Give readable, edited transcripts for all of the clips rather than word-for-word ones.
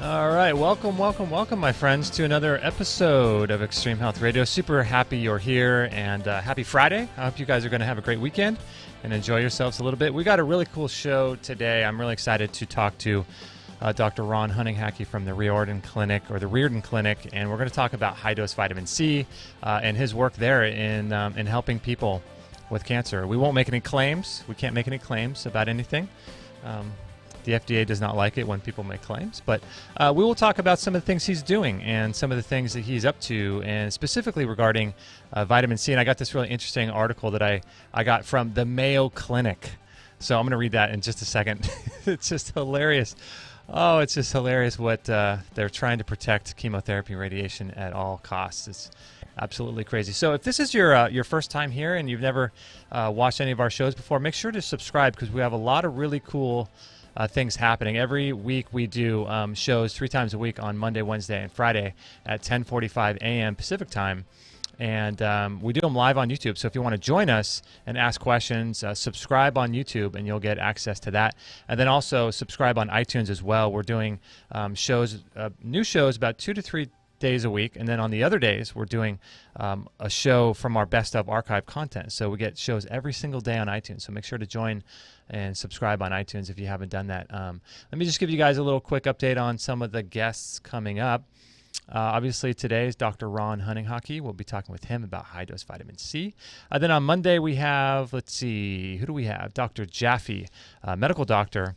All right, welcome, my friends, to another episode of Extreme Health Radio. Super happy you're here, and happy Friday. I hope you guys are going to have a great weekend and enjoy yourselves a little bit. We got a really cool show today. I'm really excited to talk to Dr. Ron Hunninghake from the Riordan Clinic, and we're going to talk about high-dose vitamin C and his work there in helping people with cancer. We won't make any claims. We can't make any claims about anything. The FDA does not like it when people make claims, but we will talk about some of the things he's doing and some of the things that he's up to, and specifically regarding vitamin C. And I got this really interesting article that I got from the Mayo Clinic. So I'm going to read that in just a second. It's just hilarious. Oh, it's just hilarious what they're trying to protect chemotherapy and radiation at all costs. It's absolutely crazy. So if this is your first time here and you've never watched any of our shows before, make sure to subscribe, because we have a lot of really cool things happening. Every week we do shows 3 times a week on Monday, Wednesday, and Friday at 10:45 a.m. Pacific time. And we do them live on YouTube. So if you want to join us and ask questions, subscribe on YouTube and you'll get access to that. And then also subscribe on iTunes as well. We're doing new shows about 2 to 3 days a week. And then on the other days, we're doing a show from our best of archive content. So we get shows every single day on iTunes. So make sure to join and subscribe on iTunes if you haven't done that. Let me just give you guys a little quick update on some of the guests coming up. Obviously, today is Dr. Ron Hunninghake. We'll be talking with him about high-dose vitamin C. Then on Monday, we have, who do we have? Dr. Jaffe, medical doctor.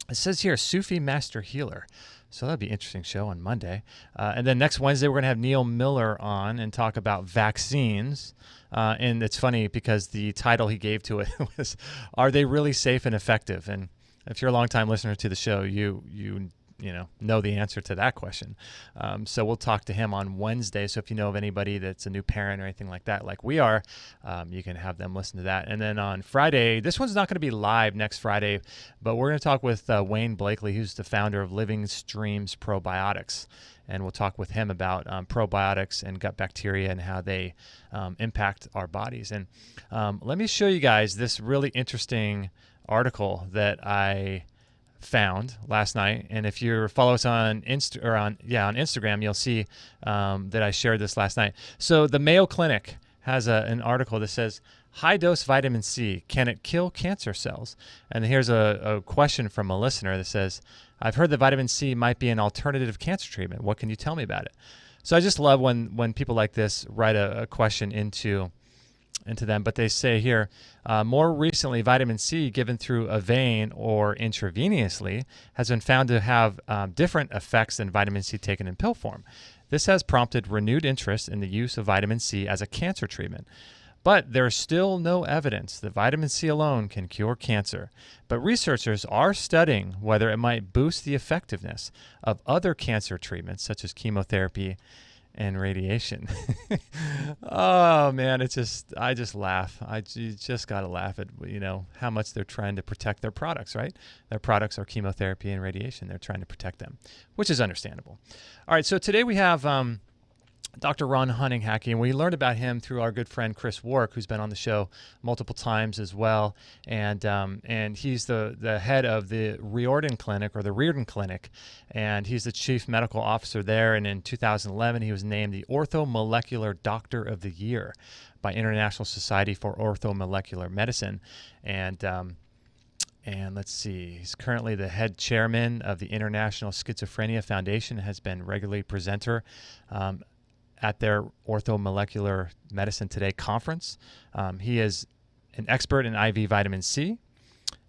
It says here, Sufi Master Healer. So that'll be an interesting show on Monday. And then next Wednesday, we're going to have Neil Miller on and talk about vaccines. And it's funny because the title he gave to it was, "Are they really safe and effective?" And if you're a longtime listener to the show, you know the answer to that question. So we'll talk to him on Wednesday. So if you know of anybody that's a new parent or anything like that, like we are, you can have them listen to that. And then on Friday, this one's not going to be live next Friday, but we're going to talk with Wayne Blakely, who's the founder of Living Streams Probiotics. And we'll talk with him about probiotics and gut bacteria and how they impact our bodies. And let me show you guys this really interesting article that I found last night. And if you follow us on Instagram, you'll see that I shared this last night. So the Mayo Clinic has an article that says, "High-dose vitamin C, can it kill cancer cells?" And here's a question from a listener that says, "I've heard that vitamin C might be an alternative cancer treatment. What can you tell me about it?" So I just love when people like this write a question into them. But they say here, more recently, vitamin C given through a vein or intravenously has been found to have different effects than vitamin C taken in pill form. This has prompted renewed interest in the use of vitamin C as a cancer treatment. But there is still no evidence that vitamin C alone can cure cancer. But researchers are studying whether it might boost the effectiveness of other cancer treatments, such as chemotherapy and radiation. Oh man, I just laugh. You just gotta laugh at how much they're trying to protect their products, right? Their products are chemotherapy and radiation. They're trying to protect them, which is understandable. All right, so today we have Dr. Ron Hunninghake, and we learned about him through our good friend Chris Wark, who's been on the show multiple times as well, and he's the head of the Riordan Clinic, or the Riordan Clinic, and he's the chief medical officer there. And in 2011, he was named the Orthomolecular Doctor of the Year by International Society for Orthomolecular Medicine, and let's see, he's currently the head chairman of the International Schizophrenia Foundation, has been regularly presenter at their Orthomolecular Medicine Today conference. He is an expert in IV vitamin C,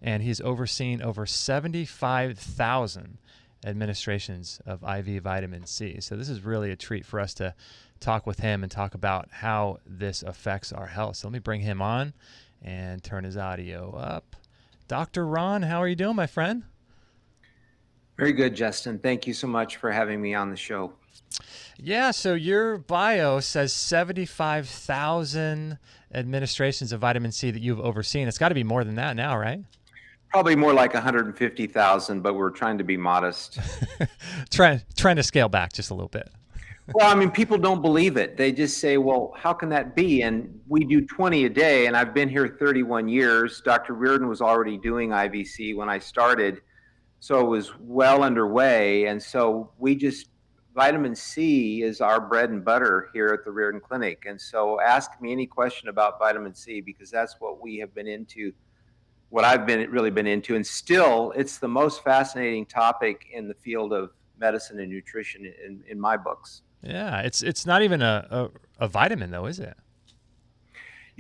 and he's overseen over 75,000 administrations of IV vitamin C. So this is really a treat for us to talk with him and talk about how this affects our health. So let me bring him on and turn his audio up. Dr. Ron, how are you doing, my friend? Very good, Justin. Thank you so much for having me on the show. Yeah, so your bio says 75,000 administrations of vitamin C that you've overseen. It's got to be more than that now, right? Probably more like 150,000, but we're trying to be modest. trying to scale back just a little bit. Well, I mean, people don't believe it. They just say, well, how can that be? And we do 20 a day, and I've been here 31 years. Dr. Riordan was already doing IVC when I started. So it was well underway. And so vitamin C is our bread and butter here at the Riordan Clinic. And so ask me any question about vitamin C, because that's what we have been into, what I've really been into. And still, it's the most fascinating topic in the field of medicine and nutrition in my books. Yeah, it's not even a vitamin though, is it?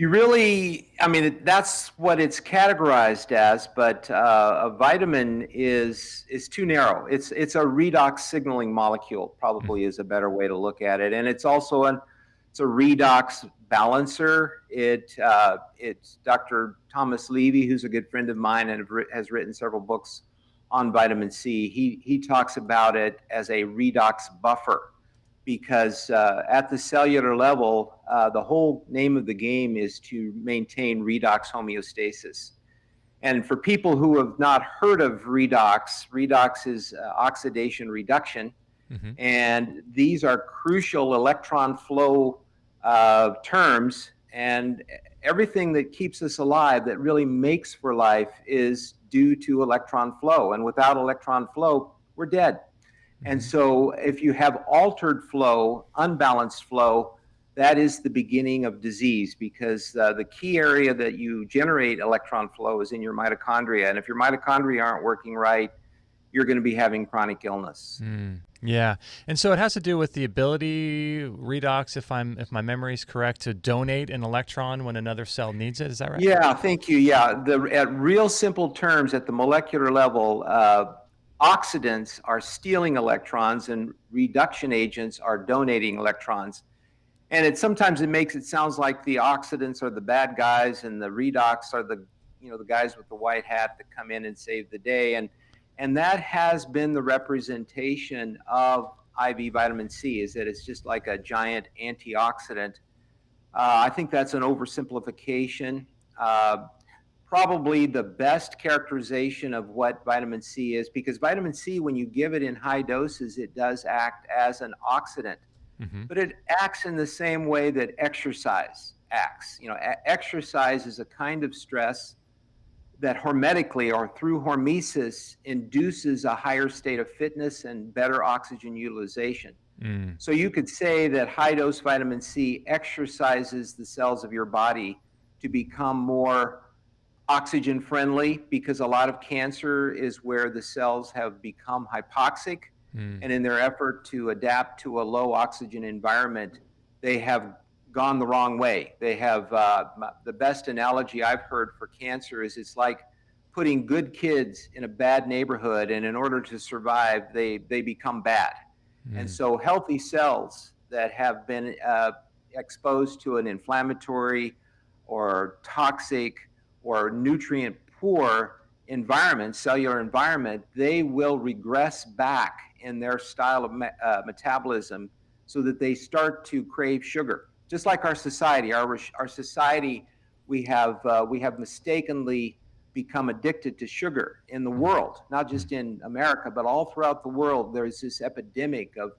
I mean, that's what it's categorized as, but a vitamin is too narrow. It's a redox signaling molecule, probably is a better way to look at it, and it's also it's a redox balancer. It's Dr. Thomas Levy, who's a good friend of mine and has written several books on vitamin C. He talks about it as a redox buffer, because at the cellular level, the whole name of the game is to maintain redox homeostasis. And for people who have not heard of redox is oxidation reduction. Mm-hmm. And these are crucial electron flow terms. And everything that keeps us alive, that really makes for life, is due to electron flow. And without electron flow, we're dead. And so if you have altered flow, unbalanced flow, that is the beginning of disease, because the key area that you generate electron flow is in your mitochondria. And if your mitochondria aren't working right, you're going to be having chronic illness. Yeah. And so it has to do with the ability, redox, if my memory is correct, to donate an electron when another cell needs it. Is that right? Yeah, thank you. Yeah. At real simple terms, at the molecular level, oxidants are stealing electrons and reduction agents are donating electrons. And sometimes it makes it sounds like the oxidants are the bad guys and the redox are the guys with the white hat that come in and save the day. And that has been the representation of IV vitamin C, is that it's just like a giant antioxidant. I think that's an oversimplification. Probably the best characterization of what vitamin C is, because vitamin C, when you give it in high doses, it does act as an oxidant. Mm-hmm. But it acts in the same way that exercise acts. Exercise is a kind of stress that hormetically, or through hormesis, induces a higher state of fitness and better oxygen utilization. So you could say that high dose vitamin C exercises the cells of your body to become more oxygen friendly, because a lot of cancer is where the cells have become hypoxic. And in their effort to adapt to a low oxygen environment, they have gone the wrong way. They have the best analogy I've heard for cancer is it's like putting good kids in a bad neighborhood, and in order to survive, they become bad. And so healthy cells that have been exposed to an inflammatory or toxic or nutrient poor environment, cellular environment, they will regress back in their style of metabolism, so that they start to crave sugar. Just like our society, our society, we have mistakenly become addicted to sugar in the world, not just in America, but all throughout the world. There's this epidemic of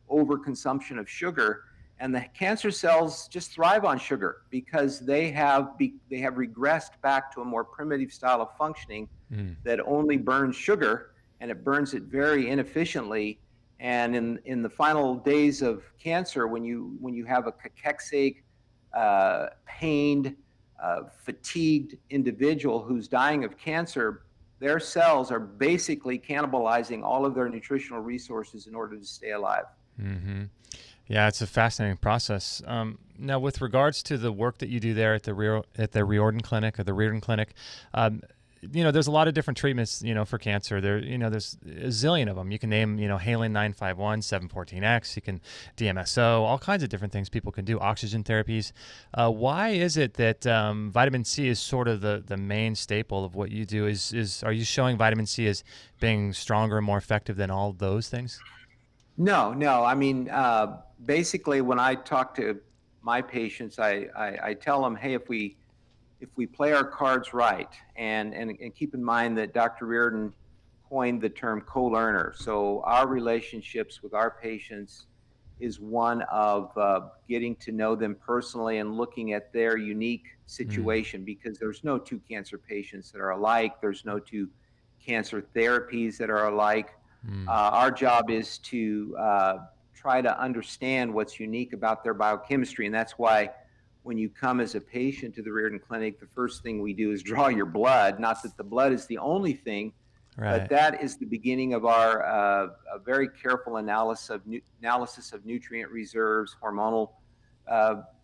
overconsumption of sugar, and the cancer cells just thrive on sugar because they have regressed back to a more primitive style of functioning that only burns sugar, and it burns it very inefficiently. And in the final days of cancer, when you have a cachectic, pained, fatigued individual who's dying of cancer, their cells are basically cannibalizing all of their nutritional resources in order to stay alive. Mm-hmm. Yeah, it's a fascinating process. Now, with regards to the work that you do there at the Riordan Clinic, or the Riordan Clinic, there's a lot of different treatments, for cancer. There's a zillion of them. You can name, Halin 951, 714X. You can DMSO, all kinds of different things people can do. Oxygen therapies. Why is it that vitamin C is sort of the main staple of what you do? Are you showing vitamin C as being stronger and more effective than all those things? No. I mean, basically, when I talk to my patients, I tell them, hey, if we play our cards right, and keep in mind that Dr. Riordan coined the term co-learner. So our relationships with our patients is one of getting to know them personally and looking at their unique situation, because there's no two cancer patients that are alike. There's no two cancer therapies that are alike. Mm. Our job is to try to understand what's unique about their biochemistry. And that's why when you come as a patient to the Riordan Clinic, the first thing we do is draw your blood. Not that the blood is the only thing, but Right. that is the beginning of our a very careful analysis of nutrient reserves, hormonal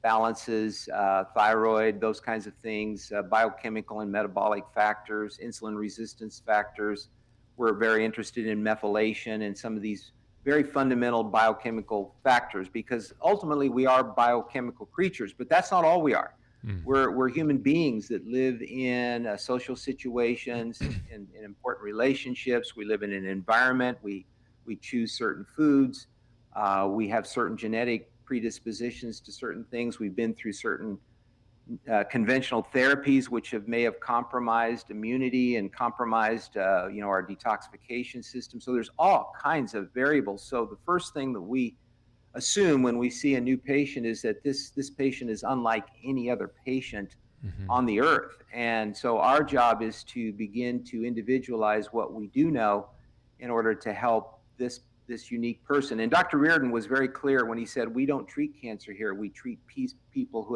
balances, thyroid, those kinds of things, biochemical and metabolic factors, insulin resistance factors. We're very interested in methylation and some of these very fundamental biochemical factors, because ultimately we are biochemical creatures, but that's not all we are. Mm. We're human beings that live in social situations, in important relationships. We live in an environment. We choose certain foods. We have certain genetic predispositions to certain things. We've been through certain conventional therapies which may have compromised immunity and compromised our detoxification system. So there's all kinds of variables. So the first thing that we assume when we see a new patient is that this patient is unlike any other patient on the earth. And so our job is to begin to individualize what we do know in order to help this unique person. And Dr. Riordan was very clear when he said, we don't treat cancer here. We treat people who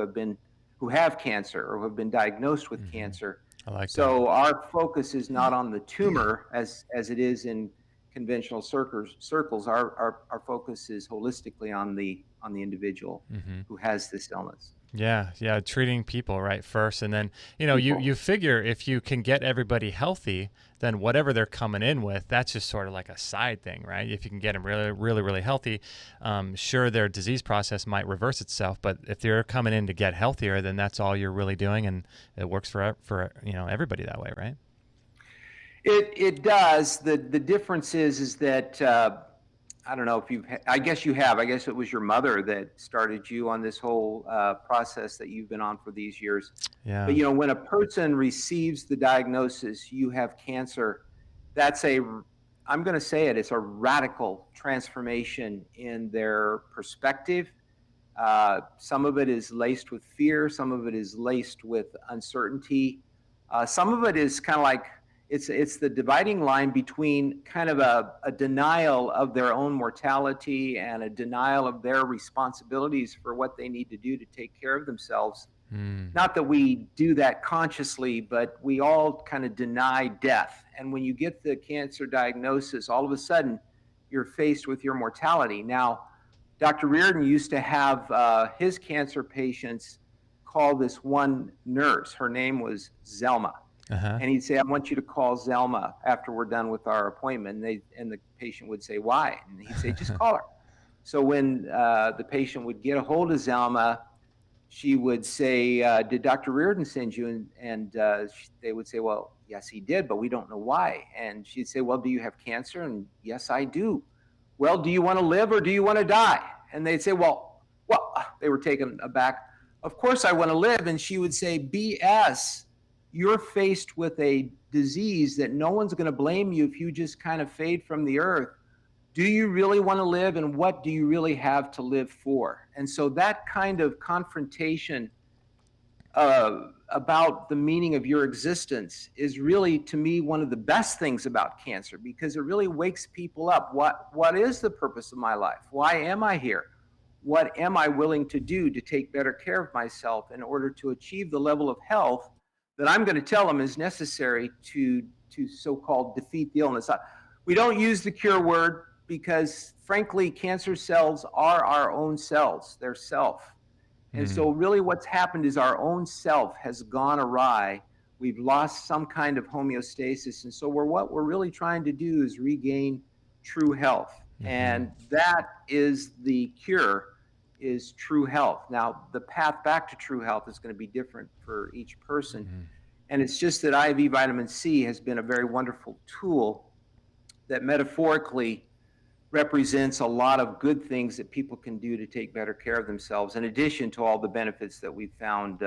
have cancer or who have been diagnosed with cancer. I like so that. Our focus is not on the tumor as it is in conventional circles. Our focus is holistically on the individual who has this illness. Yeah, treating people right first, and then you figure if you can get everybody healthy, then whatever they're coming in with, that's just sort of like a side thing, right? If you can get them really, really, really healthy, sure, their disease process might reverse itself, but if they're coming in to get healthier, then that's all you're really doing, and it works for everybody that way, right? It does. The difference is that I don't know if I guess you have. I guess it was your mother that started you on this whole process that you've been on for these years. Yeah. But when a person receives the diagnosis, you have cancer, I'm going to say it's a radical transformation in their perspective. Some of it is laced with fear. Some of it is laced with uncertainty. Some of it is kind of like, it's the dividing line between kind of a denial of their own mortality and a denial of their responsibilities for what they need to do to take care of themselves. Not that we do that consciously, but we all kind of deny death. And when you get the cancer diagnosis, all of a sudden you're faced with your mortality. Now, Dr. Riordan used to have his cancer patients call this one nurse. Her name was Zelma. And he'd say, I want you to call Zelma after we're done with our appointment. And the patient would say, why? And he'd say, just call her. So when the patient would get a hold of Zelma, she would say, did Dr. Riordan send you? And they would say, well, yes, he did, but we don't know why. And she'd say, well, do you have cancer? And yes, I do. Well, do you want to live or do you want to die? And they'd say, well, they were taken aback. Of course I want to live. And she would say, BS. You're faced with a disease that no one's going to blame you if you just kind of fade from the earth. Do you really want to live, and what do you really have to live for? And so that kind of confrontation about the meaning of your existence is really, to me, one of the best things about cancer, because it really wakes people up. What is the purpose of my life? Why am I here? What am I willing to do to take better care of myself in order to achieve the level of health that I'm going to tell them is necessary to so-called defeat the illness? We don't use the cure word because, frankly, cancer cells are our own cells. They're self. And so really what's happened is our own self has gone awry. We've lost some kind of homeostasis. And so what we're really trying to do is regain true health. And that is the cure, is true health. Now, the path back to true health is going to be different for each person. And it's just that IV vitamin C has been a very wonderful tool that metaphorically represents a lot of good things that people can do to take better care of themselves, in addition to all the benefits that we've found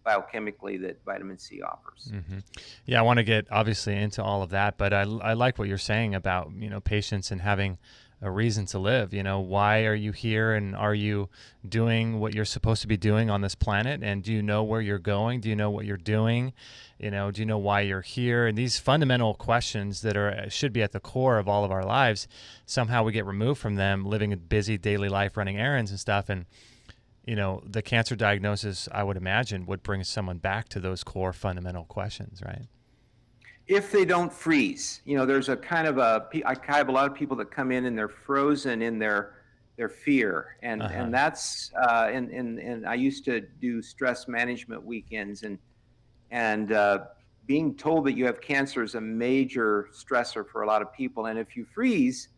biochemically that vitamin C offers. Yeah, I want to get obviously into all of that, but I like what you're saying about patients and having a reason to live. Why are you here, and are you doing what you're supposed to be doing on this planet? And do you know where you're going? Do you know what you're doing? Do you know why you're here? And these fundamental questions that should be at the core of all of our lives, somehow we get removed from them, living a busy daily life, running errands and stuff. And the cancer diagnosis, I would imagine, would bring someone back to those core fundamental questions, right? If they don't freeze. There's I have a lot of people that come in and they're frozen in their fear, and that's and I used to do stress management weekends, and being told that you have cancer is a major stressor for a lot of people. And if you freeze,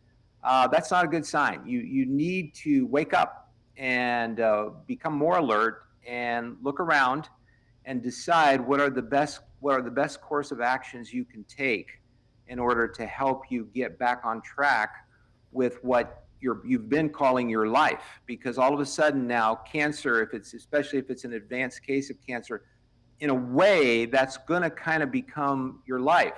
that's not a good sign. You need to wake up and become more alert and look around and decide what are the best course of actions you can take in order to help you get back on track with what you've been calling your life. Because all of a sudden now, cancer, especially if it's an advanced case of cancer, in a way that's going to kind of become your life.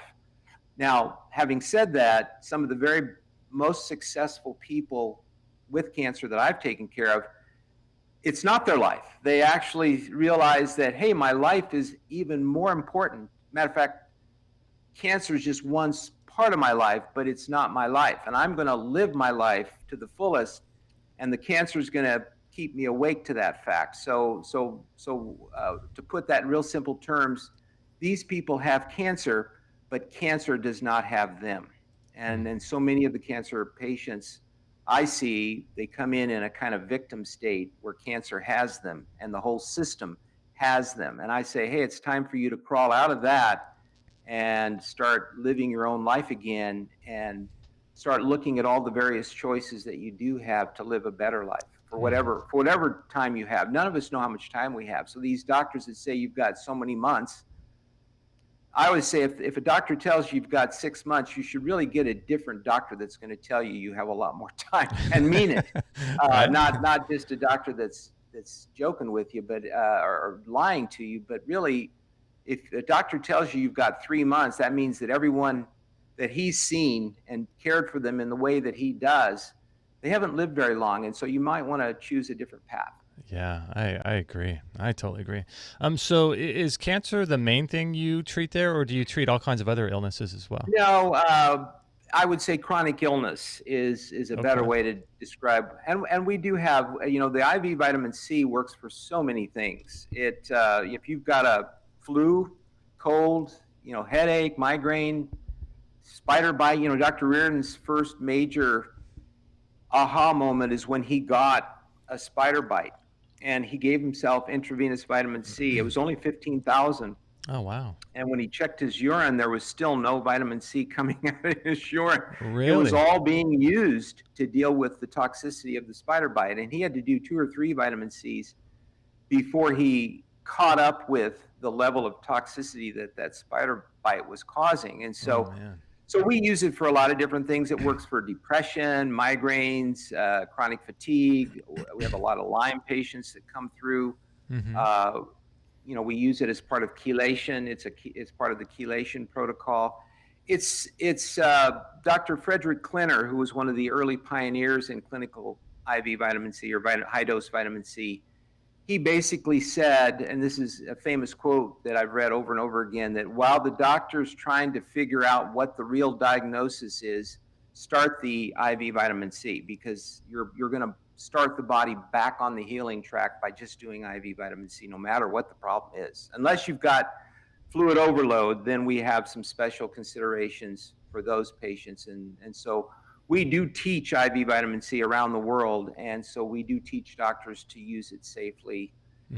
Now, having said that, some of the very most successful people with cancer that I've taken care of, it's not their life. They actually realize that, hey, my life is even more important. Matter of fact, cancer is just one part of my life, but it's not my life. And I'm going to live my life to the fullest, and the cancer is going to keep me awake to that fact. So to put that in real simple terms, these people have cancer, but cancer does not have them. And so many of the cancer patients I see, they come in a kind of victim state where cancer has them and the whole system has them. And I say, hey, it's time for you to crawl out of that and start living your own life again, and start looking at all the various choices that you do have to live a better life for whatever time you have. None of us know how much time we have. So these doctors that say you've got so many months, I always say if a doctor tells you you've got 6 months, you should really get a different doctor that's going to tell you you have a lot more time and mean it. Right. Not just a doctor that's joking with you, but or lying to you. But really, if a doctor tells you you've got 3 months, that means that everyone that he's seen and cared for them in the way that he does, they haven't lived very long. And so you might want to choose a different path. Yeah, I agree. I totally agree. So is cancer the main thing you treat there, or do you treat all kinds of other illnesses as well? No, I would say chronic illness is a better way to describe. And we do have, the IV vitamin C works for so many things. If you've got a flu, cold, headache, migraine, spider bite, Dr. Riordan's first major aha moment is when he got a spider bite, and he gave himself intravenous vitamin C. It was only 15,000. Oh, wow. And when he checked his urine, there was still no vitamin C coming out of his urine. Really? It was all being used to deal with the toxicity of the spider bite. And he had to do 2 or 3 vitamin Cs before he caught up with the level of toxicity that spider bite was causing. And so, so we use it for a lot of different things. It works for depression, migraines, chronic fatigue. We have a lot of Lyme patients that come through. We use it as part of chelation. It's part of the chelation protocol. It's Dr. Frederick Klenner, who was one of the early pioneers in clinical IV vitamin C or high dose vitamin C. He basically said, and this is a famous quote that I've read over and over again, that while the doctor's trying to figure out what the real diagnosis is, start the IV vitamin C, because you're going to start the body back on the healing track by just doing IV vitamin C, no matter what the problem is. Unless you've got fluid overload, then we have some special considerations for those patients. And so we do teach IV vitamin C around the world, and so we do teach doctors to use it safely.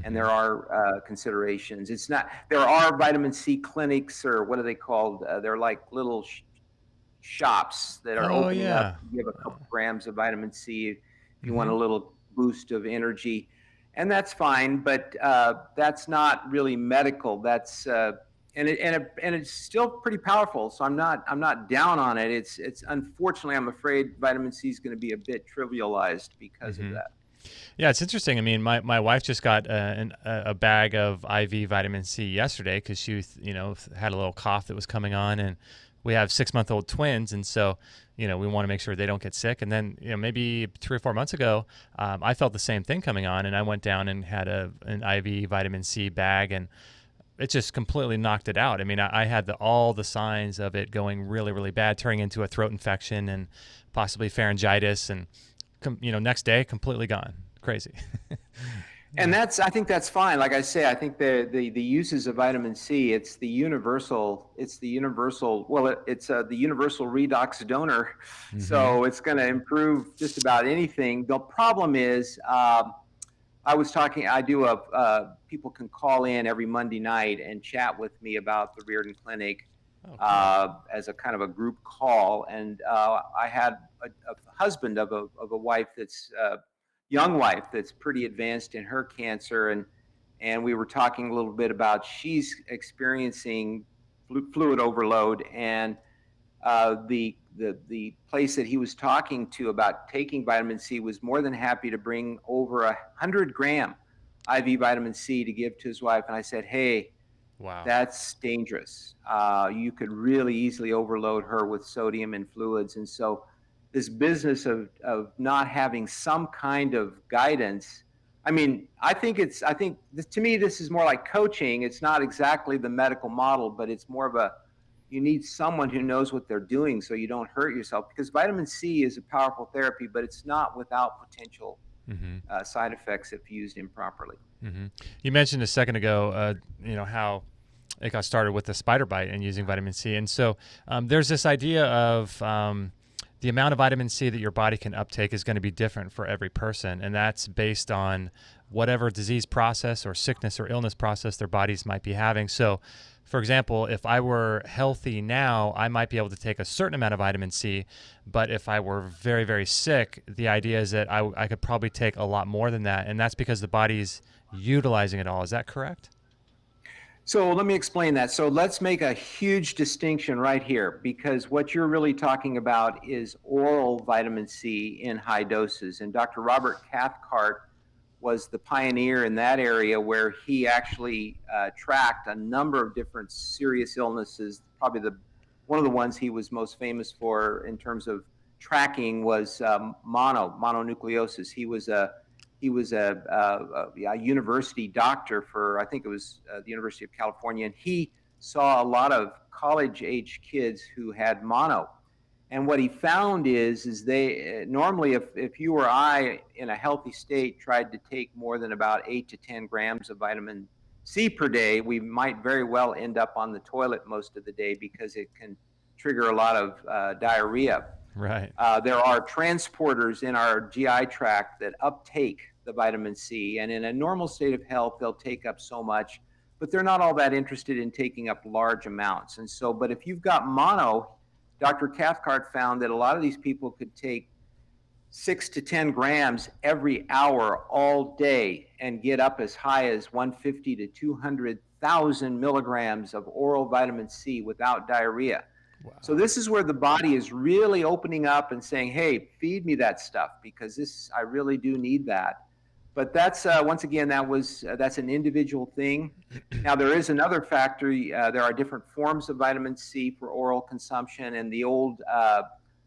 And there are considerations. There are vitamin C clinics, or what are they called? They're like little shops that are opening up. You give a couple grams of vitamin C if you want a little boost of energy, and that's fine. But that's not really medical. That's and it's still pretty powerful. So I'm not down on it. It's unfortunately, I'm afraid vitamin C is going to be a bit trivialized because of that. Yeah, it's interesting. I mean, my wife just got a bag of IV vitamin C yesterday because she had a little cough that was coming on, and we have 6-month-old twins, and so we want to make sure they don't get sick. And then maybe 3 or 4 months ago, I felt the same thing coming on, and I went down and had an IV vitamin C bag, and it just completely knocked it out. I mean, I had all the signs of it going really, really bad, turning into a throat infection and possibly pharyngitis, and next day completely gone. Crazy. And I think that's fine. Like I say, I think the uses of vitamin C, it's the universal redox donor. Mm-hmm. So it's going to improve just about anything. The problem is, people can call in every Monday night and chat with me about the Riordan Clinic. As a kind of a group call. And I had a husband of a wife that's young wife that's pretty advanced in her cancer, and we were talking a little bit about she's experiencing fluid overload, and the place that he was talking to about taking vitamin C was more than happy to bring over 100-gram IV vitamin C to give to his wife. And I said, hey, wow, that's dangerous. You could really easily overload her with sodium and fluids. And so this business of not having some kind of guidance, I mean, I think to me, this is more like coaching. It's not exactly the medical model, but it's more of you need someone who knows what they're doing so you don't hurt yourself, because vitamin C is a powerful therapy, but it's not without potential side effects if used improperly. Mm-hmm. You mentioned a second ago, how it got started with the spider bite and using vitamin C. And so there's this idea of the amount of vitamin C that your body can uptake is going to be different for every person. And that's based on whatever disease process or sickness or illness process their bodies might be having. So, for example, if I were healthy now, I might be able to take a certain amount of vitamin C. But if I were very, very sick, the idea is that I could probably take a lot more than that. And that's because the body's utilizing it all. Is that correct? So let me explain that. So let's make a huge distinction right here, because what you're really talking about is oral vitamin C in high doses. And Dr. Robert Cathcart was the pioneer in that area, where he actually tracked a number of different serious illnesses. Probably one of the ones he was most famous for in terms of tracking was mononucleosis. He was a university doctor for, I think it was the University of California, and he saw a lot of college-age kids who had mono. And what he found is they normally, if you or I in a healthy state tried to take more than about 8 to 10 grams of vitamin C per day, we might very well end up on the toilet most of the day, because it can trigger a lot of diarrhea. Right. There are transporters in our GI tract that uptake the vitamin C, and in a normal state of health, they'll take up so much, but they're not all that interested in taking up large amounts. And so, but if you've got mono, Dr. Cathcart found that a lot of these people could take 6 to 10 grams every hour all day and get up as high as 150 to 200,000 milligrams of oral vitamin C without diarrhea. Wow. So this is where the body is really opening up and saying, hey, feed me that stuff, because I really do need that. But that's, once again, that's an individual thing. Now, there is another factor. There are different forms of vitamin C for oral consumption, and the old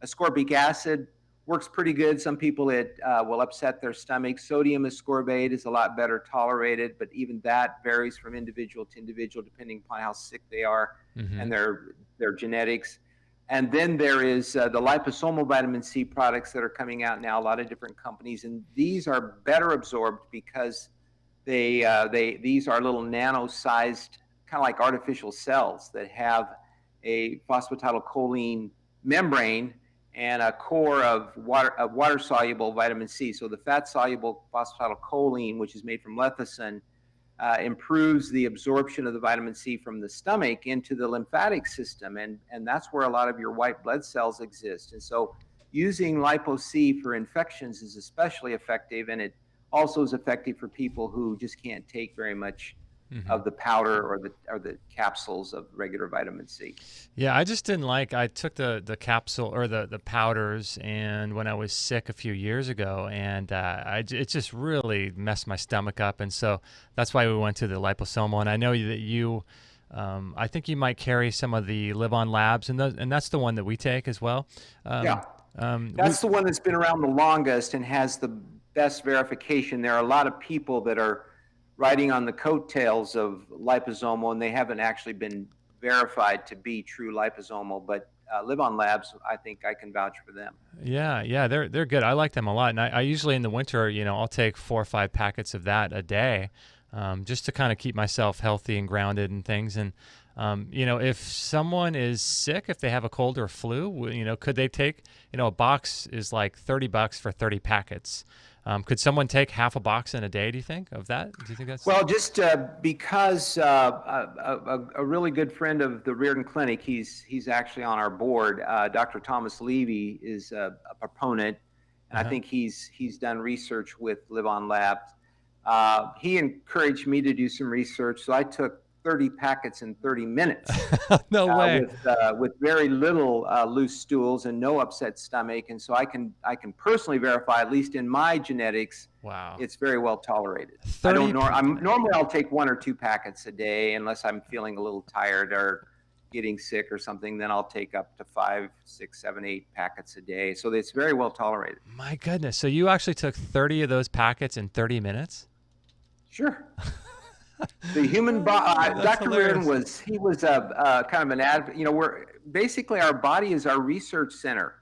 ascorbic acid works pretty good. Some people, it will upset their stomach. Sodium ascorbate is a lot better tolerated, but even that varies from individual to individual depending upon how sick they are and their genetics. And then there is the liposomal vitamin C products that are coming out now, a lot of different companies, and these are better absorbed because these are little nano-sized, kind of like artificial cells that have a phosphatidylcholine membrane and a core of water-soluble vitamin C. So the fat-soluble phosphatidylcholine, which is made from lecithin, improves the absorption of the vitamin C from the stomach into the lymphatic system, and that's where a lot of your white blood cells exist. And so using lipo-C for infections is especially effective, and it also is effective for people who just can't take very much of the powder or the capsules of regular vitamin C. Yeah, I just didn't like, I took the capsule or the powders, and when I was sick a few years ago, and it just really messed my stomach up. And so that's why we went to the liposomal. And I know that you I think you might carry some of the Live On Labs, and that's the one that we take as well. Yeah. That's the one that's been around the longest and has the best verification. There are a lot of people that are riding on the coattails of liposomal, and they haven't actually been verified to be true liposomal. But Live On Labs, I think I can vouch for them. Yeah, they're good. I like them a lot, and I usually in the winter, I'll take 4 or 5 packets of that a day, just to kind of keep myself healthy and grounded and things. And if someone is sick, if they have a cold or flu, could they take, a box is like $30 for 30 packets. Could someone take half a box in a day, do you think, of that? Do you think that's... Well, just because a really good friend of the Riordan Clinic, he's actually on our board, Dr. Thomas Levy is a proponent, and I think he's done research with Live On Labs. He encouraged me to do some research, so I took 30 packets in 30 minutes. No way. With very little loose stools and no upset stomach, and so I can personally verify, at least in my genetics, wow, it's very well tolerated. Normally I'll take 1 or 2 packets a day unless I'm feeling a little tired or getting sick or something. Then I'll take up to 5, 6, 7, 8 packets a day. So it's very well tolerated. My goodness. So you actually took 30 of those packets in 30 minutes? Sure. The human body, Dr. Riordan was kind of an advocate. We're basically, our body is our research center.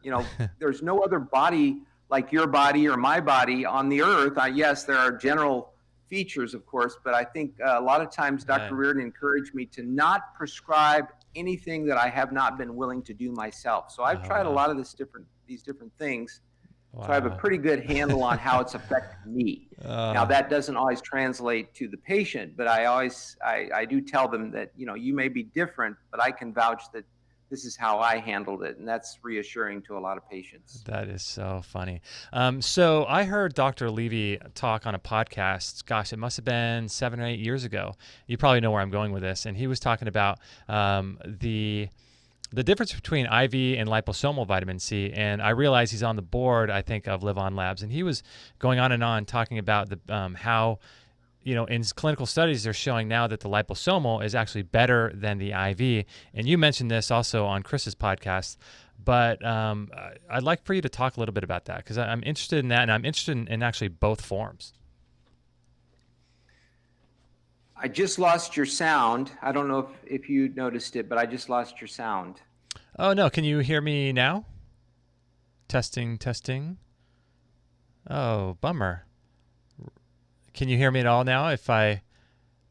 There's no other body like your body or my body on the earth. Yes, there are general features, of course, but I think a lot of times Dr. Riordan encouraged me to not prescribe anything that I have not been willing to do myself. So I've tried a lot of these different things. Wow. So I have a pretty good handle on how it's affected me. Now that doesn't always translate to the patient, but I do tell them that, you may be different, but I can vouch that this is how I handled it. And that's reassuring to a lot of patients. That is so funny. So I heard Dr. Levy talk on a podcast, gosh, it must have been 7 or 8 years ago. You probably know where I'm going with this. And he was talking about the difference between IV and liposomal vitamin C, and I realize he's on the board, I think, of Live On Labs, and he was going on and on talking about the how, in clinical studies they're showing now that the liposomal is actually better than the IV, and you mentioned this also on Chris's podcast, but I'd like for you to talk a little bit about that, because I'm interested in that, and I'm interested in actually both forms. I just lost your sound. I don't know if you noticed it, but I just lost your sound. Oh, no. Can you hear me now? Testing. Oh, bummer. Can you hear me at all now if I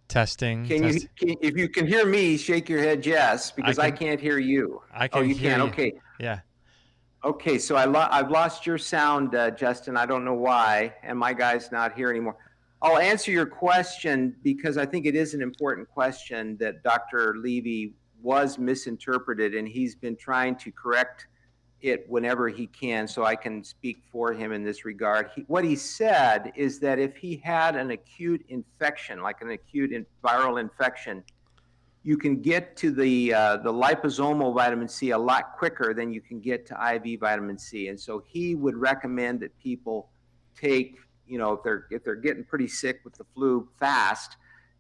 testing? If you can hear me, shake your head yes, because I can't hear you. I can you hear can. You. Okay. Yeah. Okay, so I've lost your sound, Justin. I don't know why, and my guy's not here anymore. I'll answer your question because I think it is an important question that Dr. Levy was misinterpreted, and he's been trying to correct it whenever he can, so I can speak for him in this regard. What he said is that if he had an acute infection, like an acute viral infection, you can get to the liposomal vitamin C a lot quicker than you can get to IV vitamin C. And so he would recommend that people take, if they're getting pretty sick with the flu fast,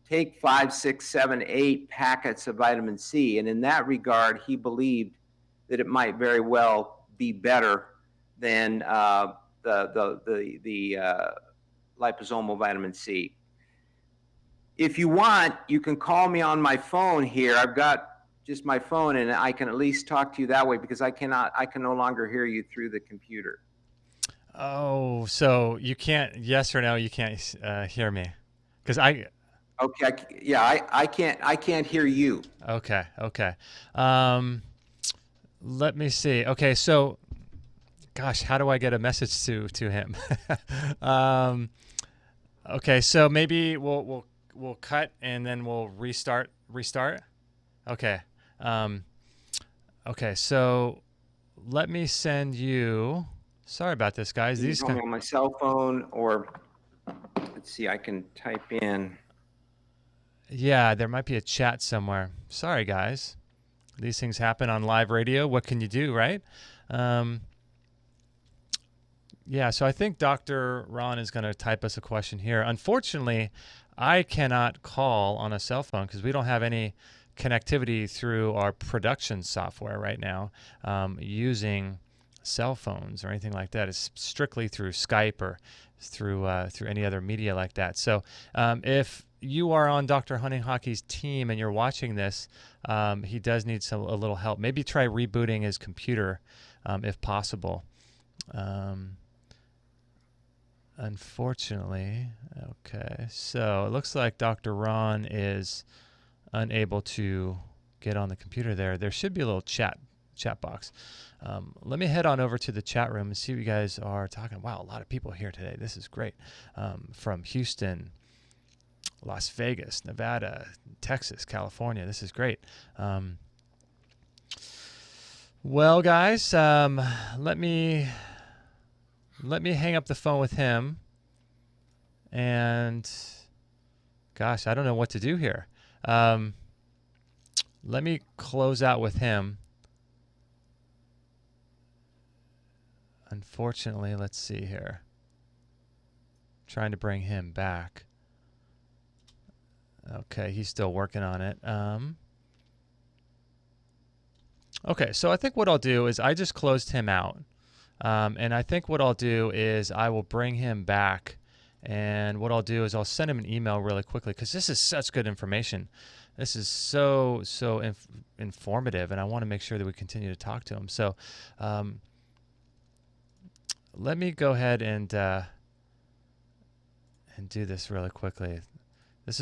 take 5, 6, 7, 8 packets of vitamin C. And in that regard, he believed that it might very well be better than the liposomal vitamin C. If you want, you can call me on my phone here. I've got just my phone, and I can at least talk to you that way, because I can no longer hear you through the computer. Oh, so you can't, yes or no, you can't hear me? Because I can't hear you. Okay. Let me see. Okay, so, gosh, how do I get a message to him? Okay, so maybe we'll cut and then we'll restart. Okay. Okay, so let me send you. Sorry about this, guys. These call me on my cell phone, or let's see, I can type in. Yeah, there might be a chat somewhere. Sorry, guys. These things happen on live radio. What can you do, right? Yeah, so I think Dr. Ron is going to type us a question here. Unfortunately, I cannot call on a cell phone because we don't have any connectivity through our production software right now, using cell phones or anything like that. It's strictly through Skype or through any other media like that. So if you are on Dr. Hunninghake's team and you're watching this, he does need a little help. Maybe try rebooting his computer if possible. Unfortunately, okay, so it looks like Dr. Ron is unable to get on the computer there. There should be a little chat box. Let me head on over to the chat room and see what you guys are talking. Wow, a lot of people here today. This is great. From Houston, Las Vegas, Nevada, Texas, California. This is great. Well, guys, let me hang up the phone with him. And gosh, I don't know what to do here. Let me close out with him. Unfortunately, let's see here. Trying to bring him back. Okay, he's still working on it. Okay, so I think what I'll do is I just closed him out. And I think what I'll do is I will bring him back. And what I'll do is I'll send him an email really quickly because this is such good information. This is so informative, and I want to make sure that we continue to talk to him. So let me go ahead and do this really quickly. This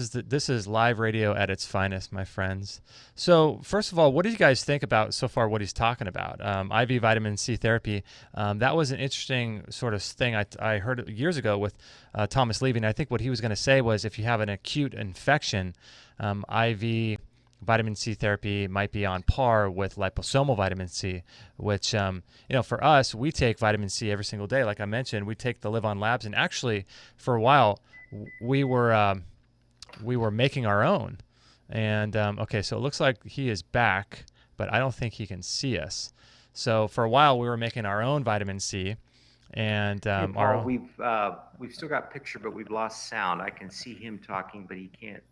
is live radio at its finest, my friends. So first of all, what do you guys think about so far what he's talking about? IV vitamin C therapy. That was an interesting sort of thing I heard years ago with Thomas Levy. And I think what he was going to say was if you have an acute infection, IV vitamin C therapy might be on par with liposomal vitamin C, which, for us, we take vitamin C every single day. Like I mentioned, we take the Live On Labs. And actually, for a while, we were making our own. And okay, so it looks like he is back, but I don't think he can see us. So for a while we were making our own vitamin C, and hey, Paul, we've still got picture, but we've lost sound. I can see him talking, but he can't.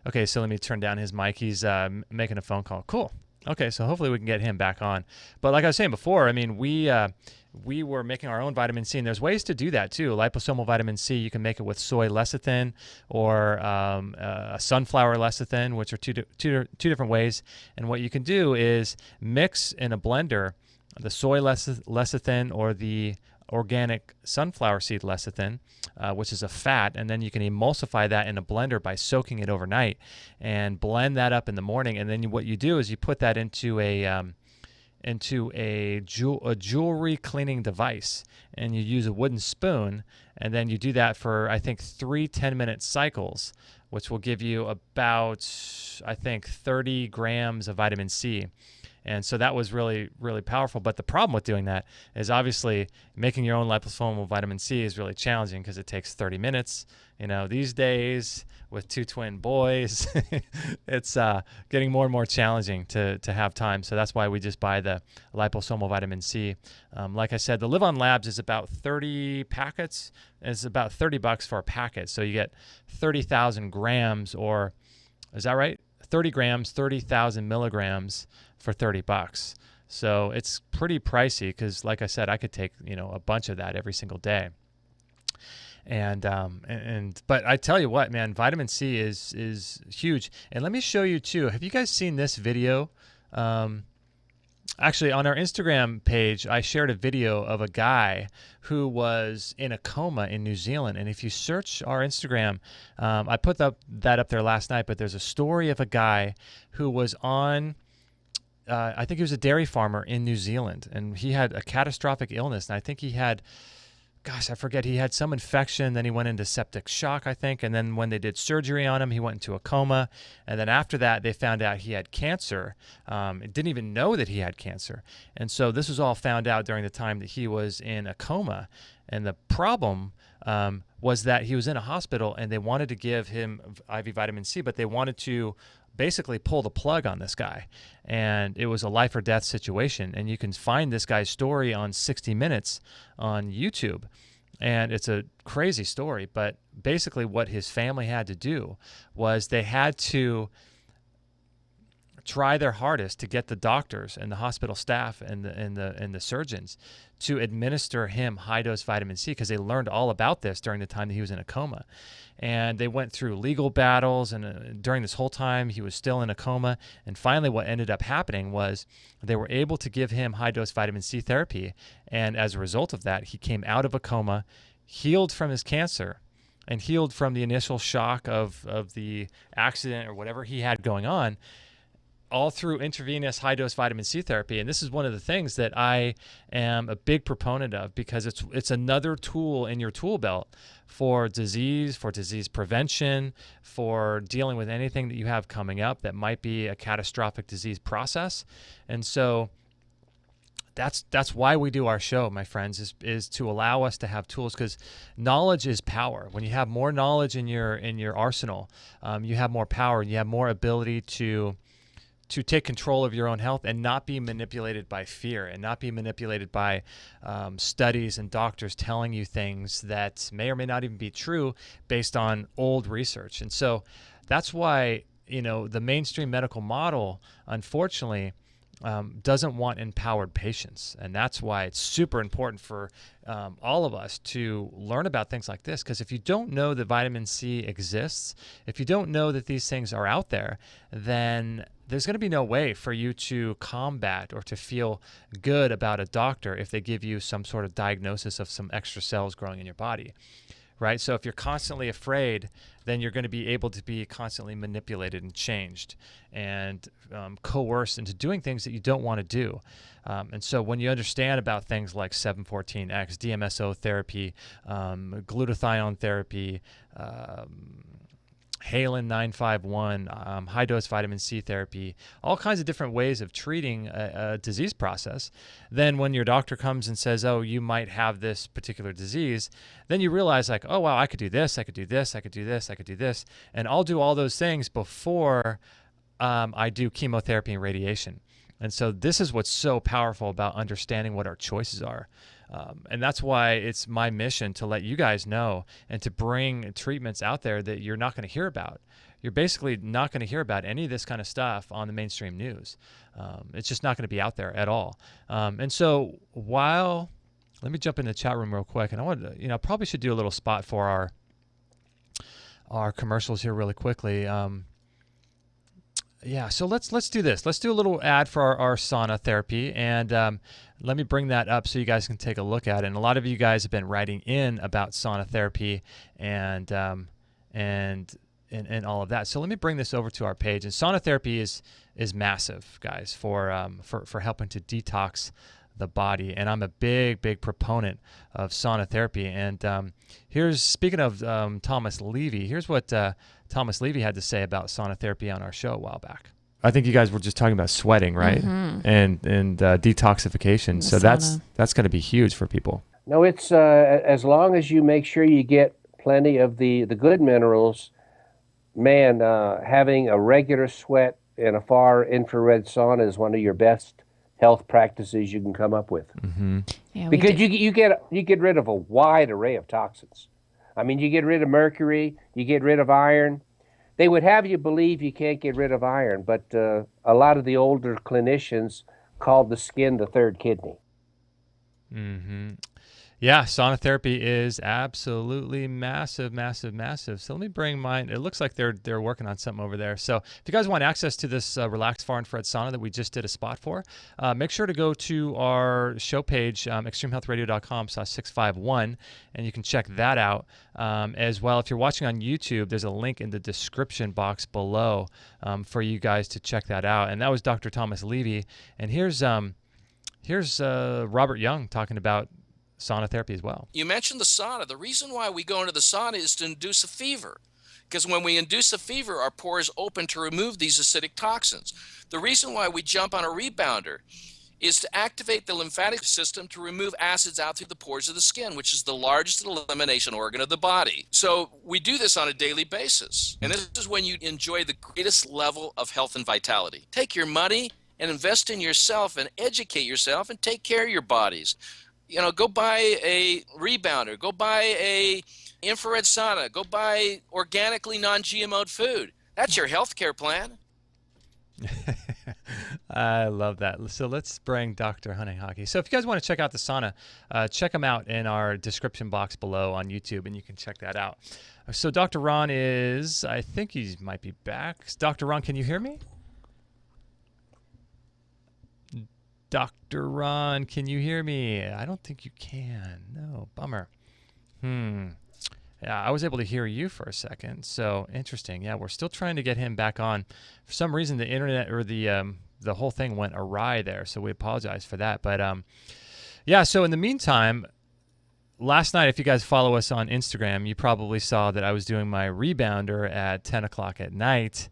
Okay, so let me turn down his mic. He's making a phone call. Cool. Okay, so hopefully we can get him back on. But like I was saying before, I mean, we were making our own vitamin C, and there's ways to do that too. Liposomal vitamin C, you can make it with soy lecithin or a sunflower lecithin, which are two different ways. And what you can do is mix in a blender the soy lecithin or the organic sunflower seed lecithin, which is a fat, and then you can emulsify that in a blender by soaking it overnight and blend that up in the morning. And then what you do is you put that into a jewelry cleaning device, and you use a wooden spoon, and then you do that for, I think, 3 10-minute cycles, which will give you about, I think, 30 grams of vitamin C. And so that was really, really powerful. But the problem with doing that is obviously making your own liposomal vitamin C is really challenging because it takes 30 minutes. These days with 2 twin boys, it's getting more and more challenging to have time. So that's why we just buy the liposomal vitamin C. Like I said, the Live On Labs is about 30 packets. It's about $30 for a packet. So you get 30,000 grams, or is that right? 30 grams, 30,000 milligrams for $30. So it's pretty pricey because, like I said, I could take a bunch of that every single day. But I tell you what, man, vitamin C is huge. And let me show you too. Have you guys seen this video? Actually, on our Instagram page, I shared a video of a guy who was in a coma in New Zealand. And if you search our Instagram, I put that up there last night, but there's a story of a guy who was on, I think he was a dairy farmer in New Zealand, and he had a catastrophic illness. And I think he had, I forget, he had some infection, then he went into septic shock, I think, and then when they did surgery on him, he went into a coma, and then after that, they found out he had cancer. Didn't even know that he had cancer, and so this was all found out during the time that he was in a coma, and the problem was that he was in a hospital, and they wanted to give him IV vitamin C, but they wanted to basically pull the plug on this guy, and it was a life or death situation. And you can find this guy's story on 60 Minutes on YouTube, and it's a crazy story. But basically what his family had to do was they had to try their hardest to get the doctors and the hospital staff and the surgeons to administer him high-dose vitamin C, because they learned all about this during the time that he was in a coma. And they went through legal battles, and during this whole time he was still in a coma. And finally what ended up happening was they were able to give him high-dose vitamin C therapy, and as a result of that, he came out of a coma, healed from his cancer, and healed from the initial shock of the accident or whatever he had going on, all through intravenous high-dose vitamin C therapy. And this is one of the things that I am a big proponent of, because it's another tool in your tool belt for disease prevention, for dealing with anything that you have coming up that might be a catastrophic disease process. And so that's why we do our show, my friends, is to allow us to have tools, because knowledge is power. When you have more knowledge in your arsenal, you have more power, and you have more ability to take control of your own health and not be manipulated by fear, and not be manipulated by studies and doctors telling you things that may or may not even be true based on old research. And so that's why, the mainstream medical model, unfortunately, doesn't want empowered patients. And that's why it's super important for all of us to learn about things like this, because if you don't know that vitamin C exists, if you don't know that these things are out there, then there's going to be no way for you to combat or to feel good about a doctor if they give you some sort of diagnosis of some extra cells growing in your body, right? So if you're constantly afraid, then you're going to be able to be constantly manipulated and changed and coerced into doing things that you don't want to do. And so when you understand about things like 714X, DMSO therapy, glutathione therapy, Halin 951, high-dose vitamin C therapy, all kinds of different ways of treating a disease process. Then when your doctor comes and says, oh, you might have this particular disease, then you realize like, oh, wow, I could do this, I could do this, I could do this, I could do this. And I'll do all those things before I do chemotherapy and radiation. And so this is what's so powerful about understanding what our choices are. And that's why it's my mission to let you guys know and to bring treatments out there that you're not going to hear about. You're basically not going to hear about any of this kind of stuff on the mainstream news. It's just not going to be out there at all. And so let me jump in the chat room real quick. And I wanted to, probably should do a little spot for our commercials here really quickly. Yeah, so let's do this. Let's do a little ad for our sauna therapy, and let me bring that up so you guys can take a look at it. And a lot of you guys have been writing in about sauna therapy and all of that. So let me bring this over to our page. And sauna therapy is massive, guys, for helping to detox the body. And I'm a big proponent of sauna therapy. And speaking of Thomas Levy, here's what Thomas Levy had to say about sauna therapy on our show a while back. I think you guys were just talking about sweating, right? Mm-hmm. And detoxification. So that's going to be huge for people. No, it's as long as you make sure you get plenty of the good minerals, man, having a regular sweat in a far infrared sauna is one of your best health practices you can come up with. Mm-hmm. Yeah, because you get rid of a wide array of toxins. I mean, you get rid of mercury, you get rid of iron. They would have you believe you can't get rid of iron, but a lot of the older clinicians called the skin the third kidney. Mm-hmm. Yeah, sauna therapy is absolutely massive. So let me bring mine. It looks like they're working on something over there. So if you guys want access to this relaxed far infrared sauna that we just did a spot for, make sure to go to our show page, extremehealthradio.com/651, and you can check that out. As well, if you're watching on YouTube, there's a link in the description box below for you guys to check that out. And that was Dr. Thomas Levy. And here's Robert Young talking about sauna therapy as well. You mentioned the sauna. The reason why we go into the sauna is to induce a fever, because when we induce a fever, our pores open to remove these acidic toxins. The reason why we jump on a rebounder is to activate the lymphatic system to remove acids out through the pores of the skin, which is the largest elimination organ of the body. So we do this on a daily basis, and this is when you enjoy the greatest level of health and vitality. Take your money and invest in yourself and educate yourself and take care of your bodies. Go buy a rebounder, go buy a infrared sauna, go buy organically non-GMO'd food. That's your healthcare plan. I love that. So let's bring Dr. Hunninghake. So if you guys want to check out the sauna, check them out in our description box below on YouTube, and you can check that out. So Dr. Ron is, I think he might be back. Dr. Ron, can you hear me? Dr. Ron, can you hear me? I don't think you can. No, bummer. Yeah, I was able to hear you for a second. So interesting. Yeah, we're still trying to get him back on. For some reason, the internet or the whole thing went awry there. So we apologize for that. But yeah, so in the meantime, last night, if you guys follow us on Instagram, you probably saw that I was doing my rebounder at 10 o'clock at night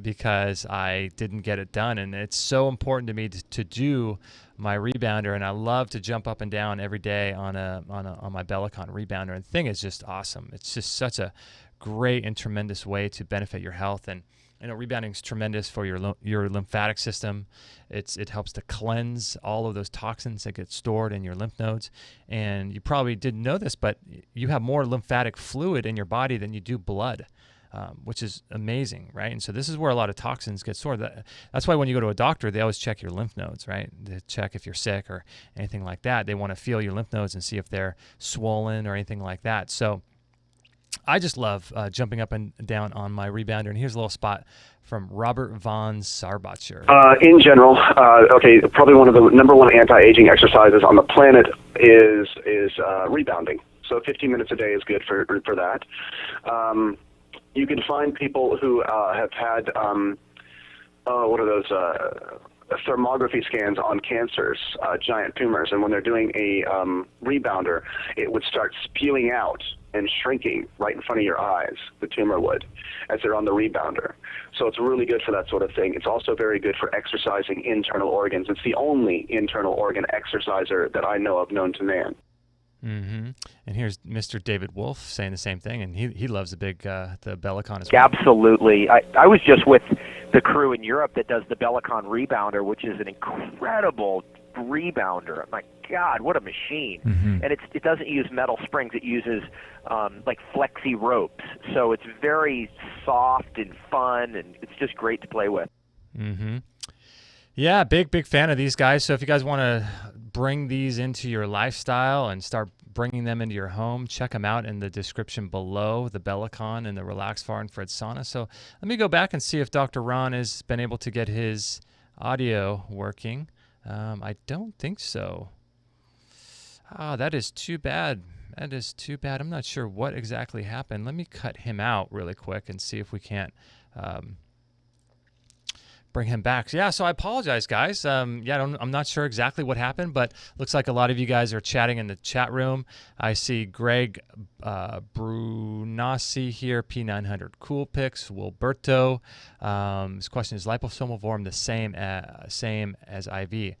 because I didn't get it done. And it's so important to me to do my rebounder, and I love to jump up and down every day on my Bellicon rebounder. And the thing is just awesome. It's just such a great and tremendous way to benefit your health. And rebounding is tremendous for your lymphatic system. It helps to cleanse all of those toxins that get stored in your lymph nodes. And you probably didn't know this, but you have more lymphatic fluid in your body than you do blood. Which is amazing, right? And so this is where a lot of toxins get stored. That's why when you go to a doctor, they always check your lymph nodes, right? They check if you're sick or anything like that. They want to feel your lymph nodes and see if they're swollen or anything like that. So I just love jumping up and down on my rebounder. And here's a little spot from Robert von Sarbacher. In general, probably one of the number one anti-aging exercises on the planet is rebounding. So 15 minutes a day is good for that. You can find people who have had, what are those, thermography scans on cancers, giant tumors, and when they're doing a rebounder, it would start spewing out and shrinking right in front of your eyes, the tumor would, as they're on the rebounder. So it's really good for that sort of thing. It's also very good for exercising internal organs. It's the only internal organ exerciser that I know of known to man. Mm-hmm. And here's Mr. David Wolf saying the same thing, and he loves the Bellicon as well. Absolutely. I was just with the crew in Europe that does the Bellicon rebounder, which is an incredible rebounder. My God, what a machine! Mm-hmm. And it doesn't use metal springs; it uses like flexi ropes. So it's very soft and fun, and it's just great to play with. Mm-hmm. Yeah, big fan of these guys. So if you guys want to bring these into your lifestyle and start bringing them into your home, check them out in the description below, the Bellicon and the Relax Far Infrared Sauna. So let me go back and see if Dr. Ron has been able to get his audio working. I don't think so. That is too bad. That is too bad. I'm not sure what exactly happened. Let me cut him out really quick and see if we can't bring him back. So I apologize, guys. I'm not sure exactly what happened, but looks like a lot of you guys are chatting in the chat room. I see Greg Brunassi here, P900 Cool Picks, Wilberto. His question is, liposomal form the same as IV?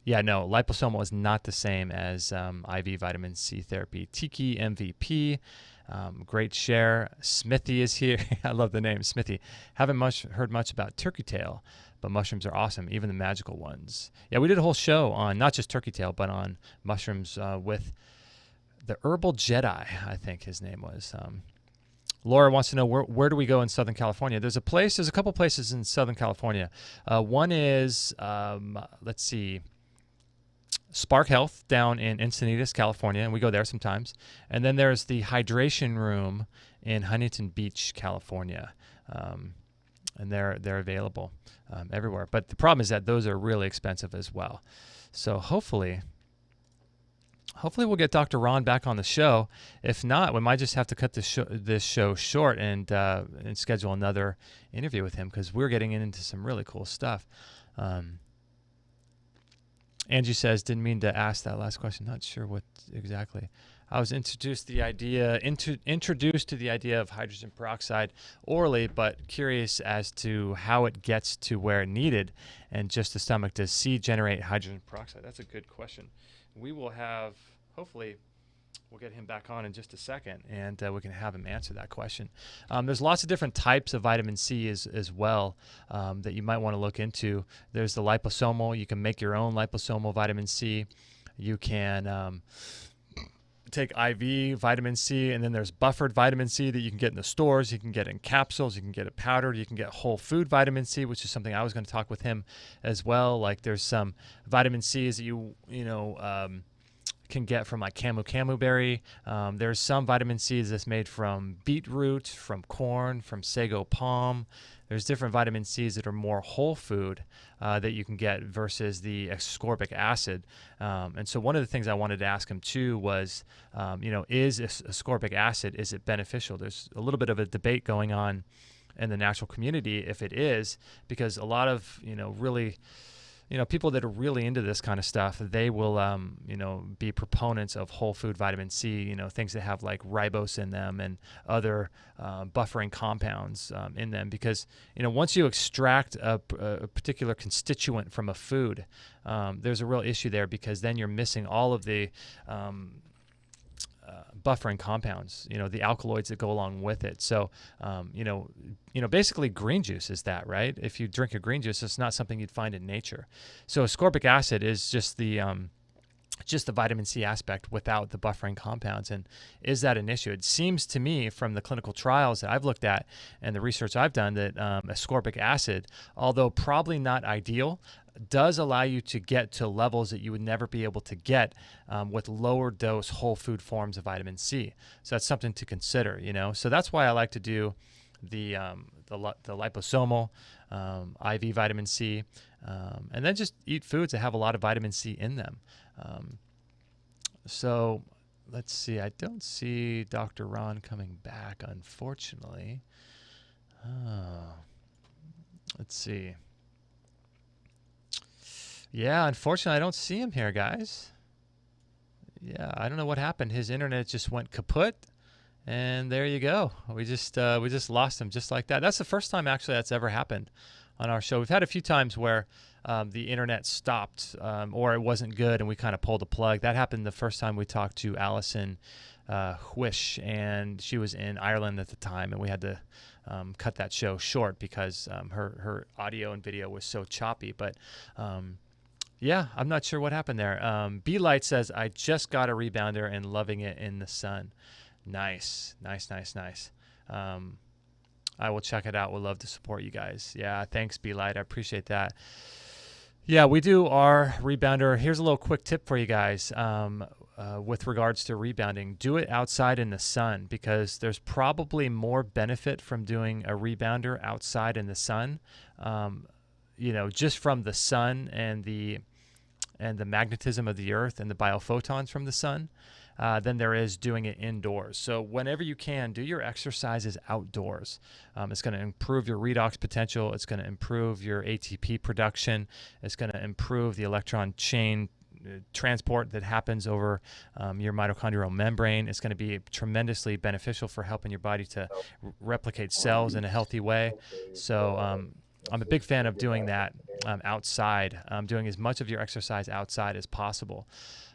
No, liposomal is not the same as IV vitamin C therapy. Tiki MVP. Great share. Smithy is here. I love the name Smithy. Haven't heard much about turkey tail, but mushrooms are awesome, even the magical ones. Yeah, we did a whole show on not just turkey tail, but on mushrooms with the Herbal Jedi, I think his name was. Laura wants to know where do we go in Southern California? There's a couple places in Southern California. One is, let's see, Spark Health down in Encinitas, California, and we go there sometimes. And then there's the Hydration Room in Huntington Beach, California, and they're available everywhere. But the problem is that those are really expensive as well. So hopefully we'll get Dr. Ron back on the show. If not, we might just have to cut this show short and schedule another interview with him, because we're getting into some really cool stuff. Angie says, didn't mean to ask that last question. Not sure what exactly. I was introduced to the idea of hydrogen peroxide orally, but curious as to how it gets to where needed and just the stomach. Does C generate hydrogen peroxide? That's a good question. We will have, hopefully, we'll get him back on in just a second, and we can have him answer that question. There's lots of different types of vitamin C as well that you might want to look into. There's the liposomal. You can make your own liposomal vitamin C. You can take IV vitamin C, and then there's buffered vitamin C that you can get in the stores. You can get in capsules. You can get it powdered. You can get whole food vitamin C, which is something I was going to talk with him as well. Like there's some vitamin C's that you can get from like camu berry. There's some vitamin C's that's made from beetroot, from corn, from sago palm. There's different vitamin C's that are more whole food that you can get versus the ascorbic acid. And so one of the things I wanted to ask him too was, is ascorbic acid, is it beneficial? There's a little bit of a debate going on in the natural community if it is, because a lot of, really, people that are really into this kind of stuff, they will, be proponents of whole food vitamin C, things that have like ribose in them and other buffering compounds in them. Because, once you extract a particular constituent from a food, there's a real issue there, because then you're missing all of the buffering compounds, the alkaloids that go along with it. So, basically green juice is that, right? If you drink a green juice, it's not something you'd find in nature. So ascorbic acid is just the vitamin C aspect without the buffering compounds. And is that an issue? It seems to me from the clinical trials that I've looked at and the research I've done that ascorbic acid, although probably not ideal, does allow you to get to levels that you would never be able to get with lower dose whole food forms of vitamin C. So that's something to consider, So that's why I like to do the liposomal IV vitamin C, and then just eat foods that have a lot of vitamin C in them. So let's see. I don't see Dr. Ron coming back, unfortunately. Let's see. Yeah, unfortunately, I don't see him here, guys. Yeah, I don't know what happened. His internet just went kaput, and there you go. We just lost him just like that. That's the first time actually that's ever happened on our show. We've had a few times where the internet stopped or it wasn't good, and we kind of pulled the plug. That happened the first time we talked to Allison Whish, and she was in Ireland at the time, and we had to cut that show short because her audio and video was so choppy. But yeah, I'm not sure what happened there. B-Light says, I just got a rebounder and loving it in the sun. Nice. I will check it out. We'll love to support you guys. Yeah, thanks, B-Light. I appreciate that. Yeah, we do our rebounder. Here's a little quick tip for you guys with regards to rebounding. Do it outside in the sun, because there's probably more benefit from doing a rebounder outside in the sun, just from the sun and the magnetism of the earth and the biophotons from the sun, than there is doing it indoors. So whenever you can, do your exercises outdoors. It's going to improve your redox potential. It's going to improve your ATP production. It's going to improve the electron chain transport that happens over your mitochondrial membrane. It's going to be tremendously beneficial for helping your body to replicate cells in a healthy way. So I'm a big fan of doing that outside, doing as much of your exercise outside as possible.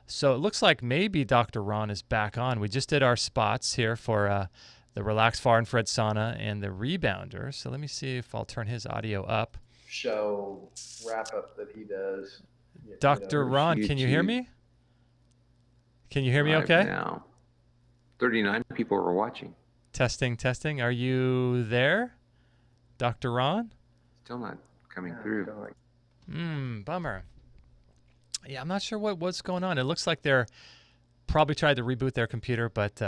So it looks like maybe Dr. Ron is back on. We just did our spots here for the relaxed far infrared sauna and the rebounder. So let me see if I'll turn his audio up. Show wrap up that he does. Dr. Ron, can you hear me? Can you hear me okay? Now, 39 people are watching. Testing. Are you there, Dr. Ron? Still not coming through. Bummer. Yeah, I'm not sure what's going on. It looks like they're probably tried to reboot their computer, but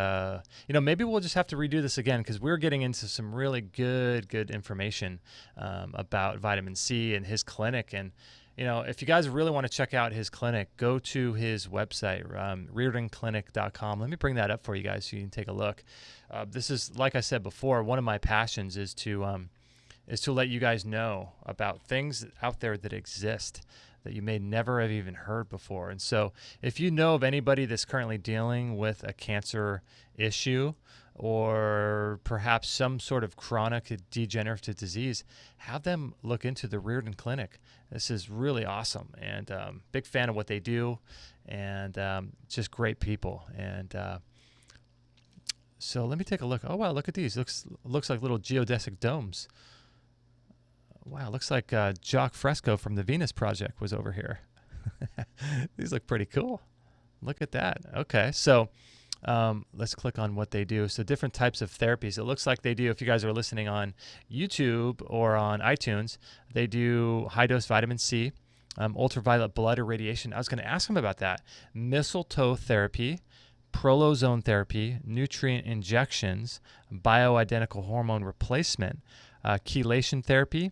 maybe we'll just have to redo this again, because we're getting into some really good information about vitamin C and his clinic. And if you guys really want to check out his clinic, go to his website, riordanclinic.com. Let me bring that up for you guys so you can take a look. This is, like I said before, one of my passions is to let you guys know about things out there that exist that you may never have even heard before. And so if you know of anybody that's currently dealing with a cancer issue or perhaps some sort of chronic degenerative disease, have them look into the Riordan Clinic. This is really awesome, and big fan of what they do, and just great people. And so let me take a look. Oh, wow, look at these. Looks like little geodesic domes. Wow, looks like Jock Fresco from the Venus Project was over here. These look pretty cool. Look at that. Okay, so Let's click on what they do. So different types of therapies. It looks like they do, if you guys are listening on YouTube or on iTunes, they do high-dose vitamin C, ultraviolet blood irradiation. I was going to ask them about that. Mistletoe therapy, prolozone therapy, nutrient injections, bioidentical hormone replacement, chelation therapy,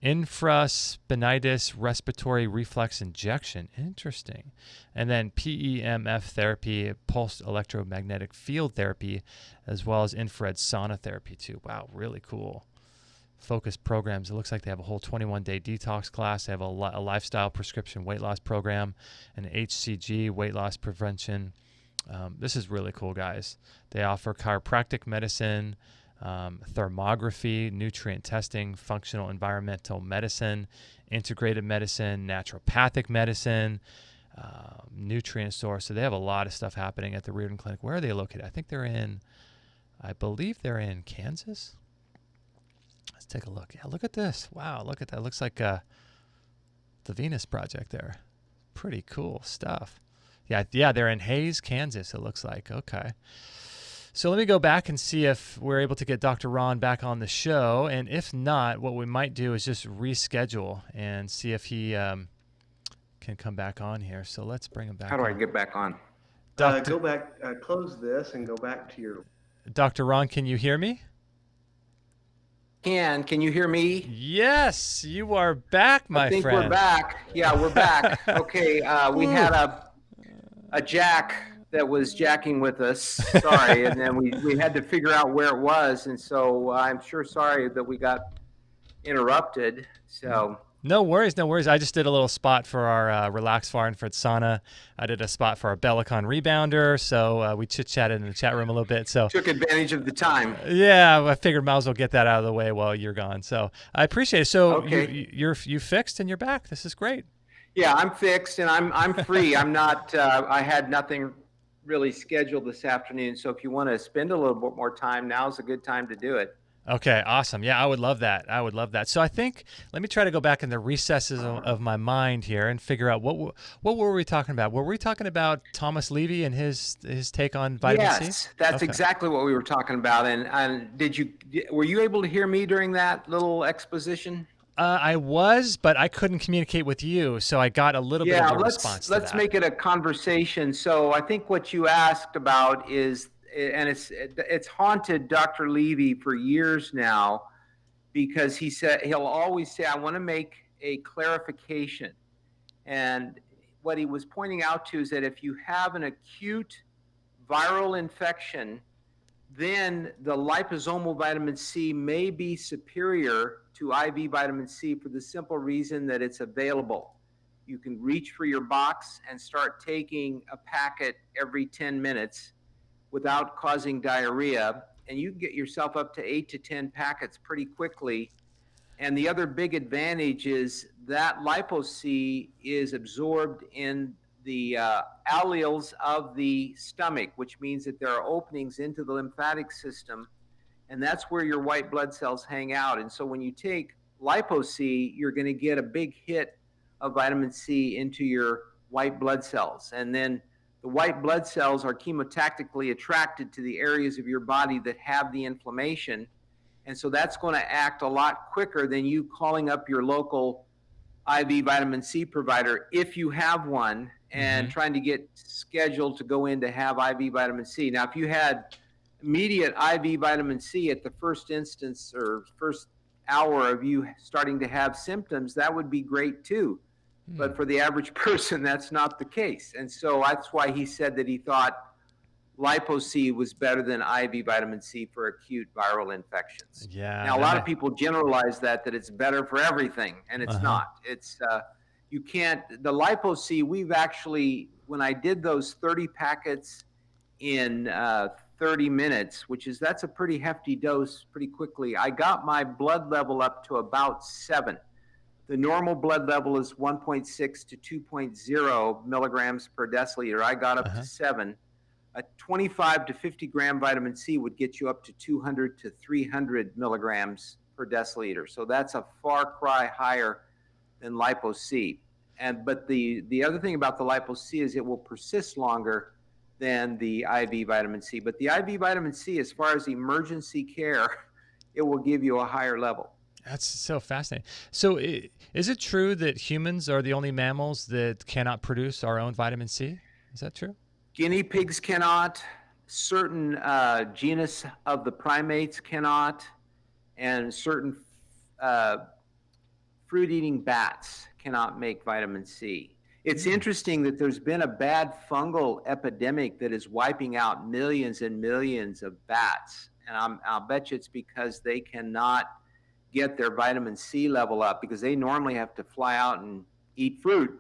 infraspinatus respiratory reflex injection. Interesting. And then PEMF therapy, pulsed electromagnetic field therapy, as well as infrared sauna therapy too. Wow, really cool. Focused programs. It looks like they have a whole 21-day detox class. They have a lifestyle prescription weight loss program, an HCG weight loss prevention. This is really cool, guys. They offer chiropractic medicine, thermography, nutrient testing, functional environmental medicine, integrated medicine, naturopathic medicine, nutrient source. So they have a lot of stuff happening at the Riordan Clinic. Where are they located? I believe they're in Kansas. Let's take a look. Yeah, look at this. Wow, look at that. Looks like the Venus Project there. Pretty cool stuff. Yeah, they're in Hayes, Kansas, it looks like. Okay. So let me go back and see if we're able to get Dr. Ron back on the show. And if not, what we might do is just reschedule and see if he can come back on here. So let's bring him back. How do I get back on? Go back, close this and go back to your... Dr. Ron, can you hear me? Can you hear me? Yes, you are back, my friend. I think we're back. Yeah, we're back. Okay, we had a jack that was jacking with us. Sorry, and then we had to figure out where it was, and so I'm sure sorry that we got interrupted. So no worries. I just did a little spot for our Relax Far Infrared Sauna. I did a spot for our Bellicon rebounder, so we chit-chatted in the chat room a little bit. So took advantage of the time. Yeah, I figured might as well get that out of the way while you're gone. So I appreciate it. So okay. you fixed and you're back. This is great. Yeah, I'm fixed and I'm free. I'm not. I had nothing really scheduled this afternoon. So if you want to spend a little bit more time, now's a good time to do it. Okay, awesome. Yeah, I would love that. So I think, let me try to go back in the recesses of my mind here and figure out what were we talking about? Were we talking about Thomas Levy and his take on vitamin C? Yes, that's exactly what we were talking about. And were you able to hear me during that little exposition? I was, but I couldn't communicate with you, so I got a little bit of a response to that. Let's make it a conversation. So I think what you asked about is, and it's haunted Dr. Levy for years now, because he'll always say, I want to make a clarification. And what he was pointing out to is that if you have an acute viral infection, then the liposomal vitamin C may be superior to IV vitamin C for the simple reason that it's available. You can reach for your box and start taking a packet every 10 minutes without causing diarrhea, and you can get yourself up to 8 to 10 packets pretty quickly. And the other big advantage is that lipo-C is absorbed in the alleles of the stomach, which means that there are openings into the lymphatic system, and that's where your white blood cells hang out. And so when you take lipo-C, you're going to get a big hit of vitamin C into your white blood cells. And then the white blood cells are chemotactically attracted to the areas of your body that have the inflammation. And so that's going to act a lot quicker than you calling up your local IV vitamin C provider, if you have one, and trying to get scheduled to go in to have IV vitamin C. Now, if you had immediate IV vitamin C at the first instance or first hour of you starting to have symptoms, that would be great too. But for the average person, that's not the case. And so that's why he said that he thought lipo-C was better than IV vitamin C for acute viral infections. Yeah. Now, a lot of people generalize that it's better for everything, and it's not. It's you can't. The lipo-C, we've actually, when I did those 30 packets in 30 minutes, that's a pretty hefty dose pretty quickly, I got my blood level up to about 7. The normal blood level is 1.6 to 2.0 milligrams per deciliter. I got up to 7. A 25 to 50 gram vitamin C would get you up to 200 to 300 milligrams per deciliter. So that's a far cry higher than lipo-C. But the other thing about the lipo-C is it will persist longer than the IV vitamin C. But the IV vitamin C, as far as emergency care, it will give you a higher level. That's so fascinating. So is it true that humans are the only mammals that cannot produce our own vitamin C? Is that true? Guinea pigs cannot, certain genus of the primates cannot, and certain fruit-eating bats cannot make vitamin C. It's interesting that there's been a bad fungal epidemic that is wiping out millions and millions of bats. And I'll bet you it's because they cannot get their vitamin C level up, because they normally have to fly out and eat fruit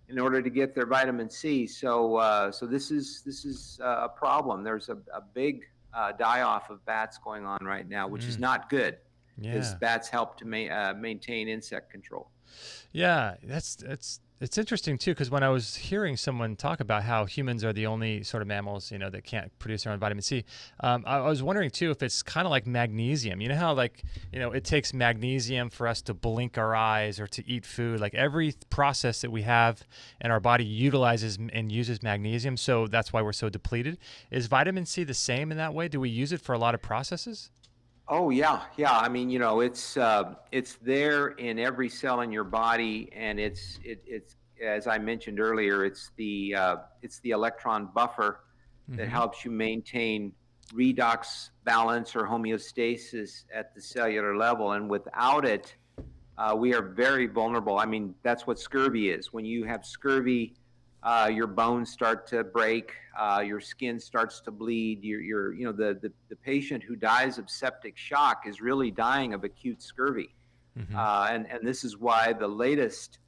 in order to get their vitamin C. So this is a problem. There's a big die-off of bats going on right now, which is not good, because bats help to maintain insect control. Yeah, it's interesting too, because when I was hearing someone talk about how humans are the only sort of mammals, that can't produce their own vitamin C, I was wondering too if it's kind of like magnesium. You know how it takes magnesium for us to blink our eyes or to eat food. Like every process that we have in our body utilizes and uses magnesium, so that's why we're so depleted. Is vitamin C the same in that way? Do we use it for a lot of processes? Oh yeah. I mean, it's there in every cell in your body, and it's as I mentioned earlier, it's the electron buffer that helps you maintain redox balance or homeostasis at the cellular level. And without it, we are very vulnerable. I mean, that's what scurvy is. When you have scurvy, your bones start to break, your skin starts to bleed. The patient who dies of septic shock is really dying of acute scurvy. And this is why the latest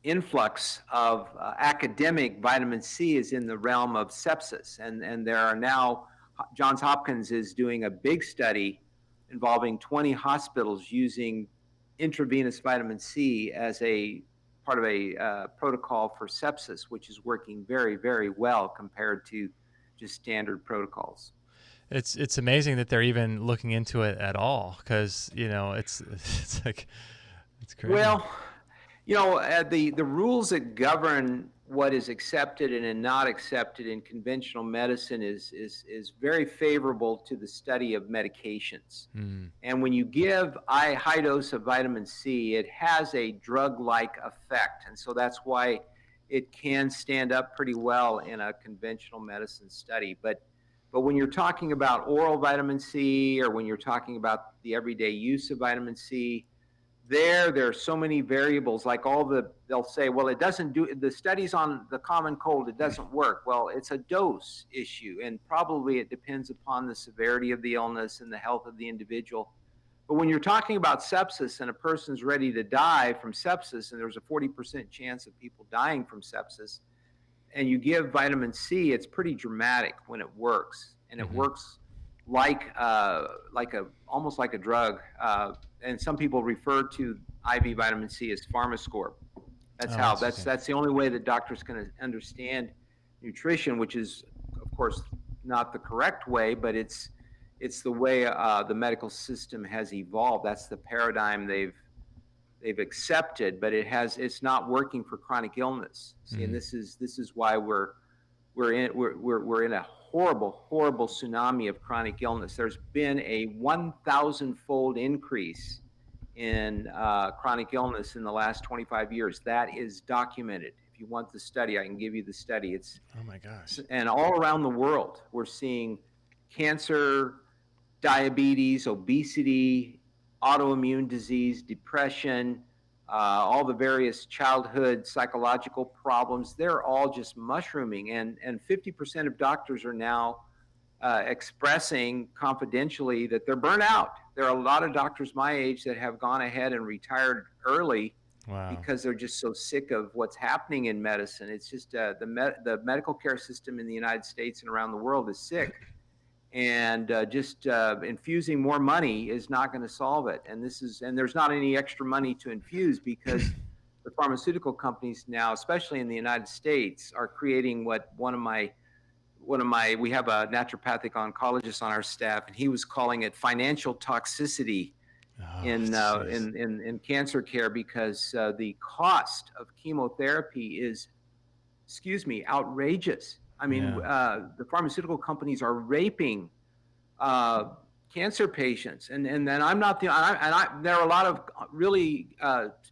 influx of academic vitamin C is in the realm of sepsis. And there are now, Johns Hopkins is doing a big study involving 20 hospitals using intravenous vitamin C as a part of a protocol for sepsis, which is working very, very well compared to just standard protocols. It's amazing that they're even looking into it at all, because it's like, it's crazy. Well, the rules that govern what is accepted and not accepted in conventional medicine is very favorable to the study of medications. And when you give a high dose of vitamin C, it has a drug-like effect. And so that's why it can stand up pretty well in a conventional medicine study. But when you're talking about oral vitamin C, or when you're talking about the everyday use of vitamin C, there are so many variables. Like they'll say, well, it doesn't do, the studies on the common cold, it doesn't work. Well, it's a dose issue, and probably it depends upon the severity of the illness and the health of the individual. But when you're talking about sepsis and a person's ready to die from sepsis, and there's a 40% chance of people dying from sepsis, and you give vitamin C, it's pretty dramatic when it works. And it works almost like a drug. And some people refer to IV vitamin C as pharmascore. That's the only way that doctors can understand nutrition, which is, of course, not the correct way, but it's the way the medical system has evolved. That's the paradigm they've accepted, but it's not working for chronic illness. See, and this is why we're in a horrible tsunami of chronic illness. There's been a 1,000-fold increase in chronic illness in the last 25 years. That is documented. If you want the study, I can give you the study. It's, oh my gosh. And all around the world, we're seeing cancer, diabetes, obesity, autoimmune disease, depression, all the various childhood psychological problems. They're all just mushrooming, and 50% of doctors are now expressing confidentially that they're burnt out. There are a lot of doctors my age that have gone ahead and retired early. Wow. Because they're just so sick of what's happening in medicine. It's just the medical care system in the United States and around the world is sick. And just infusing more money is not going to solve it. And there's not any extra money to infuse, because the pharmaceutical companies now, especially in the United States, are creating what we have a naturopathic oncologist on our staff, and he was calling it financial toxicity in cancer care, because the cost of chemotherapy is outrageous. I mean, the pharmaceutical companies are raping cancer patients, and then I'm not the there are a lot of really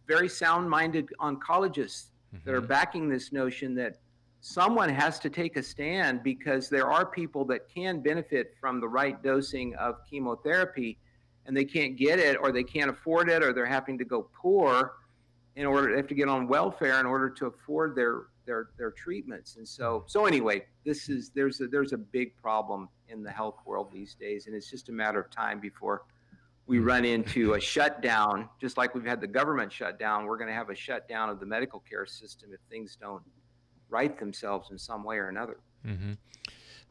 very sound-minded oncologists that are backing this notion that someone has to take a stand, because there are people that can benefit from the right dosing of chemotherapy, and they can't get it, or they can't afford it, or they're having to go poor in order, they have to get on welfare in order to afford their treatments. And so anyway, there's a big problem in the health world these days, and it's just a matter of time before we run into a shutdown. Just like we've had the government shutdown, we're going to have a shutdown of the medical care system if things don't right themselves in some way or another.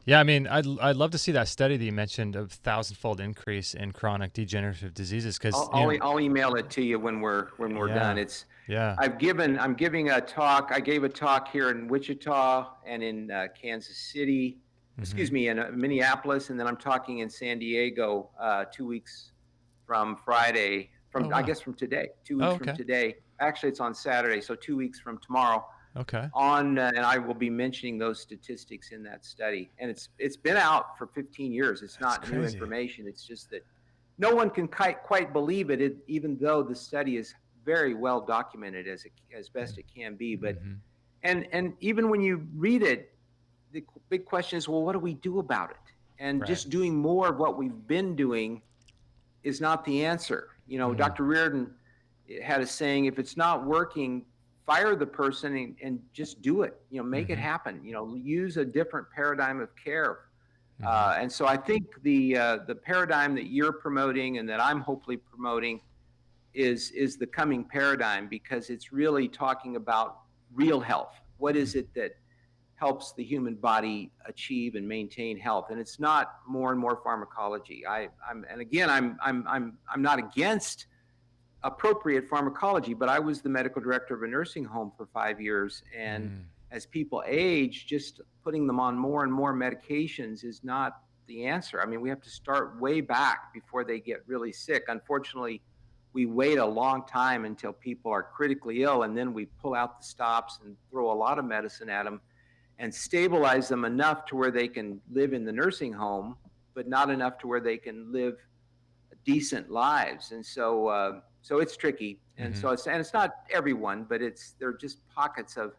Yeah, I mean, I'd love to see that study that you mentioned of 1,000-fold increase in chronic degenerative diseases. Because I'll email it to you when we're done. I'm giving a talk. I gave a talk here in Wichita and in Kansas City, in Minneapolis, and then I'm talking in San Diego 2 weeks from Friday. I guess from today. 2 weeks from today. Actually, it's on Saturday, so 2 weeks from tomorrow. Okay. And I will be mentioning those statistics in that study, and it's been out for 15 years. It's not new information. It's just that no one can quite believe it, even though the study is very well documented as best it can be. But and even when you read it, the big question is, well, what do we do about it? And just doing more of what we've been doing is not the answer. You know, Dr. Riordan had a saying: if it's not working, fire the person and just do it. You know, make it happen. You know, use a different paradigm of care. And so I think the paradigm that you're promoting and that I'm hopefully promoting is the coming paradigm, because it's really talking about real health. What is it that helps the human body achieve and maintain health? And it's not more and more pharmacology. I'm not against appropriate pharmacology, but I was the medical director of a nursing home for 5 years, and as people age, just putting them on more and more medications is not the answer. I mean, we have to start way back before they get really sick. Unfortunately, we wait a long time until people are critically ill, and then we pull out the stops and throw a lot of medicine at them and stabilize them enough to where they can live in the nursing home, but not enough to where they can live decent lives. And so it's tricky. And so it's not everyone, but there are just pockets of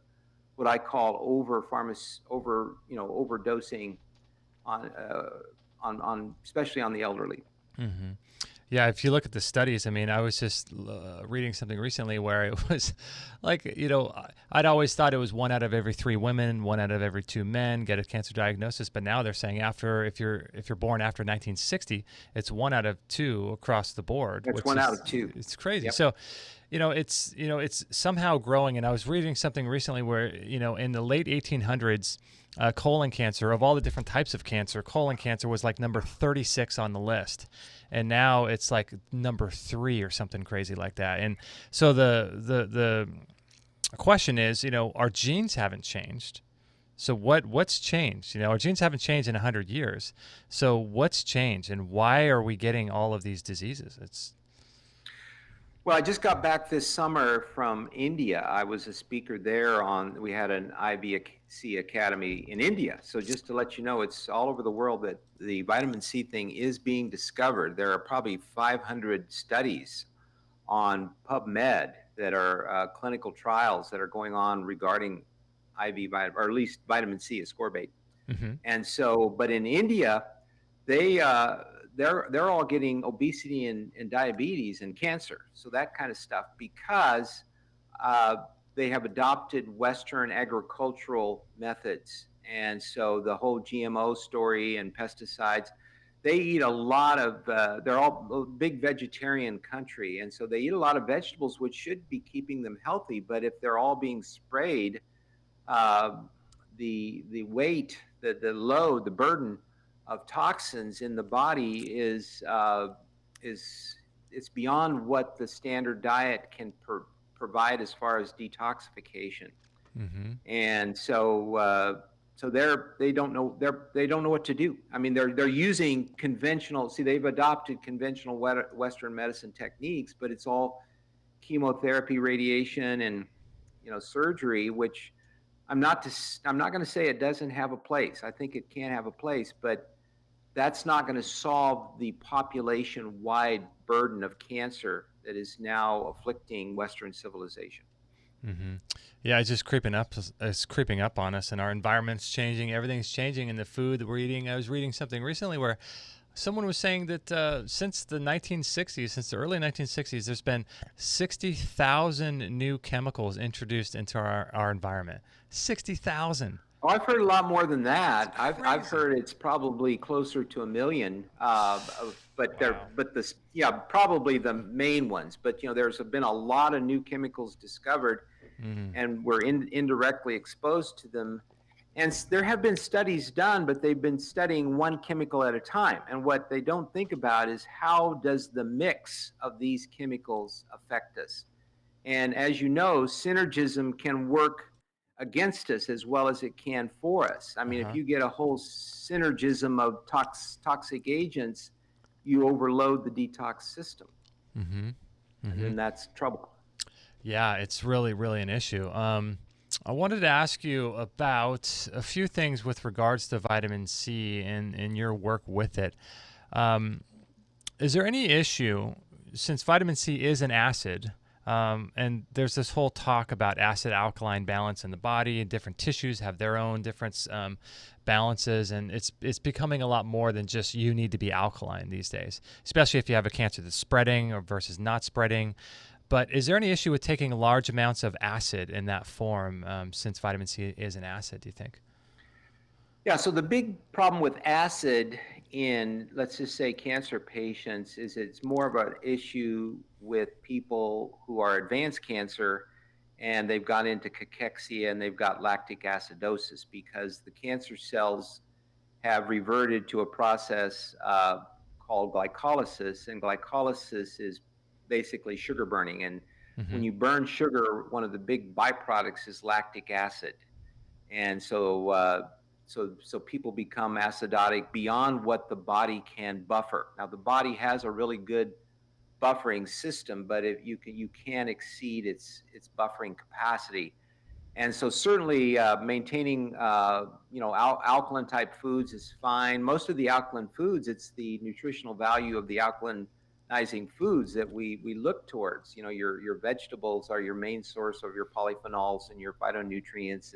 what I call overdosing on especially on the elderly. Yeah, if you look at the studies, I mean, I was just reading something recently where it was like, you know, I'd always thought it was 1 out of every 3 women, 1 out of every 2 men get a cancer diagnosis, but now they're saying if you're born after 1960, it's 1 out of 2 across the board. That's 1 out of 2. It's crazy. Yep. So, it's somehow growing. And I was reading something recently where, in the late 1800s, colon cancer, of all the different types of cancer, colon cancer was like number 36 on the list. And now it's like number 3 or something crazy like that. And so the question is, our genes haven't changed. So what's changed? Our genes haven't changed in 100 years. So what's changed, and why are we getting all of these diseases? Well, I just got back this summer from India. I was a speaker there we had an IVC Academy in India. So just to let you know, it's all over the world that the vitamin C thing is being discovered. There are probably 500 studies on PubMed that are clinical trials that are going on regarding IV vitamin, or at least vitamin C, ascorbate. And so, but in India, they're all getting obesity and diabetes and cancer, so that kind of stuff, because they have adopted Western agricultural methods. And so the whole GMO story and pesticides, they eat a lot of, they're all a big vegetarian country. And so they eat a lot of vegetables, which should be keeping them healthy. But if they're all being sprayed, the weight, the load, the burden of toxins in the body is it's beyond what the standard diet can provide as far as detoxification. And so they don't know what to do. I mean, they're using conventional. See, they've adopted conventional Western medicine techniques, but it's all chemotherapy, radiation, and surgery, which I'm not going to say it doesn't have a place. I think it can have a place, but that's not going to solve the population-wide burden of cancer that is now afflicting Western civilization. Mm-hmm. Yeah, it's just creeping up. It's creeping up on us, and our environment's changing. Everything's changing, and the food that we're eating. I was reading something recently where someone was saying that since the 1960s, since the early 1960s, there's been 60,000 new chemicals introduced into our environment. 60,000. Oh, I've heard a lot more than that. I've heard it's probably closer to 1 million. Probably the main ones. But there's been a lot of new chemicals discovered, and we're indirectly exposed to them. And there have been studies done, but they've been studying one chemical at a time. And what they don't think about is how does the mix of these chemicals affect us? And as you know, synergism can work against us as well as it can for us. I mean, if you get a whole synergism of toxic agents, you overload the detox system. And then that's trouble. Yeah, it's really, really an issue. I wanted to ask you about a few things with regards to vitamin C and your work with it. Is there any issue, since vitamin C is an acid, and there's this whole talk about acid-alkaline balance in the body, and different tissues have their own different balances, and it's becoming a lot more than just you need to be alkaline these days, especially if you have a cancer that's spreading or versus not spreading. But is there any issue with taking large amounts of acid in that form, since vitamin C is an acid, do you think? Yeah, so the big problem with acid in, let's just say, cancer patients is it's more of an issue with people who are advanced cancer and they've gone into cachexia and they've got lactic acidosis because the cancer cells have reverted to a process called glycolysis, and glycolysis is basically sugar burning. And when you burn sugar, one of the big byproducts is lactic acid. And so people become acidotic beyond what the body can buffer. Now, the body has a really good buffering system, but if you can exceed its buffering capacity. And so certainly maintaining alkaline type foods is fine. Most of the alkaline foods, it's the nutritional value of the alkalinizing foods that we look towards. Your vegetables are your main source of your polyphenols and your phytonutrients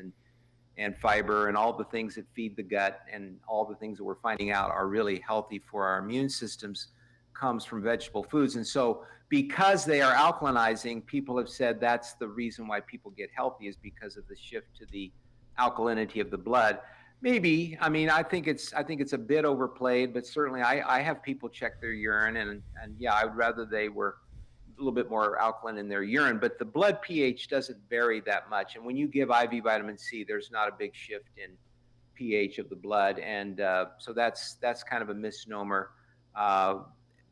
and fiber and all the things that feed the gut, and all the things that we're finding out are really healthy for our immune systems comes from vegetable foods. And so because they are alkalinizing, people have said that's the reason why people get healthy, is because of the shift to the alkalinity of the blood. Maybe, I mean, I think it's a bit overplayed, but certainly I have people check their urine, and yeah, I would rather they were a little bit more alkaline in their urine, but the blood pH doesn't vary that much. And when you give IV vitamin C, there's not a big shift in pH of the blood. And so that's kind of a misnomer.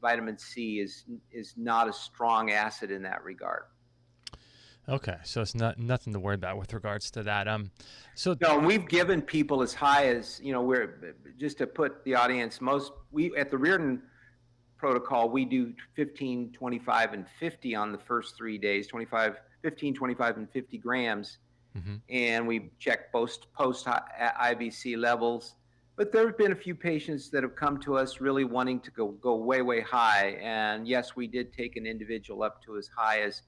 Vitamin C is not a strong acid in that regard. Okay, so it's nothing to worry about with regards to that. No, we've given people as high as, we're just to put the audience, we at the Riordan protocol, we do 15, 25, and 50 on the first 3 days, 15, 25, and 50 grams. And we check post IVC levels. But there have been a few patients that have come to us really wanting to go way, way high. And yes, we did take an individual up to as high as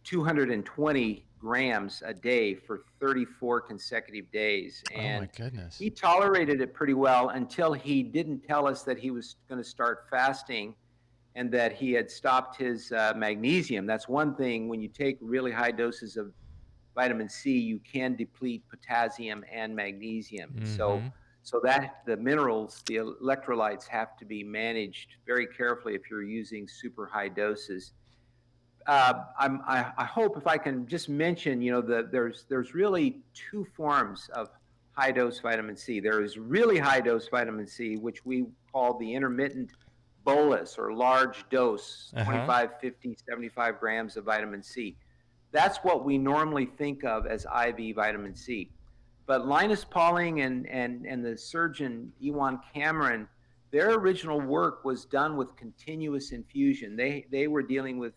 220 grams a day for 34 consecutive days. And oh my goodness. He tolerated it pretty well until he didn't tell us that he was going to start fasting and that he had stopped his magnesium. That's one thing. When you take really high doses of vitamin C, you can deplete potassium and magnesium. So that the minerals, the electrolytes, have to be managed very carefully if you're using super high doses. I hope if I can just mention, there's really two forms of high dose vitamin C. There is really high dose vitamin C, which we call the intermittent bolus or large dose, 25, 50, 75 grams of vitamin C. That's what we normally think of as IV vitamin C. But Linus Pauling and the surgeon Ewan Cameron, their original work was done with continuous infusion. They were dealing with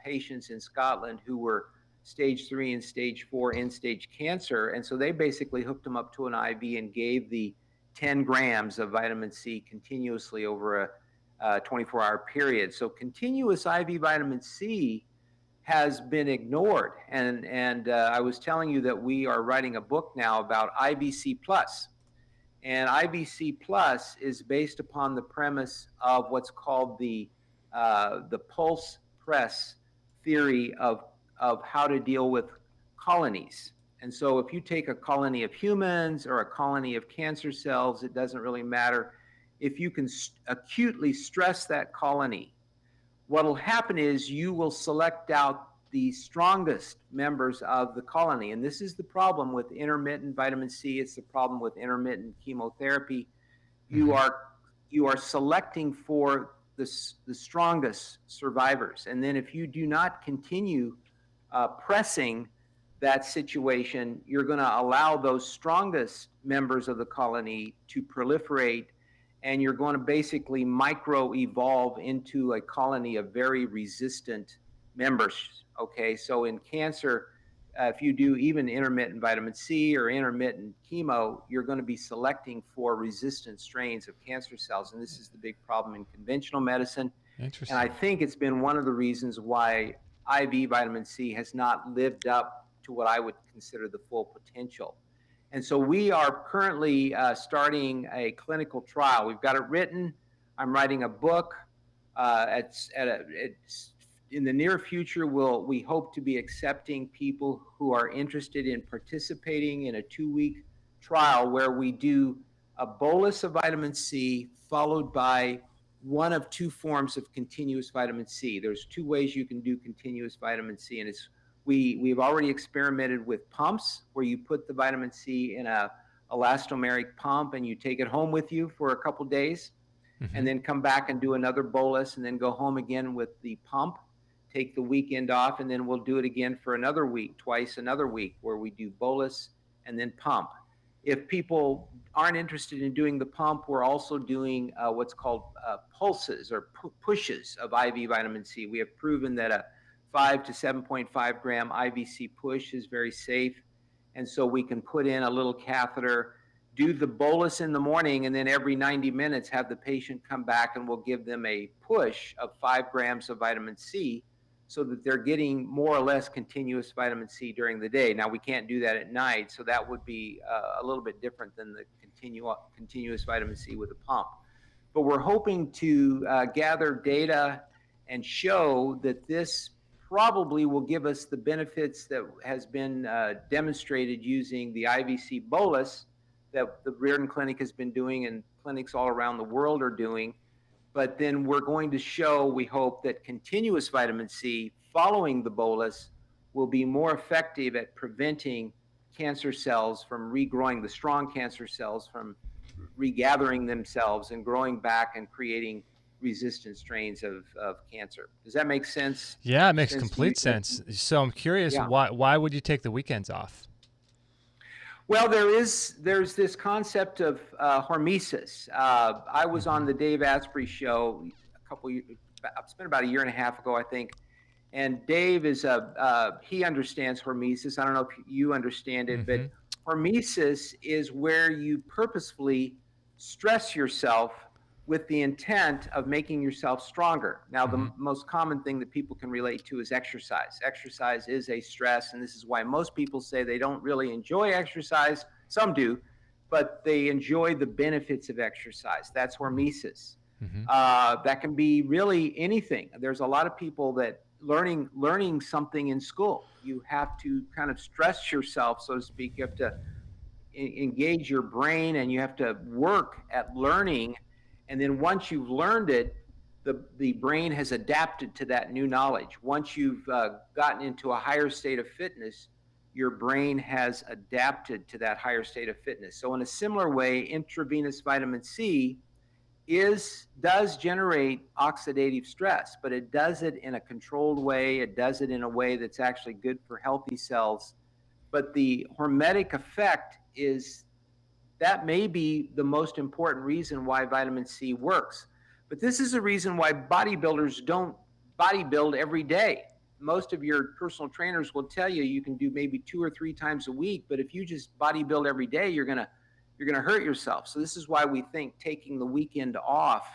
patients in Scotland who were stage 3 and stage 4 end-stage cancer. And so they basically hooked them up to an IV and gave the 10 grams of vitamin C continuously over a 24-hour period. So continuous IV vitamin C has been ignored. And I was telling you that we are writing a book now about IVC plus. And IVC plus is based upon the premise of what's called the pulse press theory of how to deal with colonies. And so if you take a colony of humans or a colony of cancer cells, it doesn't really matter. If you can acutely stress that colony, what will happen is you will select out the strongest members of the colony. And this is the problem with intermittent vitamin C. It's the problem with intermittent chemotherapy. You are selecting for the strongest survivors. And then if you do not continue pressing that situation, you're going to allow those strongest members of the colony to proliferate, and you're going to basically micro-evolve into a colony of very resistant members. Okay, so in cancer, if you do even intermittent vitamin C or intermittent chemo, you're going to be selecting for resistant strains of cancer cells, and this is the big problem in conventional medicine. Interesting. And I think it's been one of the reasons why IV vitamin C has not lived up to what I would consider the full potential. And so we are currently starting a clinical trial. We've got it written. I'm writing a book. In the near future, we hope to be accepting people who are interested in participating in a 2-week trial where we do a bolus of vitamin C followed by one of 2 forms of continuous vitamin C. There's 2 ways you can do continuous vitamin C, and we've already experimented with pumps where you put the vitamin C in a elastomeric pump and you take it home with you for a couple days, and then come back and do another bolus and then go home again with the pump, take the weekend off, and then we'll do it again for another week, twice another week, where we do bolus and then pump. If people aren't interested in doing the pump, we're also doing what's called pulses or pushes of IV vitamin C. We have proven that a 5 to 7.5 gram IVC push is very safe. And so we can put in a little catheter, do the bolus in the morning, and then every 90 minutes have the patient come back and we'll give them a push of 5 grams of vitamin C so that they're getting more or less continuous vitamin C during the day. Now, we can't do that at night, so that would be a little bit different than the continuous vitamin C with a pump. But we're hoping to gather data and show that this probably will give us the benefits that has been demonstrated using the IVC bolus that the Riordan Clinic has been doing and clinics all around the world are doing. But then we're going to show, we hope, that continuous vitamin C following the bolus will be more effective at preventing cancer cells from regrowing, the strong cancer cells from regathering themselves and growing back and creating resistant strains of cancer. Does that make sense? Yeah, it makes complete sense. So I'm curious, why would you take the weekends off? Well, there's this concept of hormesis. I was on the Dave Asprey show it's been about a year and a half ago, I think. And Dave he understands hormesis. I don't know if you understand it, but hormesis is where you purposefully stress yourself with the intent of making yourself stronger. Now, the most common thing that people can relate to is exercise. Exercise is a stress, and this is why most people say they don't really enjoy exercise. Some do, but they enjoy the benefits of exercise. That's hormesis. That can be really anything. There's a lot of people that learning something in school, you have to kind of stress yourself, so to speak. You have to engage your brain, and you have to work at learning. And then once you've learned it, the brain has adapted to that new knowledge. Once you've gotten into a higher state of fitness, your brain has adapted to that higher state of fitness. So in a similar way, intravenous vitamin C does generate oxidative stress, but it does it in a controlled way. It does it in a way that's actually good for healthy cells. But the hormetic effect that may be the most important reason why vitamin C works. But this is a reason why bodybuilders don't bodybuild every day. most of your personal trainers will tell you you can do maybe 2 or 3 times a week, but if you just bodybuild every day, you're gonna hurt yourself. So this is why we think taking the weekend off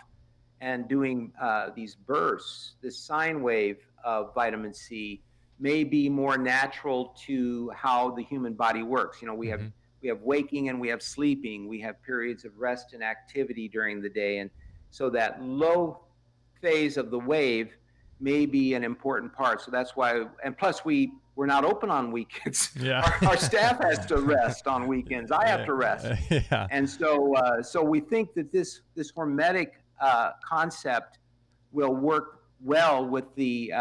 and doing these bursts, this sine wave of vitamin C, may be more natural to how the human body works. You know, we have waking and we have sleeping. We have periods of rest and activity during the day, and so that low phase of the wave may be an important part. So that's why, and plus we're not open on weekends. Yeah. Our staff has to rest on weekends. I have to rest. Yeah. And so we think that this hormetic concept will work well with the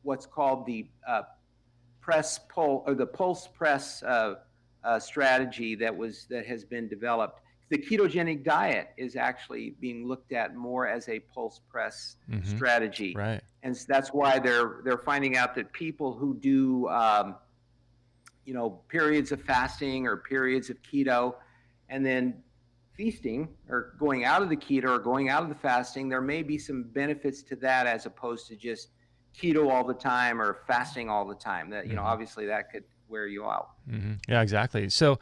what's called the pulse press strategy that has been developed. The ketogenic diet is actually being looked at more as a pulse press strategy, right? And so that's why they're finding out that people who do periods of fasting or periods of keto, and then feasting or going out of the keto or going out of the fasting, there may be some benefits to that as opposed to just keto all the time or fasting all the time. That obviously that could wear you out. Yeah, exactly. So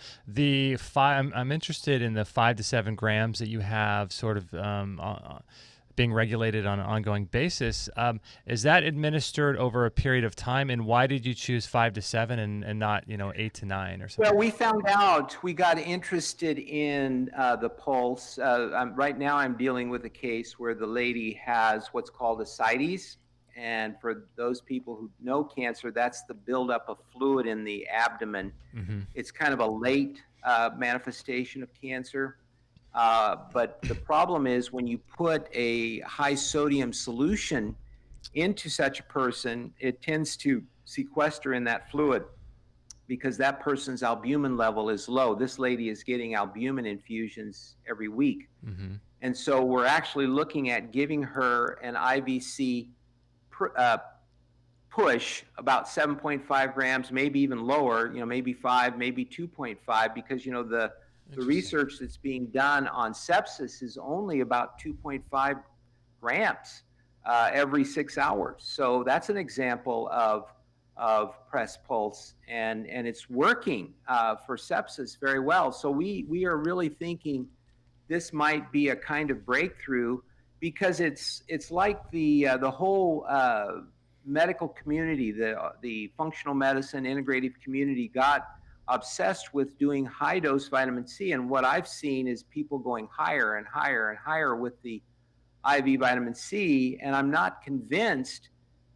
I'm interested in the 5 to 7 grams that you have sort of being regulated on an ongoing basis. Is that administered over a period of time? And why did you choose 5 to 7 and not 8 to 9 or something? Well, we found out, we got interested in the pulse. Right now I'm dealing with a case where the lady has what's called ascites. And for those people who know cancer, that's the buildup of fluid in the abdomen. It's kind of a late manifestation of cancer. But the problem is when you put a high sodium solution into such a person, it tends to sequester in that fluid because that person's albumin level is low. This lady is getting albumin infusions every week. And so we're actually looking at giving her an IVC push about 7.5 grams, maybe even lower, maybe 5, maybe 2.5, because, the research that's being done on sepsis is only about 2.5 grams every 6 hours. So that's an example of press pulse, and it's working for sepsis very well. So we are really thinking this might be a kind of breakthrough, because it's like the whole medical community, the functional medicine integrative community got obsessed with doing high dose vitamin C, and what I've seen is people going higher and higher and higher with the IV vitamin C, and I'm not convinced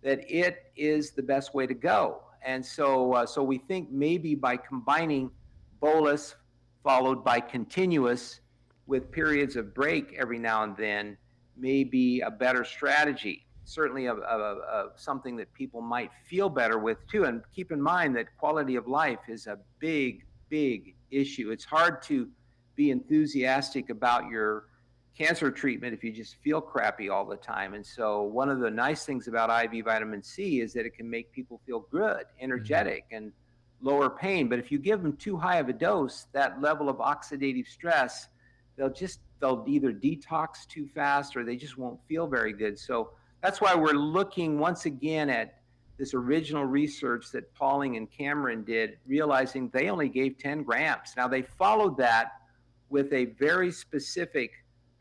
that it is the best way to go. And so we think maybe by combining bolus followed by continuous with periods of break every now and then may be a better strategy, certainly of something that people might feel better with too. And keep in mind that quality of life is a big, big issue. It's hard to be enthusiastic about your cancer treatment if you just feel crappy all the time. And so one of the nice things about IV vitamin C is that it can make people feel good, energetic, and lower pain. But if you give them too high of a dose, that level of oxidative stress, they'll either detox too fast or they just won't feel very good. So that's why we're looking once again at this original research that Pauling and Cameron did, realizing they only gave 10 grams. Now they followed that with a very specific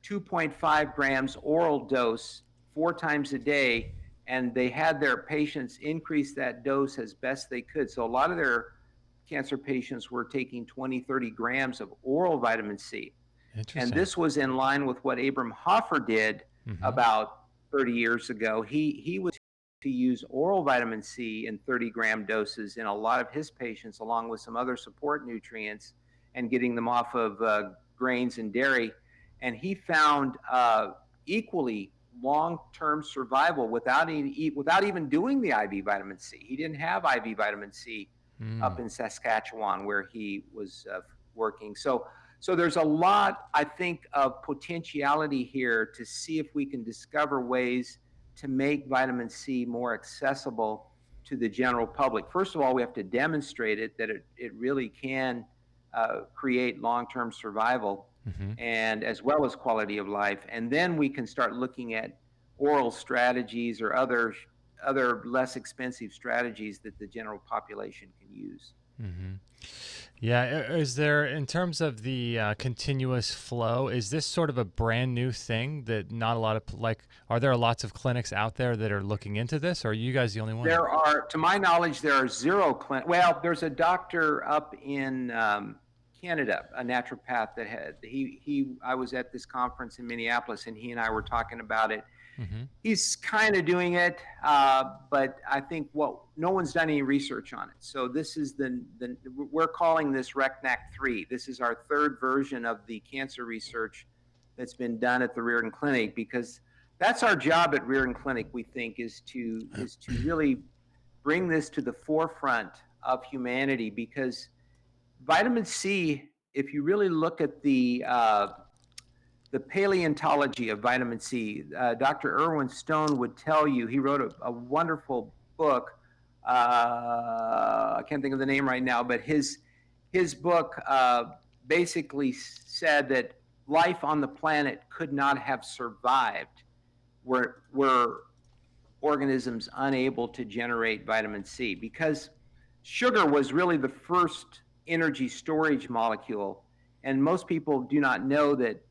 2.5 grams oral dose 4 times a day, and they had their patients increase that dose as best they could. So a lot of their cancer patients were taking 20, 30 grams of oral vitamin C. And this was in line with what Abram Hoffer did about 30 years ago. He was to use oral vitamin C in 30-gram doses in a lot of his patients, along with some other support nutrients, and getting them off of grains and dairy. And he found equally long-term survival without even doing the IV vitamin C. He didn't have IV vitamin C up in Saskatchewan where he was working. So there's a lot, I think, of potentiality here to see if we can discover ways to make vitamin C more accessible to the general public. First of all, we have to demonstrate it, that it really can create long-term survival and as well as quality of life. And then we can start looking at oral strategies or other other less expensive strategies that the general population can use. Mm-hmm. Yeah. Is there, in terms of the continuous flow, is this sort of a brand new thing that not a lot of, are there lots of clinics out there that are looking into this, or are you guys the only one? There are, to my knowledge, there are 0 clinics. Well, there's a doctor up in Canada, a naturopath that had, I was at this conference in Minneapolis, and he and I were talking about it. Mm-hmm. He's kind of doing it, but I think no one's done any research on it. So this is we're calling this RECNAC 3. This is our 3rd version of the cancer research that's been done at the Riordan Clinic, because that's our job at Riordan Clinic, we think, is to really bring this to the forefront of humanity, because vitamin C, if you really look at the paleontology of vitamin C, Dr. Irwin Stone would tell you, he wrote a wonderful book. I can't think of the name right now, but his book basically said that life on the planet could not have survived were organisms unable to generate vitamin C, because sugar was really the first energy storage molecule. And most people do not know that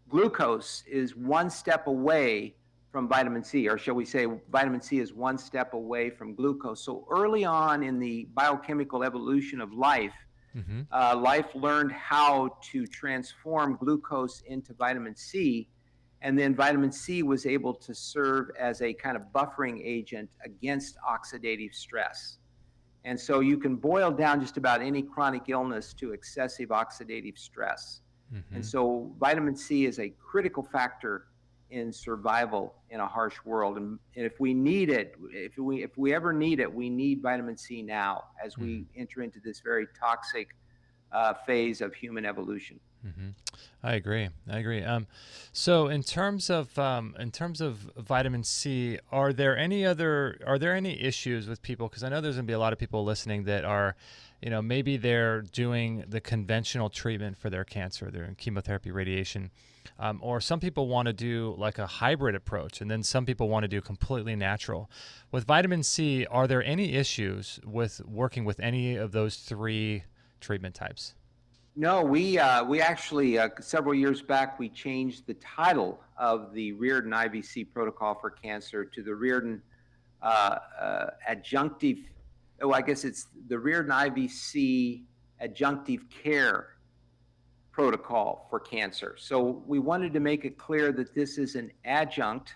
glucose is 1 step away from vitamin C, or shall we say vitamin C is 1 step away from glucose. So early on in the biochemical evolution of life, mm-hmm. Life learned how to transform glucose into vitamin C, and then vitamin C was able to serve as a kind of buffering agent against oxidative stress. And so you can boil down just about any chronic illness to excessive oxidative stress. Mm-hmm. And so vitamin C is a critical factor in survival in a harsh world. And if we need it, if we ever need it, we need vitamin C now as we enter into this very toxic phase of human evolution. Mm-hmm. I agree. So in terms of vitamin C, are there any issues with people? Because I know there's going to be a lot of people listening that are, maybe they're doing the conventional treatment for their cancer, they're in chemotherapy, radiation, or some people want to do like a hybrid approach, and then some people want to do completely natural. With vitamin C, are there any issues with working with any of those 3 treatment types? No, we actually, several years back, we changed the title of the Riordan IVC Protocol for cancer to the Riordan Adjunctive, I guess it's the Riordan IVC Adjunctive Care Protocol for cancer. So we wanted to make it clear that this is an adjunct,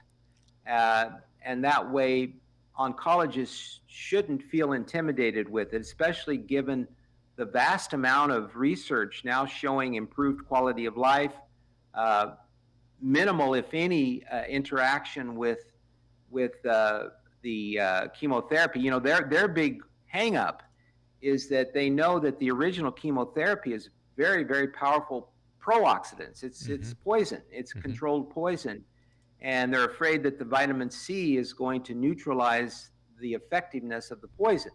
and that way oncologists shouldn't feel intimidated with it, especially given the vast amount of research now showing improved quality of life, minimal, if any, interaction with the chemotherapy. Their big hang-up is that they know that the original chemotherapy is very, very powerful pro-oxidants. It's poison. It's controlled poison, and they're afraid that the vitamin C is going to neutralize the effectiveness of the poison.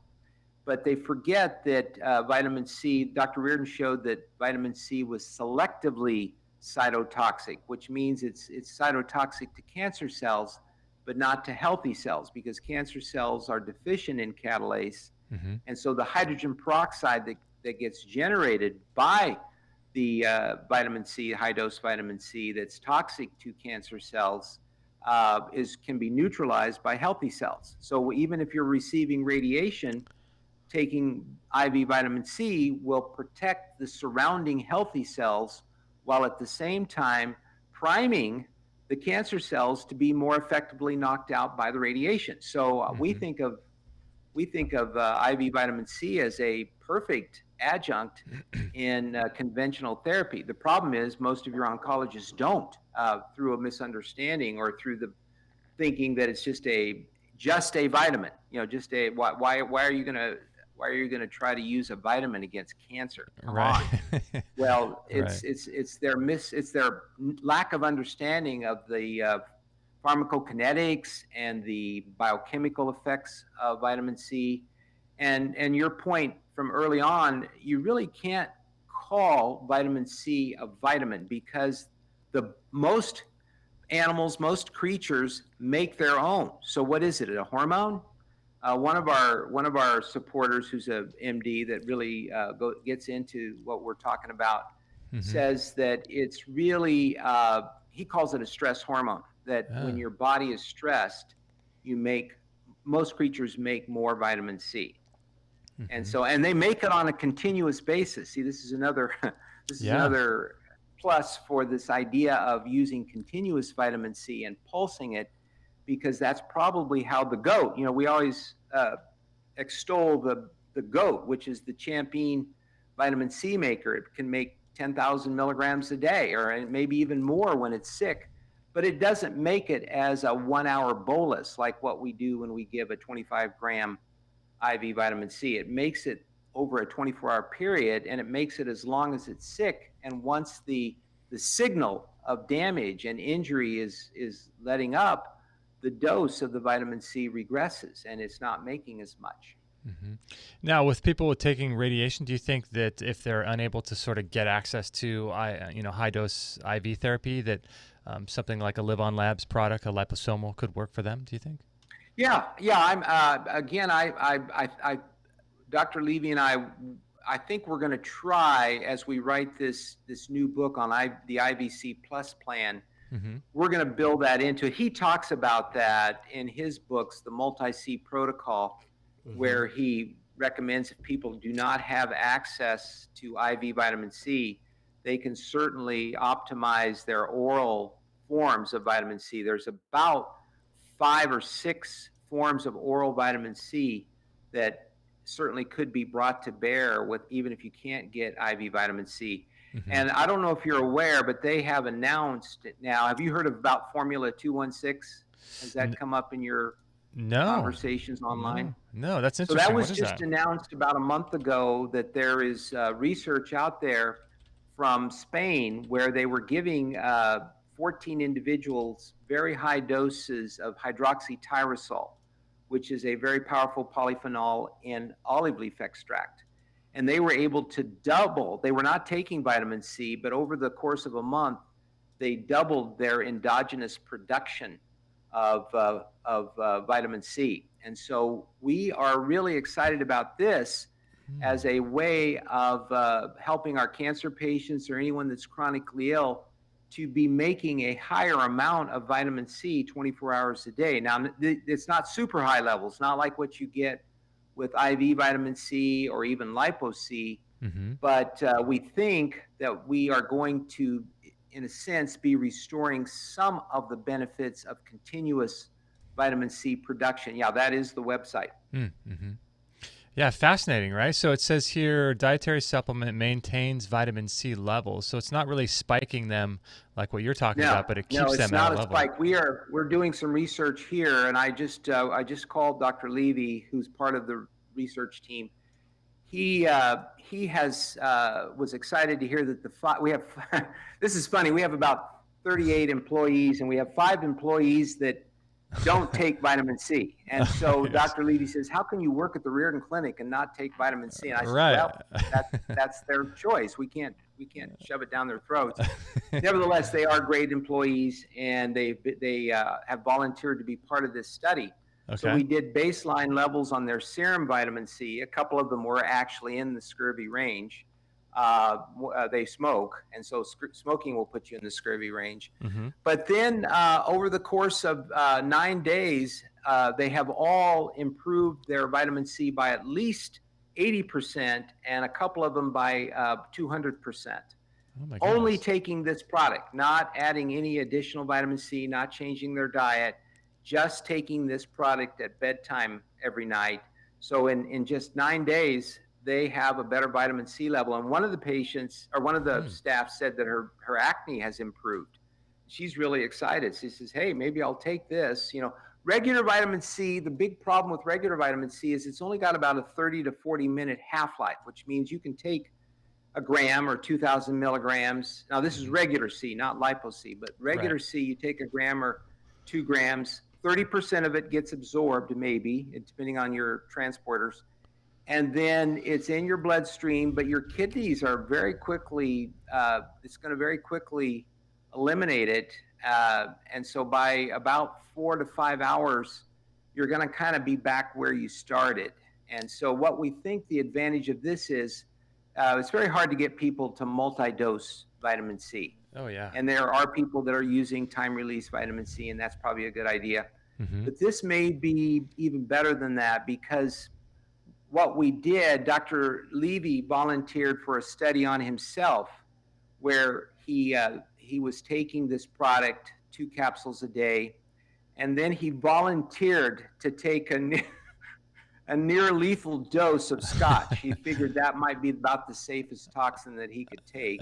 But they forget that vitamin C, Dr. Riordan showed that vitamin C was selectively cytotoxic, which means it's cytotoxic to cancer cells, but not to healthy cells, because cancer cells are deficient in catalase. Mm-hmm. And so the hydrogen peroxide that gets generated by the vitamin C, high-dose vitamin C, that's toxic to cancer cells, can be neutralized by healthy cells. So even if you're receiving radiation, taking IV vitamin C will protect the surrounding healthy cells, while at the same time priming the cancer cells to be more effectively knocked out by the radiation. So we think of IV vitamin C as a perfect adjunct in conventional therapy. The problem is most of your oncologists don't, through a misunderstanding or through the thinking that it's just a vitamin. Why are you going to try to use a vitamin against cancer? Come on. Well, it's their lack of understanding of the pharmacokinetics and the biochemical effects of vitamin C. And your point from early on, you really can't call vitamin C a vitamin, because the animals, most creatures make their own. So what is it? A hormone? One of our supporters, who's a MD that really gets into what we're talking about, says that it's really he calls it a stress hormone. That when your body is stressed, most creatures make more vitamin C, and they make it on a continuous basis. See, this is another another plus for this idea of using continuous vitamin C and pulsing it, because that's probably how the goat, we always extol the goat, which is the champion vitamin C maker. It can make 10,000 milligrams a day, or maybe even more when it's sick, but it doesn't make it as a 1 hour bolus like what we do when we give a 25-gram IV vitamin C. It makes it over a 24-hour period, and it makes it as long as it's sick. And once the signal of damage and injury is letting up, the dose of the vitamin C regresses, and it's not making as much. Now, with people taking radiation, do you think that if they're unable to sort of get access to high dose IV therapy, that something like a Live On Labs product, a liposomal, could work for them? Do you think? Yeah. I'm again. Dr. Levy and I think we're going to try, as we write this new book on the IVC Plus plan. We're going to build that into it. He talks about that in his books, the Multi-C Protocol, where he recommends if people do not have access to IV vitamin C, they can certainly optimize their oral forms of vitamin C. There's about 5 or 6 forms of oral vitamin C that certainly could be brought to bear with, even if you can't get IV vitamin C. And I don't know if you're aware, but they have announced it now. Have you heard about Formula 216? Has that come up in your conversations online? No, that's interesting. So that was just announced about a month ago, that there is research out there from Spain where they were giving 14 individuals very high doses of hydroxytyrosol, which is a very powerful polyphenol in olive leaf extract. And they were able to double. They were not taking vitamin C, but over the course of a month, they doubled their endogenous production of vitamin C. And so we are really excited about this as a way of helping our cancer patients or anyone that's chronically ill to be making a higher amount of vitamin C 24 hours a day. Now, it's not super high levels, not like what you get with IV vitamin C or even lipo C, but we think that we are going to, in a sense, be restoring some of the benefits of continuous vitamin C production. Yeah, that is the website. Yeah, fascinating, right? So it says here, dietary supplement maintains vitamin C levels. So it's not really spiking them like what you're talking about, but it keeps them at a level. No, it's not a spike. We're doing some research here, and I just called Dr. Levy, who's part of the research team. He was excited to hear that we have. This is funny. We have about 38 employees, and we have 5 employees that don't take vitamin C. And so Dr. Levy says, how can you work at the Riordan Clinic and not take vitamin C? And I said, well, that's their choice. We can't shove it down their throats. Nevertheless, they are great employees, and they have volunteered to be part of this study. So we did baseline levels on their serum vitamin C. A couple of them were actually in the scurvy range. They smoke, and so smoking will put you in the scurvy range. But then over the course of 9 days, they have all improved their vitamin C by at least 80%, and a couple of them by 200%. Only taking this product, not adding any additional vitamin C, not changing their diet, just taking this product at bedtime every night. So in just 9 days, they have a better vitamin C level. And one of the patients, or one of the staff, said that her acne has improved. She's really excited. She says, hey, maybe I'll take this. Regular vitamin C, the big problem with regular vitamin C is it's only got about a 30 to 40 minute half-life, which means you can take a gram or 2,000 milligrams. Now, this is regular C, not lipo C, but regular C, you take a gram or 2 grams, 30% of it gets absorbed, maybe, depending on your transporters. And then it's in your bloodstream, but your kidneys are very quickly, it's going to very quickly eliminate it. And so by about 4 to 5 hours, you're going to kind of be back where you started. And so what we think the advantage of this is, it's very hard to get people to multi-dose vitamin C. Oh, yeah. And there are people that are using time-release vitamin C, and that's probably a good idea. Mm-hmm. But this may be even better than that, because what we did, Dr. Levy volunteered for a study on himself where he was taking this product, 2 capsules a day, and then he volunteered to take a near lethal dose of scotch. He figured that might be about the safest toxin that he could take.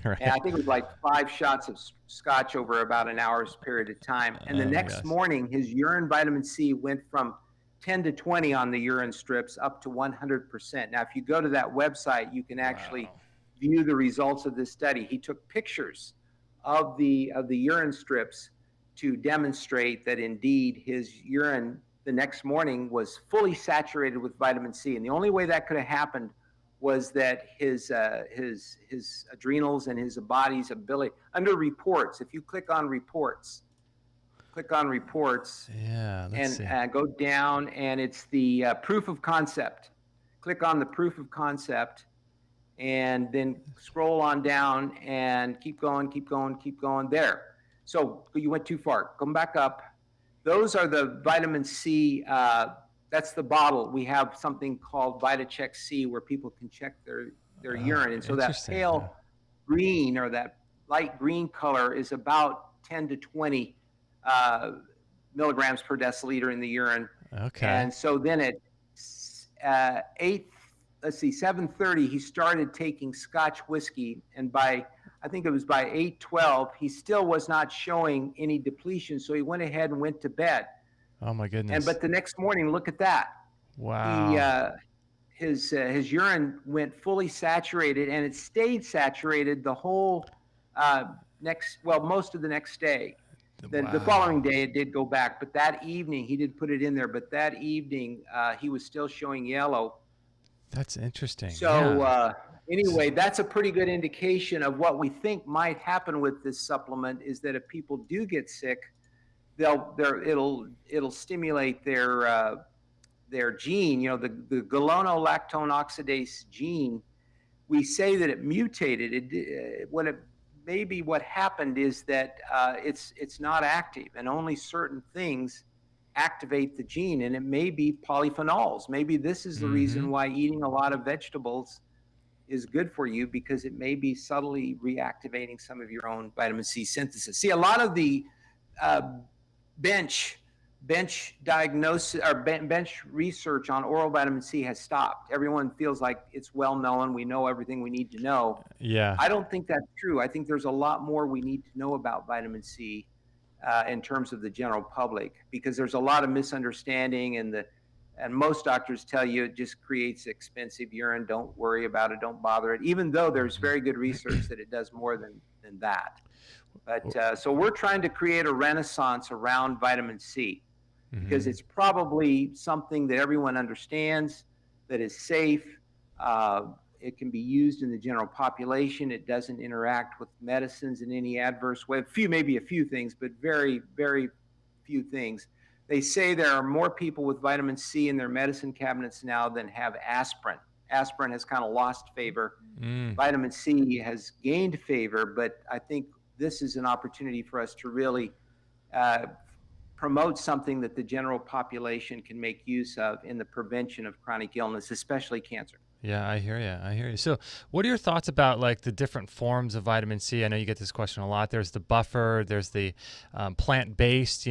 Right. And I think it was like 5 shots of scotch over about an hour's period of time. And the next morning, his urine vitamin C went from 10 to 20 on the urine strips up to 100%. Now, if you go to that website, you can actually view the results of this study. He took pictures of the urine strips to demonstrate that indeed his urine the next morning was fully saturated with vitamin C. And the only way that could have happened was that his adrenals and his body's ability, under reports, if you click on reports, and go down, and it's the proof of concept. Click on the proof of concept, and then scroll on down and keep going there. So you went too far. Come back up. Those are the vitamin C. That's the bottle. We have something called VitaCheck C where people can check their urine. And so that pale green or that light green color is about 10 to 20 milligrams per deciliter in the urine. Okay. And so then at 7:30, he started taking Scotch whiskey, and by 8:12, he still was not showing any depletion. So he went ahead and went to bed. Oh my goodness. But the next morning, look at that. Wow. His urine went fully saturated, and it stayed saturated the whole most of the next day. The following day, it did go back, but that evening, he did put it in there, but that evening, he was still showing yellow. That's interesting. So anyway, that's a pretty good indication of what we think might happen with this supplement, is that if people do get sick, it'll stimulate their gene, the galonolactone oxidase gene. We say that it mutated. Maybe what happened is that it's not active, and only certain things activate the gene, and it may be polyphenols. Maybe this is the reason why eating a lot of vegetables is good for you, because it may be subtly reactivating some of your own vitamin C synthesis. See, a lot of the bench diagnosis or bench research on oral vitamin C has stopped. Everyone feels like it's well known. We know everything we need to know. Yeah. I don't think that's true. I think there's a lot more we need to know about vitamin C in terms of the general public, because there's a lot of misunderstanding, and most doctors tell you it just creates expensive urine. Don't worry about it. Don't bother it, even though there's very good research that it does more than that. But so we're trying to create a renaissance around vitamin C, because it's probably something that everyone understands, that is safe. It can be used in the general population. It doesn't interact with medicines in any adverse way. Maybe a few things, but very, very few things. They say there are more people with vitamin C in their medicine cabinets now than have aspirin. Aspirin has kind of lost favor. Vitamin C has gained favor, but I think this is an opportunity for us to really promote something that the general population can make use of in the prevention of chronic illness, especially cancer. Yeah, I hear you. So what are your thoughts about like the different forms of vitamin C? I know you get this question a lot. There's the buffer, there's the plant-based,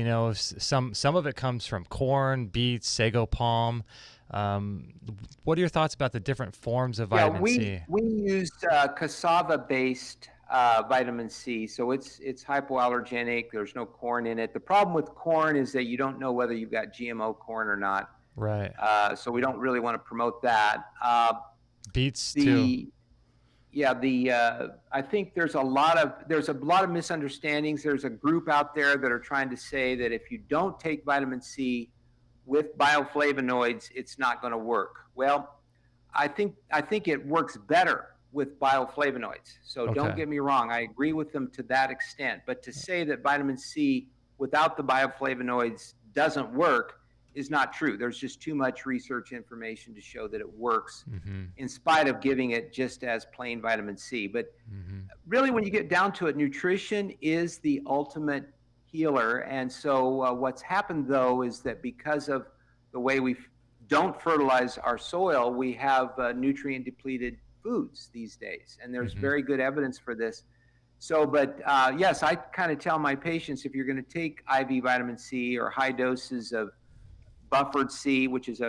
some of it comes from corn, beets, sago palm. What are your thoughts about the different forms of vitamin C? We use cassava-based vitamin C. So it's hypoallergenic. There's no corn in it. The problem with corn is that you don't know whether you've got GMO corn or not. Right. So we don't really want to promote that. Beets too. I think there's a lot of misunderstandings. There's a group out there that are trying to say that if you don't take vitamin C with bioflavonoids, it's not going to work. Well, I think it works better with bioflavonoids. So don't Okay. get me wrong, I agree with them to that extent. But to say that vitamin C without the bioflavonoids doesn't work is not true. There's just too much research information to show that it works in spite of giving it just as plain vitamin C. But really, when you get down to it, nutrition is the ultimate healer. And so what's happened, though, is that because of the way we don't fertilize our soil, we have nutrient depleted foods these days. And there's very good evidence for this. So, but yes, I kind of tell my patients, if you're going to take IV vitamin C or high doses of buffered C, which is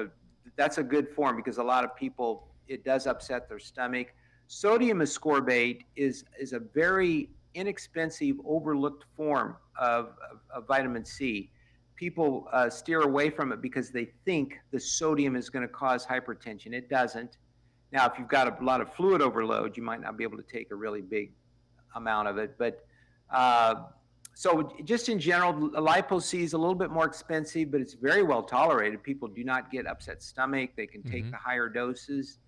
that's a good form, because a lot of people, it does upset their stomach. Sodium ascorbate is a very inexpensive, overlooked form of vitamin C. People steer away from it because they think the sodium is going to cause hypertension. It doesn't. Now, if you've got a lot of fluid overload, you might not be able to take a really big amount of it. But so just in general, lipo C is a little bit more expensive, but it's very well tolerated. People do not get upset stomach. They can take the higher doses.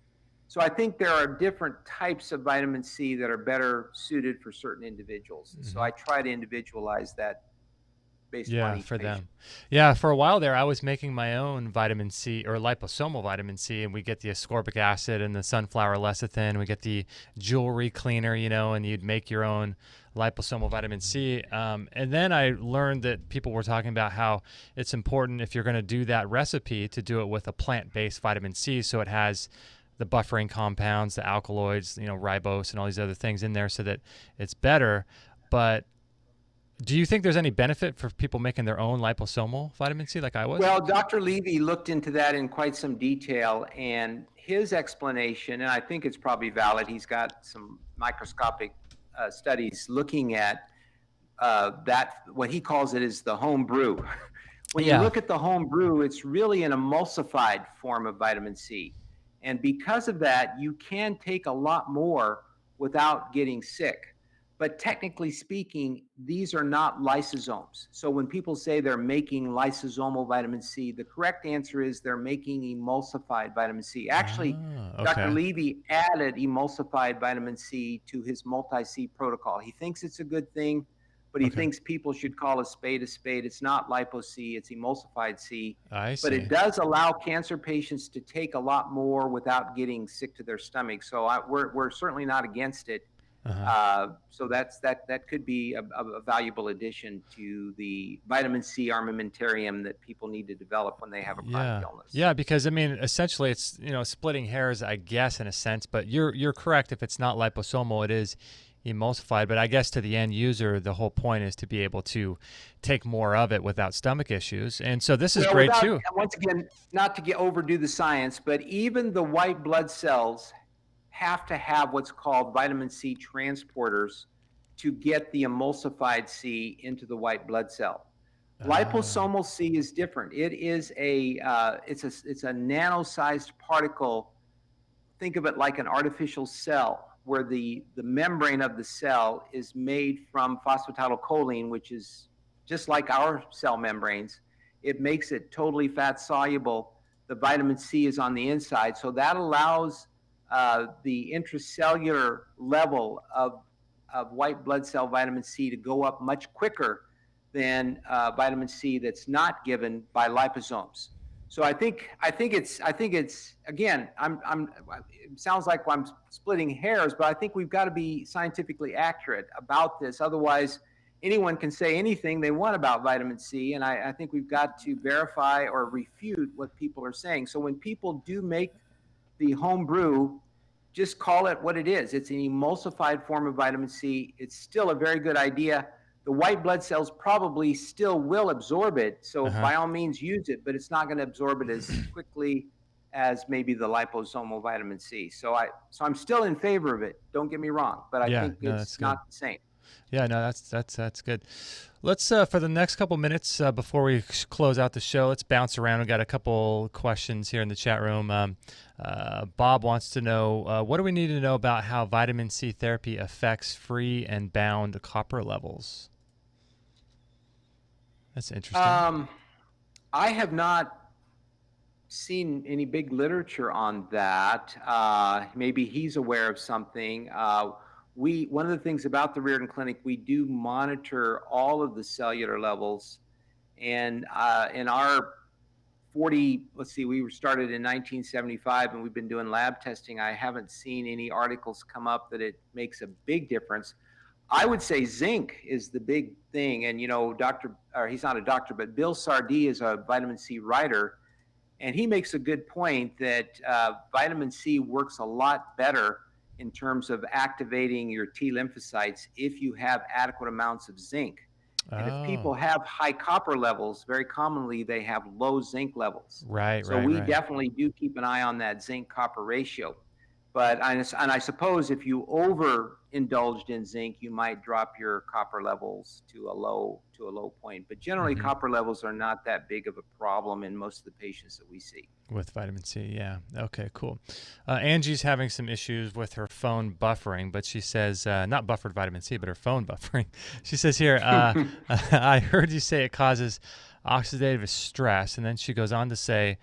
So I think there are different types of vitamin C that are better suited for certain individuals. So I try to individualize that based on each for patient. them. Yeah, for a while there, I was making my own vitamin C or liposomal vitamin C, and we get the ascorbic acid and the sunflower lecithin. We get the jewelry cleaner, and you'd make your own liposomal vitamin C. And then I learned that people were talking about how it's important, if you're going to do that recipe, to do it with a plant-based vitamin C, so it has the buffering compounds, the alkaloids, ribose and all these other things in there, so that it's better. But do you think there's any benefit for people making their own liposomal vitamin C like I was? Well, Dr. Levy looked into that in quite some detail, and his explanation, and I think it's probably valid, he's got some microscopic studies looking at that, what he calls it is the home brew. When you look at the home brew, it's really an emulsified form of vitamin C. And because of that, you can take a lot more without getting sick. But technically speaking, these are not lysosomes. So when people say they're making lysosomal vitamin C, the correct answer is they're making emulsified vitamin C. Actually, Dr. Levy added emulsified vitamin C to his multi-C protocol. He thinks it's a good thing, but he thinks people should call a spade a spade. It's not lipo C, it's emulsified C. I see. But it does allow cancer patients to take a lot more without getting sick to their stomach. So we're certainly not against it. So that could be a valuable addition to the vitamin C armamentarium that people need to develop when they have a chronic illness. Yeah, because essentially it's splitting hairs, I guess, in a sense. But you're correct. If it's not liposomal, it is emulsified. But I guess to the end user, the whole point is to be able to take more of it without stomach issues. And so this is great too. Once again, not to overdo the science, but even the white blood cells have to have what's called vitamin C transporters to get the emulsified C into the white blood cell. Liposomal C is different. It is it's a nano-sized particle. Think of it like an artificial cell, where the membrane of the cell is made from phosphatidylcholine, which is just like our cell membranes. It makes it totally fat soluble. The vitamin C is on the inside, so that allows the intracellular level of white blood cell vitamin C to go up much quicker than vitamin C that's not given by liposomes. So I think it's again, it sounds like I'm splitting hairs, but I think we've got to be scientifically accurate about this. Otherwise, anyone can say anything they want about vitamin C, and I think we've got to verify or refute what people are saying. So when people do make the home brew, just call it what it is. It's an emulsified form of vitamin C. It's still a very good idea. The white blood cells probably still will absorb it, so by all means use it, but it's not going to absorb it as quickly as maybe the liposomal vitamin C. So I'm still in favor of it. Don't get me wrong, but I think it's not the same. Yeah, no, that's good. Let's for the next couple minutes before we close out the show, let's bounce around. We got a couple questions here in the chat room. Bob wants to know what do we need to know about how vitamin C therapy affects free and bound copper levels? That's interesting. I have not seen any big literature on that. Maybe he's aware of something. One of the things about the Riordan Clinic, we do monitor all of the cellular levels. And in our 40, let's see, we were started in 1975 and we've been doing lab testing. I haven't seen any articles come up that it makes a big difference. I would say zinc is the big thing. And, you know, he's not a doctor, but Bill Sardee is a vitamin C writer. And he makes a good point that vitamin C works a lot better in terms of activating your T lymphocytes if you have adequate amounts of zinc. And if people have high copper levels, very commonly they have low zinc levels. Right, so we definitely do keep an eye on that zinc copper ratio. But I suppose if you overindulged in zinc, you might drop your copper levels to a low point. But generally, copper levels are not that big of a problem in most of the patients that we see. With vitamin C, yeah. Okay, cool. Angie's having some issues with her phone buffering, but she says, not buffered vitamin C, but her phone buffering. She says here, I heard you say it causes oxidative stress, and then she goes on to say,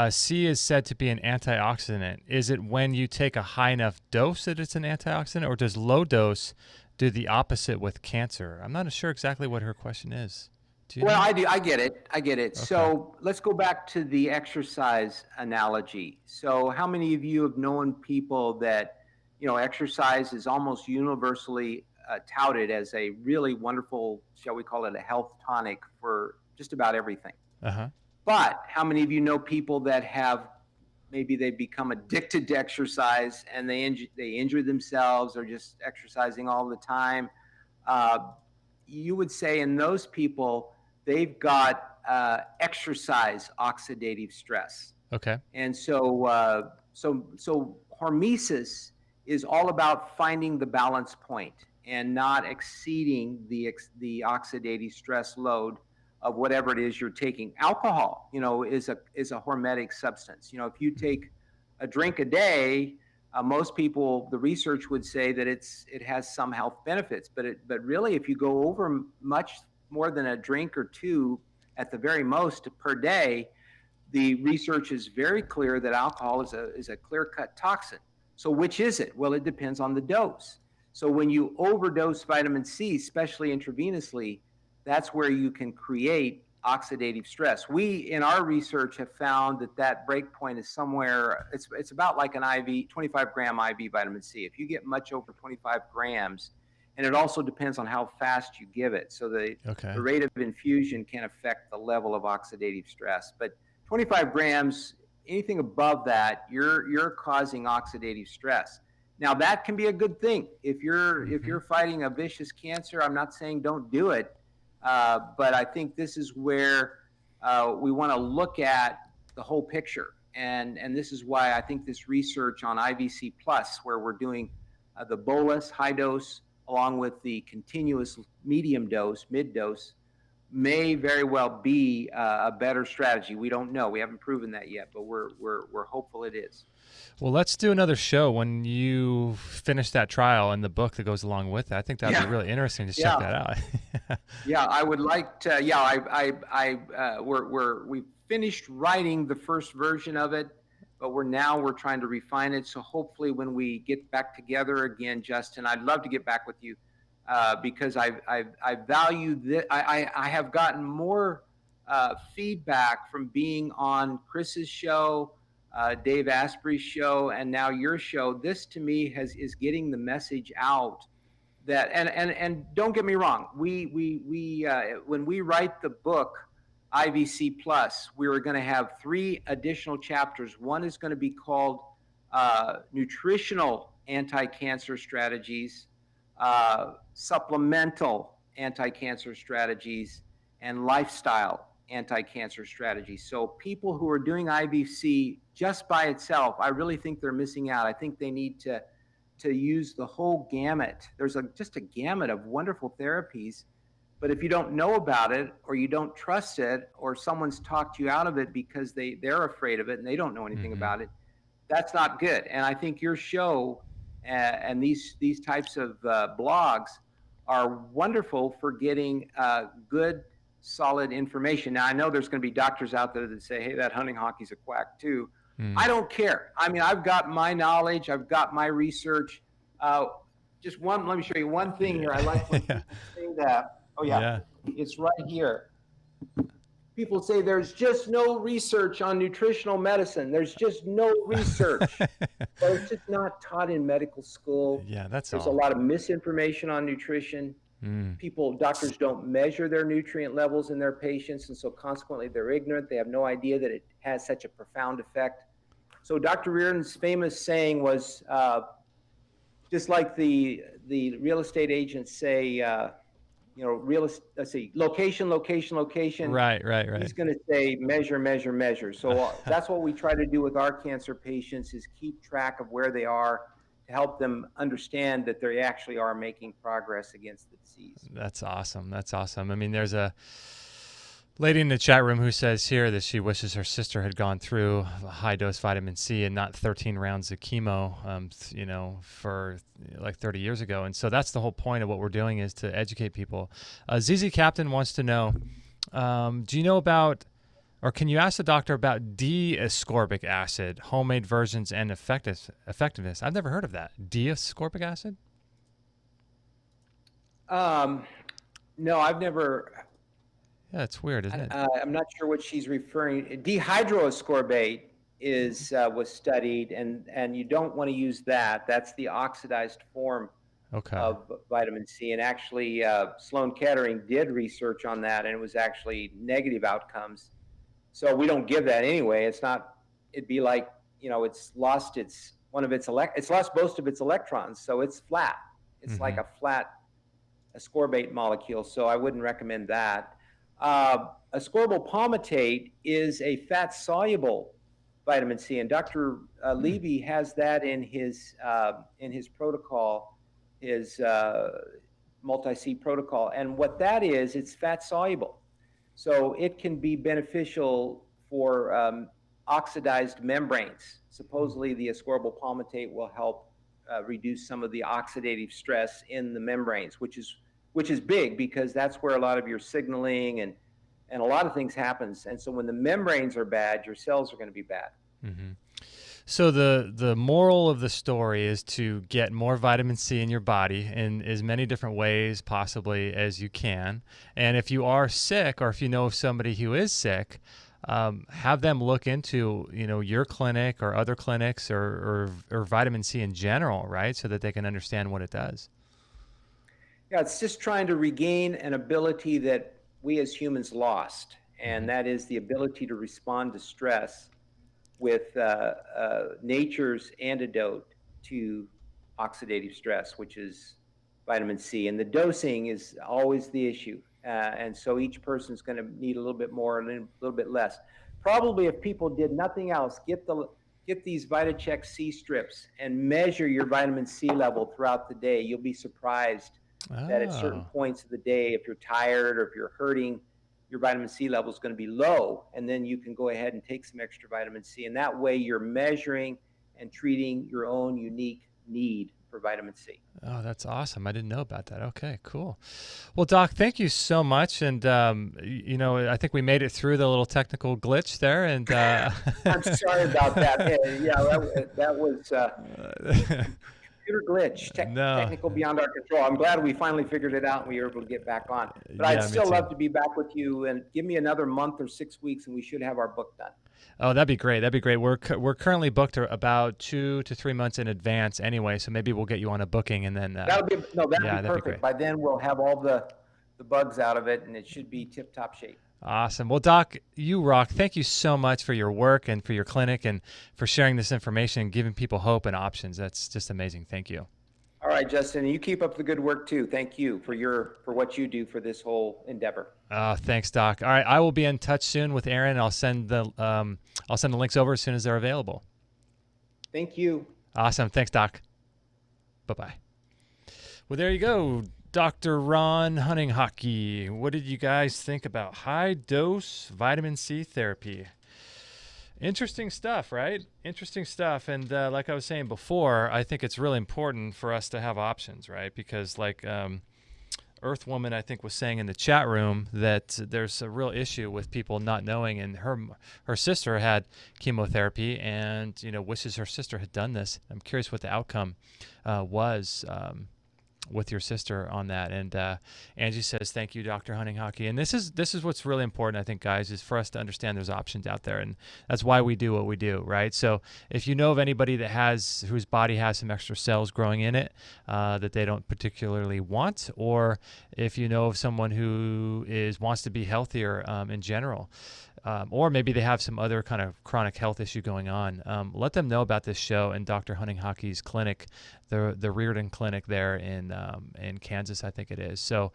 C is said to be an antioxidant. Is it when you take a high enough dose that it's an antioxidant, or does low dose do the opposite with cancer? I'm not sure exactly what her question is. Do you know? I do. I get it. Okay. So let's go back to the exercise analogy. So how many of you have known people that, you know, exercise is almost universally touted as a really wonderful, shall we call it a health tonic for just about everything. But how many of you know people that have, maybe they become addicted to exercise and they injure themselves or just exercising all the time? You would say in those people, they've got exercise oxidative stress. Okay. And so hormesis is all about finding the balance point and not exceeding the oxidative stress load of whatever it is you're taking. Alcohol, you know, is a hormetic substance. You know, if you take a drink a day, most people, the research would say that it has some health benefits, but really, if you go over much more than a drink or two at the very most per day, the research is very clear that alcohol is a clear-cut toxin. So which is it? Well, it depends on the dose. So when you overdose vitamin C, especially intravenously, that's where you can create oxidative stress. We, in our research, have found that break point is somewhere, it's about like an IV, 25-gram IV vitamin C. If you get much over 25 grams, and it also depends on how fast you give it. So the rate of infusion can affect the level of oxidative stress. But 25 grams, anything above that, you're causing oxidative stress. Now that can be a good thing. If you're fighting a vicious cancer, I'm not saying don't do it. But I think this is where we want to look at the whole picture. And this is why I think this research on IVC Plus, where we're doing the bolus, high dose, along with the continuous medium dose, mid dose, may very well be a better strategy. We don't know. We haven't proven that yet, but we're hopeful it is. Well, let's do another show when you finish that trial and the book that goes along with it. I think that'd be really interesting to check that out. Yeah, I would like to. Yeah, we finished writing the first version of it, but we're trying to refine it. So hopefully, when we get back together again, Justin, I'd love to get back with you because I value that. I have gotten more feedback from being on Chris's show, Dave Asprey's show, and now your show. This to me is getting the message out that, and don't get me wrong, we when we write the book IVC Plus, we were going to have 3 additional chapters. One is going to be called nutritional anti-cancer strategies, supplemental anti-cancer strategies, and lifestyle anti-cancer strategies. So people who are doing IVC just by itself, I really think they're missing out. I think they need to use the whole gamut. There's just a gamut of wonderful therapies, but if you don't know about it, or you don't trust it, or someone's talked you out of it because they're afraid of it and they don't know anything about it, that's not good. And I think your show and these types of blogs are wonderful for getting good solid information. Now, I know there's going to be doctors out there that say, hey, that Hunninghake is a quack too. I don't care. I mean, I've got my knowledge. I've got my research. Let me show you one thing here. I like when people say that. Oh, yeah. It's right here. People say there's just no research on nutritional medicine. There's just no research. So it's just not taught in medical school. Yeah, there's a lot of misinformation on nutrition. Doctors don't measure their nutrient levels in their patients, and so consequently they're ignorant. They have no idea that it has such a profound effect. So Dr. Riordan's famous saying was, just like the real estate agents say, location. Right. He's going to say measure. So that's what we try to do with our cancer patients, is keep track of where they are to help them understand that they actually are making progress against the disease. That's awesome. I mean, there's a lady in the chat room who says here that she wishes her sister had gone through high dose vitamin C and not 13 rounds of chemo, for like 30 years ago. And so that's the whole point of what we're doing, is to educate people. ZZ Captain wants to know, do you know about, or can you ask the doctor about D-ascorbic acid, homemade versions, and effectiveness? I've never heard of that. D-ascorbic acid? No, I've never. Yeah, it's weird, isn't it? I'm not sure what she's referring. Dihydroascorbate was studied, and you don't want to use that. That's the oxidized form of vitamin C. And actually, Sloan Kettering did research on that, and it was actually negative outcomes. So we don't give that anyway. It'd be like, it's lost it's lost most of its electrons, so it's flat. It's like a flat ascorbate molecule, so I wouldn't recommend that. Ascorbyl palmitate is a fat-soluble vitamin C, and Dr. Levy has that in his protocol, his multi-C protocol. And what that is, it's fat-soluble. So it can be beneficial for oxidized membranes. Supposedly, the ascorbyl palmitate will help reduce some of the oxidative stress in the membranes, which is big, because that's where a lot of your signaling and a lot of things happens. And so when the membranes are bad, your cells are going to be bad. So the moral of the story is to get more vitamin C in your body in as many different ways possibly as you can. And if you are sick, or if you know of somebody who is sick, have them look into, your clinic or other clinics or vitamin C in general, right? So that they can understand what it does. Yeah, it's just trying to regain an ability that we as humans lost, and that is the ability to respond to stress with nature's antidote to oxidative stress, which is vitamin C. And the dosing is always the issue. And so each person's going to need a little bit more and a little bit less. Probably if people did nothing else, get these VitaCheck C strips and measure your vitamin C level throughout the day. You'll be surprised that at certain points of the day, if you're tired or if you're hurting, your vitamin C level is going to be low, and then you can go ahead and take some extra vitamin C. And that way you're measuring and treating your own unique need for vitamin C. Oh, that's awesome. I didn't know about that. Okay, cool. Well, Doc, thank you so much. And, I think we made it through the little technical glitch there. And I'm sorry about that. That was computer glitch, technical beyond our control. I'm glad we finally figured it out and we were able to get back on. But I'd still love to be back with you, and give me another month or 6 weeks and we should have our book done. Oh, that'd be great. We're currently booked about 2 to 3 months in advance anyway, so maybe we'll get you on a booking, and then that'd be perfect. By then we'll have all the bugs out of it, and it should be tip-top shape. Awesome. Well, Doc, you rock. Thank you so much for your work and for your clinic and for sharing this information and giving people hope and options. That's just amazing. Thank you. All right, Justin, you keep up the good work too. Thank you for what you do for this whole endeavor. Thanks, Doc. All right, I will be in touch soon with Aaron. I'll send the links over as soon as they're available. Thank you. Awesome. Thanks, Doc. Bye-bye. Well, there you go. Dr. Ron Hunninghake. What did you guys think about high-dose vitamin C therapy? Interesting stuff, right? Interesting stuff. And like I was saying before, I think it's really important for us to have options, right? Because Earth Woman, I think, was saying in the chat room that there's a real issue with people not knowing, and her sister had chemotherapy and, wishes her sister had done this. I'm curious what the outcome was with your sister on that. And Angie says, thank you, Dr. Hunninghake. And this is what's really important, I think, guys, is for us to understand there's options out there. And that's why we do what we do, right? So if you know of anybody whose body has some extra cells growing in it that they don't particularly want, or if you know of someone who wants to be healthier in general, or maybe they have some other kind of chronic health issue going on, let them know about this show and Dr. Hunninghake's clinic, the Riordan Clinic there in Kansas, I think it is. So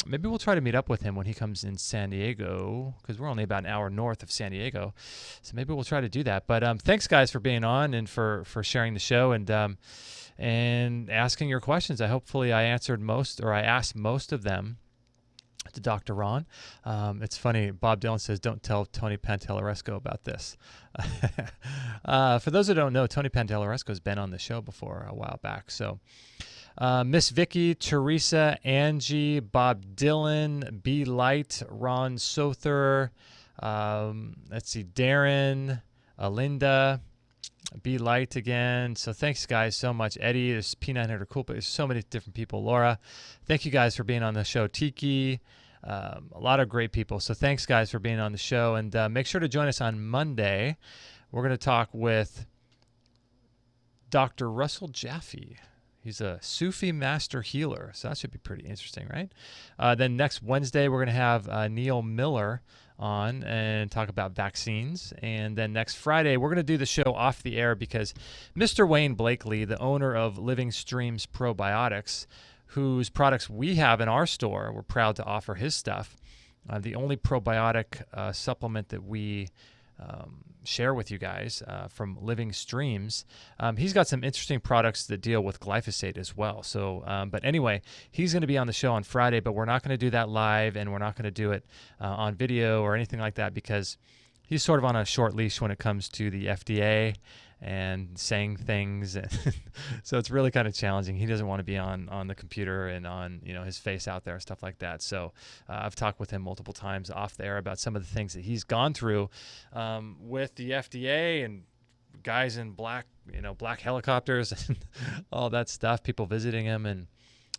maybe we'll try to meet up with him when he comes in San Diego, because we're only about an hour north of San Diego. So maybe we'll try to do that. But thanks, guys, for being on and for sharing the show and asking your questions. Hopefully I answered I asked most of them to Dr. Ron. It's funny, Bob Dylan says, don't tell Tony Pantelleresco about this. For those who don't know, Tony Pantelleresco has been on the show before a while back. So Miss Vicky, Teresa, Angie, Bob Dylan, B. Light, Ron Sother, let's see, Darren, Alinda, Be Light again. So thanks, guys, so much. Eddie, there's P900 Cool, but there's so many different people. Laura, thank you guys for being on the show. Tiki, a lot of great people. So thanks, guys, for being on the show. And make sure to join us on Monday. We're going to talk with Dr. Russell Jaffe. He's a Sufi master healer. So that should be pretty interesting, right? Then next Wednesday, we're going to have Neil Miller on and talk about vaccines. And then next Friday, we're going to do the show off the air because Mr. Wayne Blakely, the owner of Living Streams Probiotics, whose products we have in our store, we're proud to offer his stuff. The only probiotic supplement that we share with you guys from Living Streams. He's got some interesting products that deal with glyphosate as well. So, but anyway, he's going to be on the show on Friday, but we're not going to do that live, and we're not going to do it on video or anything like that because he's sort of on a short leash when it comes to the FDA and saying things. So it's really kind of challenging. He doesn't want to be on the computer and on his face out there and stuff like that. So I've talked with him multiple times off the air about some of the things that he's gone through with the FDA and guys in black helicopters and all that stuff, people visiting him. And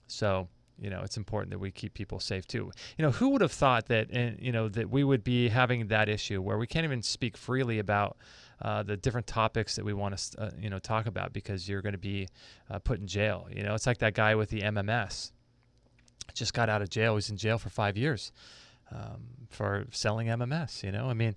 so it's important that we keep people safe too. Who would have thought that that we would be having that issue where we can't even speak freely about the different topics that we want to, talk about because you're going to be put in jail. It's like that guy with the MMS. Just got out of jail. He's in jail for 5 years for selling MMS.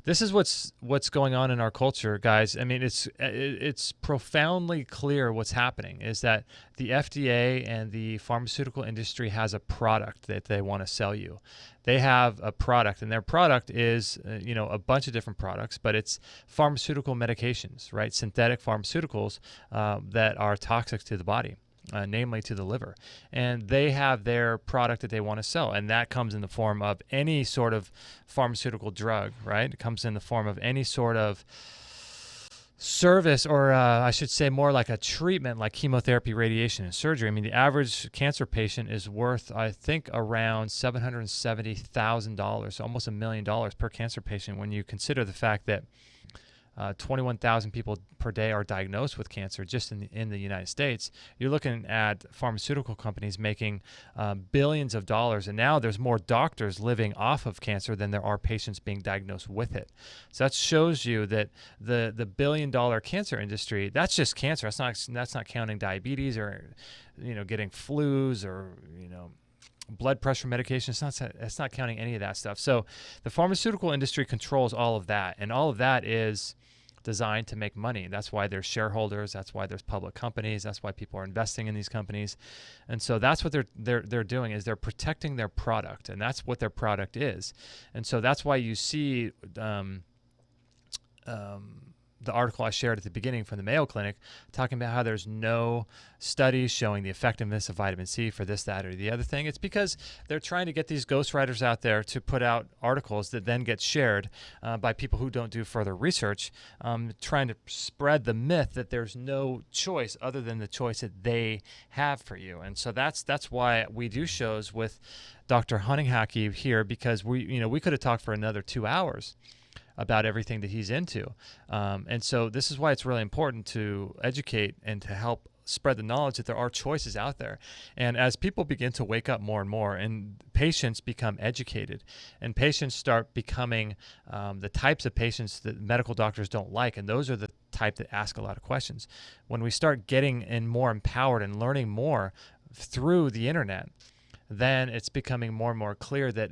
This is what's going on in our culture, guys. It's profoundly clear what's happening is that the FDA and the pharmaceutical industry has a product that they want to sell you. They have a product, and their product is, a bunch of different products, but it's pharmaceutical medications, right? Synthetic pharmaceuticals that are toxic to the body. Namely to the liver. And they have their product that they want to sell. And that comes in the form of any sort of pharmaceutical drug, right? It comes in the form of any sort of service, or I should say more like a treatment like chemotherapy, radiation, and surgery. The average cancer patient is worth, I think, around $770,000, so almost $1 million per cancer patient when you consider the fact that 21,000 people per day are diagnosed with cancer just in the United States. You're looking at pharmaceutical companies making billions of dollars, and now there's more doctors living off of cancer than there are patients being diagnosed with it. So that shows you that the billion-dollar cancer industry, that's just cancer. That's not counting diabetes or getting flus or blood pressure medication. It's not counting any of that stuff. So the pharmaceutical industry controls all of that, and all of that is designed to make money. That's why there's shareholders. That's why there's public companies. That's why people are investing in these companies. And so that's what they're doing is they're protecting their product, and that's what their product is. And so that's why you see the article I shared at the beginning from the Mayo Clinic, talking about how there's no studies showing the effectiveness of vitamin C for this, that, or the other thing. It's because they're trying to get these ghostwriters out there to put out articles that then get shared by people who don't do further research, trying to spread the myth that there's no choice other than the choice that they have for you. And so that's why we do shows with Dr. Hunninghake here, because we could have talked for another 2 hours about everything that he's into. And so this is why it's really important to educate and to help spread the knowledge that there are choices out there. And as people begin to wake up more and more, and patients become educated, and patients start becoming the types of patients that medical doctors don't like, and those are the type that ask a lot of questions. When we start getting more empowered and learning more through the internet, then it's becoming more and more clear that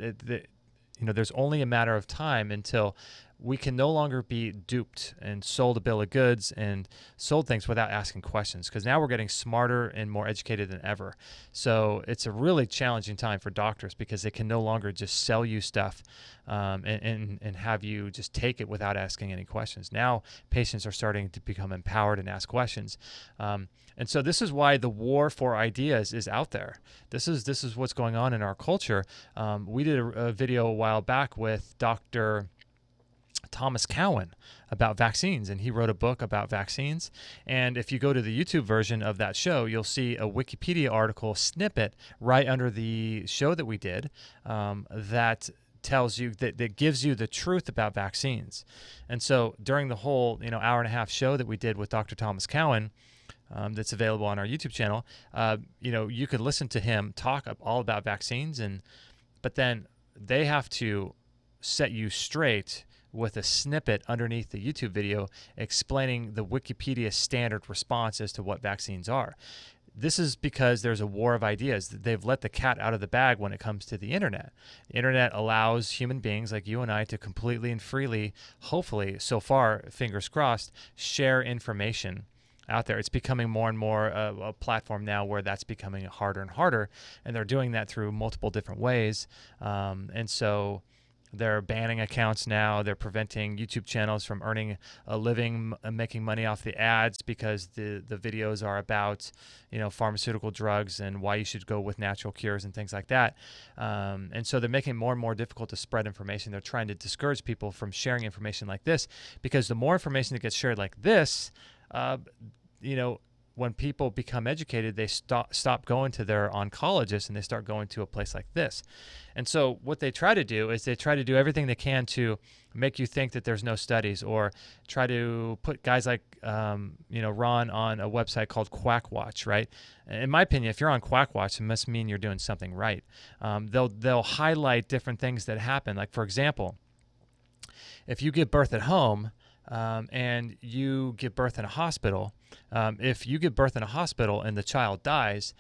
there's only a matter of time until we can no longer be duped and sold a bill of goods and sold things without asking questions, because now we're getting smarter and more educated than ever. So it's a really challenging time for doctors, because they can no longer just sell you stuff and have you just take it without asking any questions. Now patients are starting to become empowered and ask questions. And so this is why the war for ideas is out there. This is what's going on in our culture. We did a video a while back with Dr. Thomas Cowan about vaccines, and he wrote a book about vaccines. And if you go to the YouTube version of that show, you'll see a Wikipedia article snippet right under the show that we did that tells you that gives you the truth about vaccines. And so during the whole hour and a half show that we did with Dr. Thomas Cowan, that's available on our YouTube channel, you could listen to him talk all about vaccines, but then they have to set you straight with a snippet underneath the YouTube video explaining the Wikipedia standard response as to what vaccines are. This is because there's a war of ideas. They've let the cat out of the bag when it comes to the internet. The internet allows human beings like you and I to completely and freely, hopefully, so far, fingers crossed, share information out there. It's becoming more and more a platform now where that's becoming harder and harder, and they're doing that through multiple different ways. And so they're banning accounts now. They're preventing YouTube channels from earning a living, making money off the ads, because the videos are about pharmaceutical drugs and why you should go with natural cures and things like that. And so they're making it more and more difficult to spread information. They're trying to discourage people from sharing information like this, because the more information that gets shared like this, when people become educated, they stop going to their oncologist and they start going to a place like this. And so what they try to do is they try to do everything they can to make you think that there's no studies, or try to put guys like Ron on a website called Quackwatch, right? In my opinion, if you're on Quackwatch, it must mean you're doing something right. They'll highlight different things that happen. Like, for example, if you give birth at home, and you give birth in a hospital, if you give birth in a hospital and the child dies,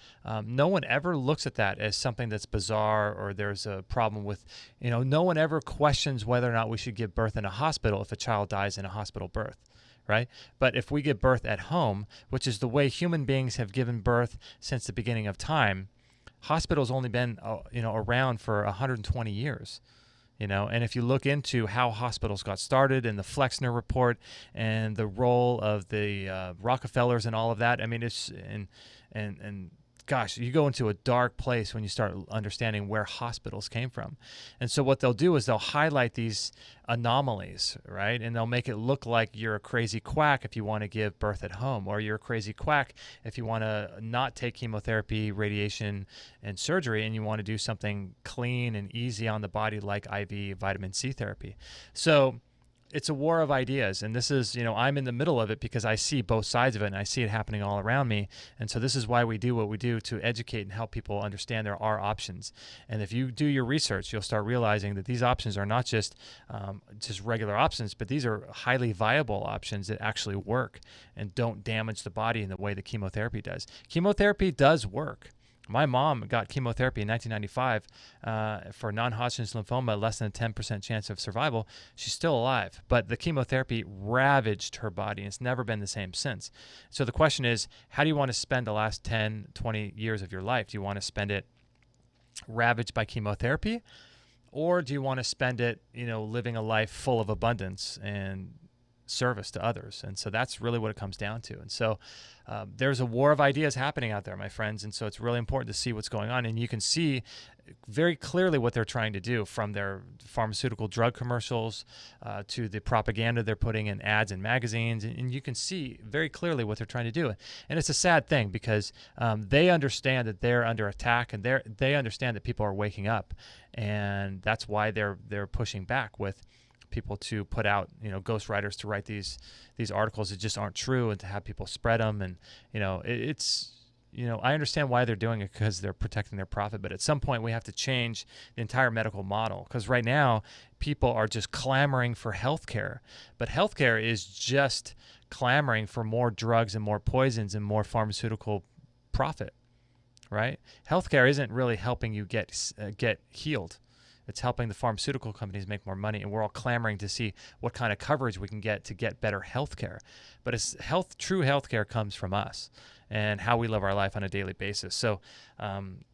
no one ever looks at that as something that's bizarre or there's a problem with, no one ever questions whether or not we should give birth in a hospital if a child dies in a hospital birth, right? But if we give birth at home, which is the way human beings have given birth since the beginning of time, hospitals only been, around for 120 years. And if you look into how hospitals got started and the Flexner report and the role of the Rockefellers and all of that, I mean, it's and gosh, you go into a dark place when you start understanding where hospitals came from. And so what they'll do is they'll highlight these anomalies, right? And they'll make it look like you're a crazy quack if you want to give birth at home, or you're a crazy quack if you want to not take chemotherapy, radiation, and surgery, and you want to do something clean and easy on the body like IV vitamin C therapy. So it's a war of ideas, and this is, I'm in the middle of it because I see both sides of it, and I see it happening all around me. And so this is why we do what we do, to educate and help people understand there are options. And if you do your research, you'll start realizing that these options are not just regular options, but these are highly viable options that actually work and don't damage the body in the way that chemotherapy does. Chemotherapy does work. My mom got chemotherapy in 1995 for non-Hodgkin's lymphoma, less than a 10% chance of survival. She's still alive, but the chemotherapy ravaged her body, and it's never been the same since. So the question is, how do you want to spend the last 10, 20 years of your life? Do you want to spend it ravaged by chemotherapy, or do you want to spend it, living a life full of abundance and service to others. And so that's really what it comes down to. And so there's a war of ideas happening out there, my friends. And so it's really important to see what's going on. And you can see very clearly what they're trying to do, from their pharmaceutical drug commercials to the propaganda they're putting in ads and magazines. And you can see very clearly what they're trying to do. And it's a sad thing, because they understand that they're under attack, and they understand that people are waking up. And that's why they're pushing back with people to put out, ghostwriters to write these articles that just aren't true, and to have people spread them. And, it's, I understand why they're doing it, because they're protecting their profit. But at some point we have to change the entire medical model, because right now people are just clamoring for healthcare, but healthcare is just clamoring for more drugs and more poisons and more pharmaceutical profit, right? Healthcare isn't really helping you get healed. It's helping the pharmaceutical companies make more money, and we're all clamoring to see what kind of coverage we can get to get better health care. But true health care comes from us and how we live our life on a daily basis. So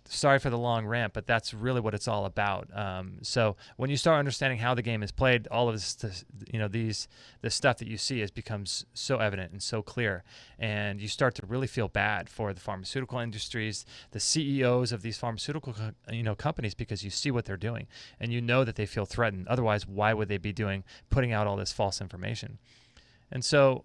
sorry for the long rant, but that's really what it's all about. So when you start understanding how the game is played, all of this, the stuff that you see becomes so evident and so clear, and you start to really feel bad for the pharmaceutical industries, the CEOs of these pharmaceutical companies, because you see what they're doing, and you know that they feel threatened. Otherwise, why would they be putting out all this false information? And so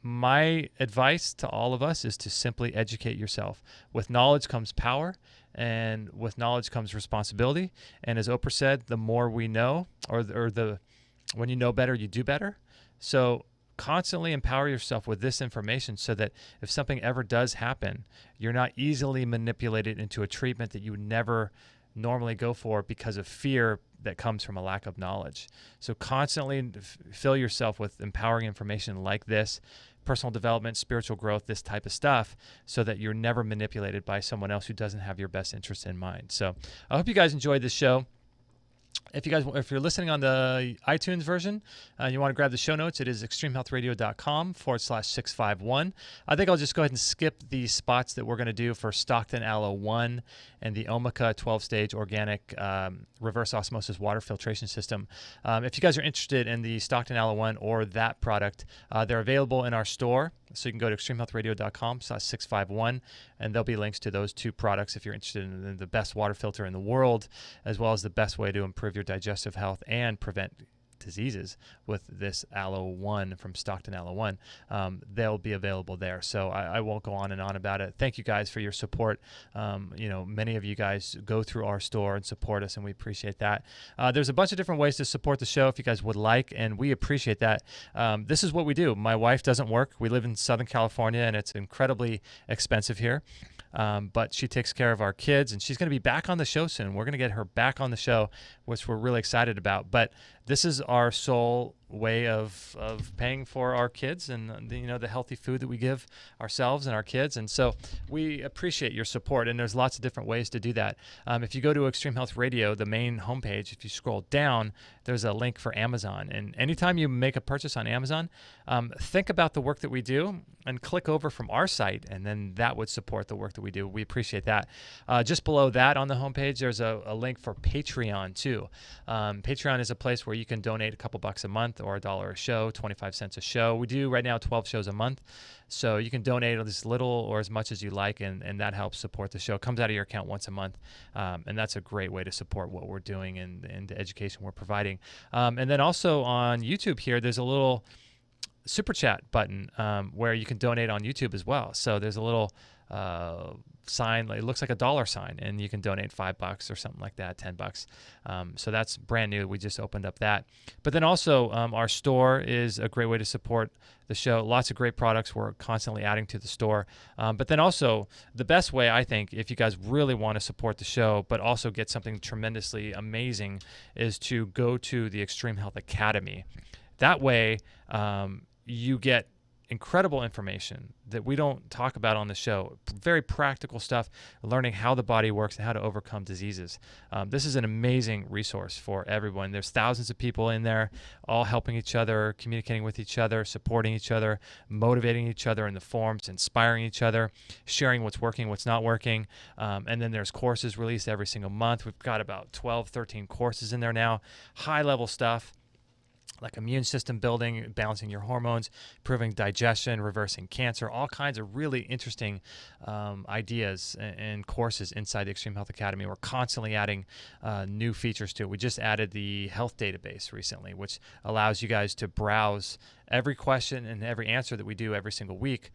my advice to all of us is to simply educate yourself. With knowledge comes power, and with knowledge comes responsibility. And as Oprah said, the more we know, when you know better, you do better. So constantly empower yourself with this information, so that if something ever does happen, you're not easily manipulated into a treatment that you would never normally go for because of fear that comes from a lack of knowledge. So constantly fill yourself with empowering information like this, personal development, spiritual growth, this type of stuff, so that you're never manipulated by someone else who doesn't have your best interest in mind. So I hope you guys enjoyed this show. If you're listening on the iTunes version and you want to grab the show notes, it is extremehealthradio.com/651. I think I'll just go ahead and skip the spots that we're going to do for Stockton Aloe 1 and the Omica 12-stage organic reverse osmosis water filtration system. If you guys are interested in the Stockton Aloe 1 or that product, they're available in our store. So you can go to extremehealthradio.com/651, and there'll be links to those two products if you're interested in the best water filter in the world, as well as the best way to improve your digestive health and prevent diseases with this Aloe 1 from Stockton Aloe 1. They'll be available there. So I won't go on and on about it. Thank you guys for your support. Many of you guys go through our store and support us, and we appreciate that. There's a bunch of different ways to support the show if you guys would like, and we appreciate that. This is what we do. My wife doesn't work. We live in Southern California, and it's incredibly expensive here. But she takes care of our kids, and she's going to be back on the show soon. We're going to get her back on the show, which we're really excited about. But this is our sole way of paying for our kids and the healthy food that we give ourselves and our kids. And so we appreciate your support, and there's lots of different ways to do that. If you go to Extreme Health Radio, the main homepage, if you scroll down, there's a link for Amazon. And anytime you make a purchase on Amazon, think about the work that we do and click over from our site, and then that would support the work that we do. We appreciate that. Just below that on the homepage, there's a link for Patreon too. Patreon is a place where you can donate a couple bucks a month or $1 a show, 25 cents a show. We do right now 12 shows a month. So you can donate as little or as much as you like, and that helps support the show. It comes out of your account once a month, and that's a great way to support what we're doing and the education we're providing. And then also on YouTube here, there's a little super chat button where you can donate on YouTube as well. So there's a little sign, it looks like a dollar sign, and you can donate $5 or something like that, $10. So that's brand new. We just opened up that. But then also our store is a great way to support the show. Lots of great products we're constantly adding to the store. But then also the best way, I think, if you guys really want to support the show but also get something tremendously amazing, is to go to the Extreme Health Academy. That way you get incredible information that we don't talk about on the show. Very practical stuff, learning how the body works and how to overcome diseases. This is an amazing resource for everyone. There's thousands of people in there, all helping each other, communicating with each other, supporting each other, motivating each other in the forums, inspiring each other, sharing what's working, what's not working. And then there's courses released every single month. We've got about 12, 13 courses in there now, high-level stuff. like immune system building, balancing your hormones, improving digestion, reversing cancer, all kinds of really interesting ideas and courses inside the Extreme Health Academy. We're constantly adding new features to it. We just added the health database recently, which allows you guys to browse every question and every answer that we do every single week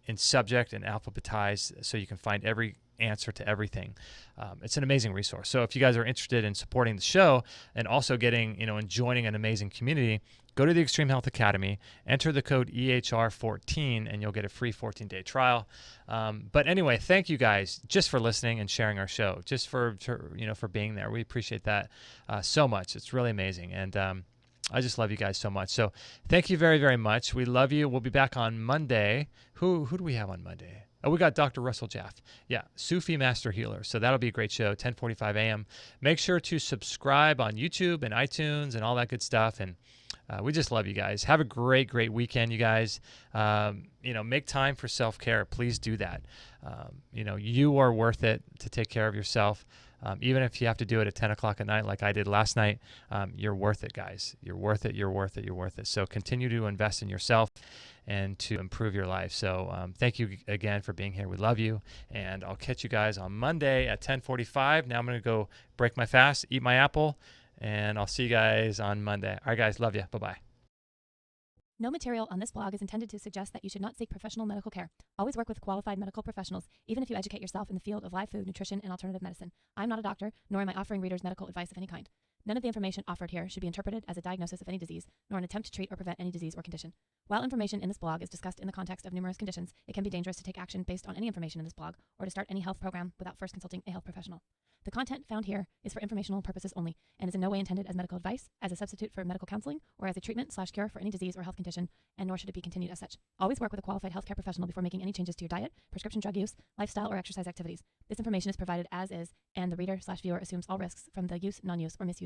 in subject and alphabetized, so you can find every answer to everything. It's an amazing resource. So if you guys are interested in supporting the show and also getting, and joining an amazing community, go to the Extreme Health Academy, enter the code EHR14, and you'll get a free 14-day trial. But anyway, thank you guys just for listening and sharing our show, just for being there. We appreciate that so much. It's really amazing. And I just love you guys so much. So thank you very, very much. We love you. We'll be back on Monday. Who do we have on Monday? Oh, we got Dr. Russell Jaff. Yeah, Sufi Master Healer. So that'll be a great show, 10:45 a.m. Make sure to subscribe on YouTube and iTunes and all that good stuff. And we just love you guys. Have a great, great weekend, you guys. Make time for self-care. Please do that. You are worth it to take care of yourself. Even if you have to do it at 10 o'clock at night like I did last night, you're worth it, guys. You're worth it, you're worth it, you're worth it. So continue to invest in yourself and to improve your life. So thank you again for being here. We love you. And I'll catch you guys on Monday at 10:45. Now I'm going to go break my fast, eat my apple, and I'll see you guys on Monday. All right, guys. Love you. Bye-bye. No material on this blog is intended to suggest that you should not seek professional medical care. Always work with qualified medical professionals, even if you educate yourself in the field of live food, nutrition, and alternative medicine. I'm not a doctor, nor am I offering readers medical advice of any kind. None of the information offered here should be interpreted as a diagnosis of any disease, nor an attempt to treat or prevent any disease or condition. While information in this blog is discussed in the context of numerous conditions, it can be dangerous to take action based on any information in this blog or to start any health program without first consulting a health professional. The content found here is for informational purposes only and is in no way intended as medical advice, as a substitute for medical counseling, or as a treatment/cure for any disease or health condition, and nor should it be continued as such. Always work with a qualified healthcare professional before making any changes to your diet, prescription drug use, lifestyle, or exercise activities. This information is provided as is, and the reader/viewer assumes all risks from the use, non-use, or misuse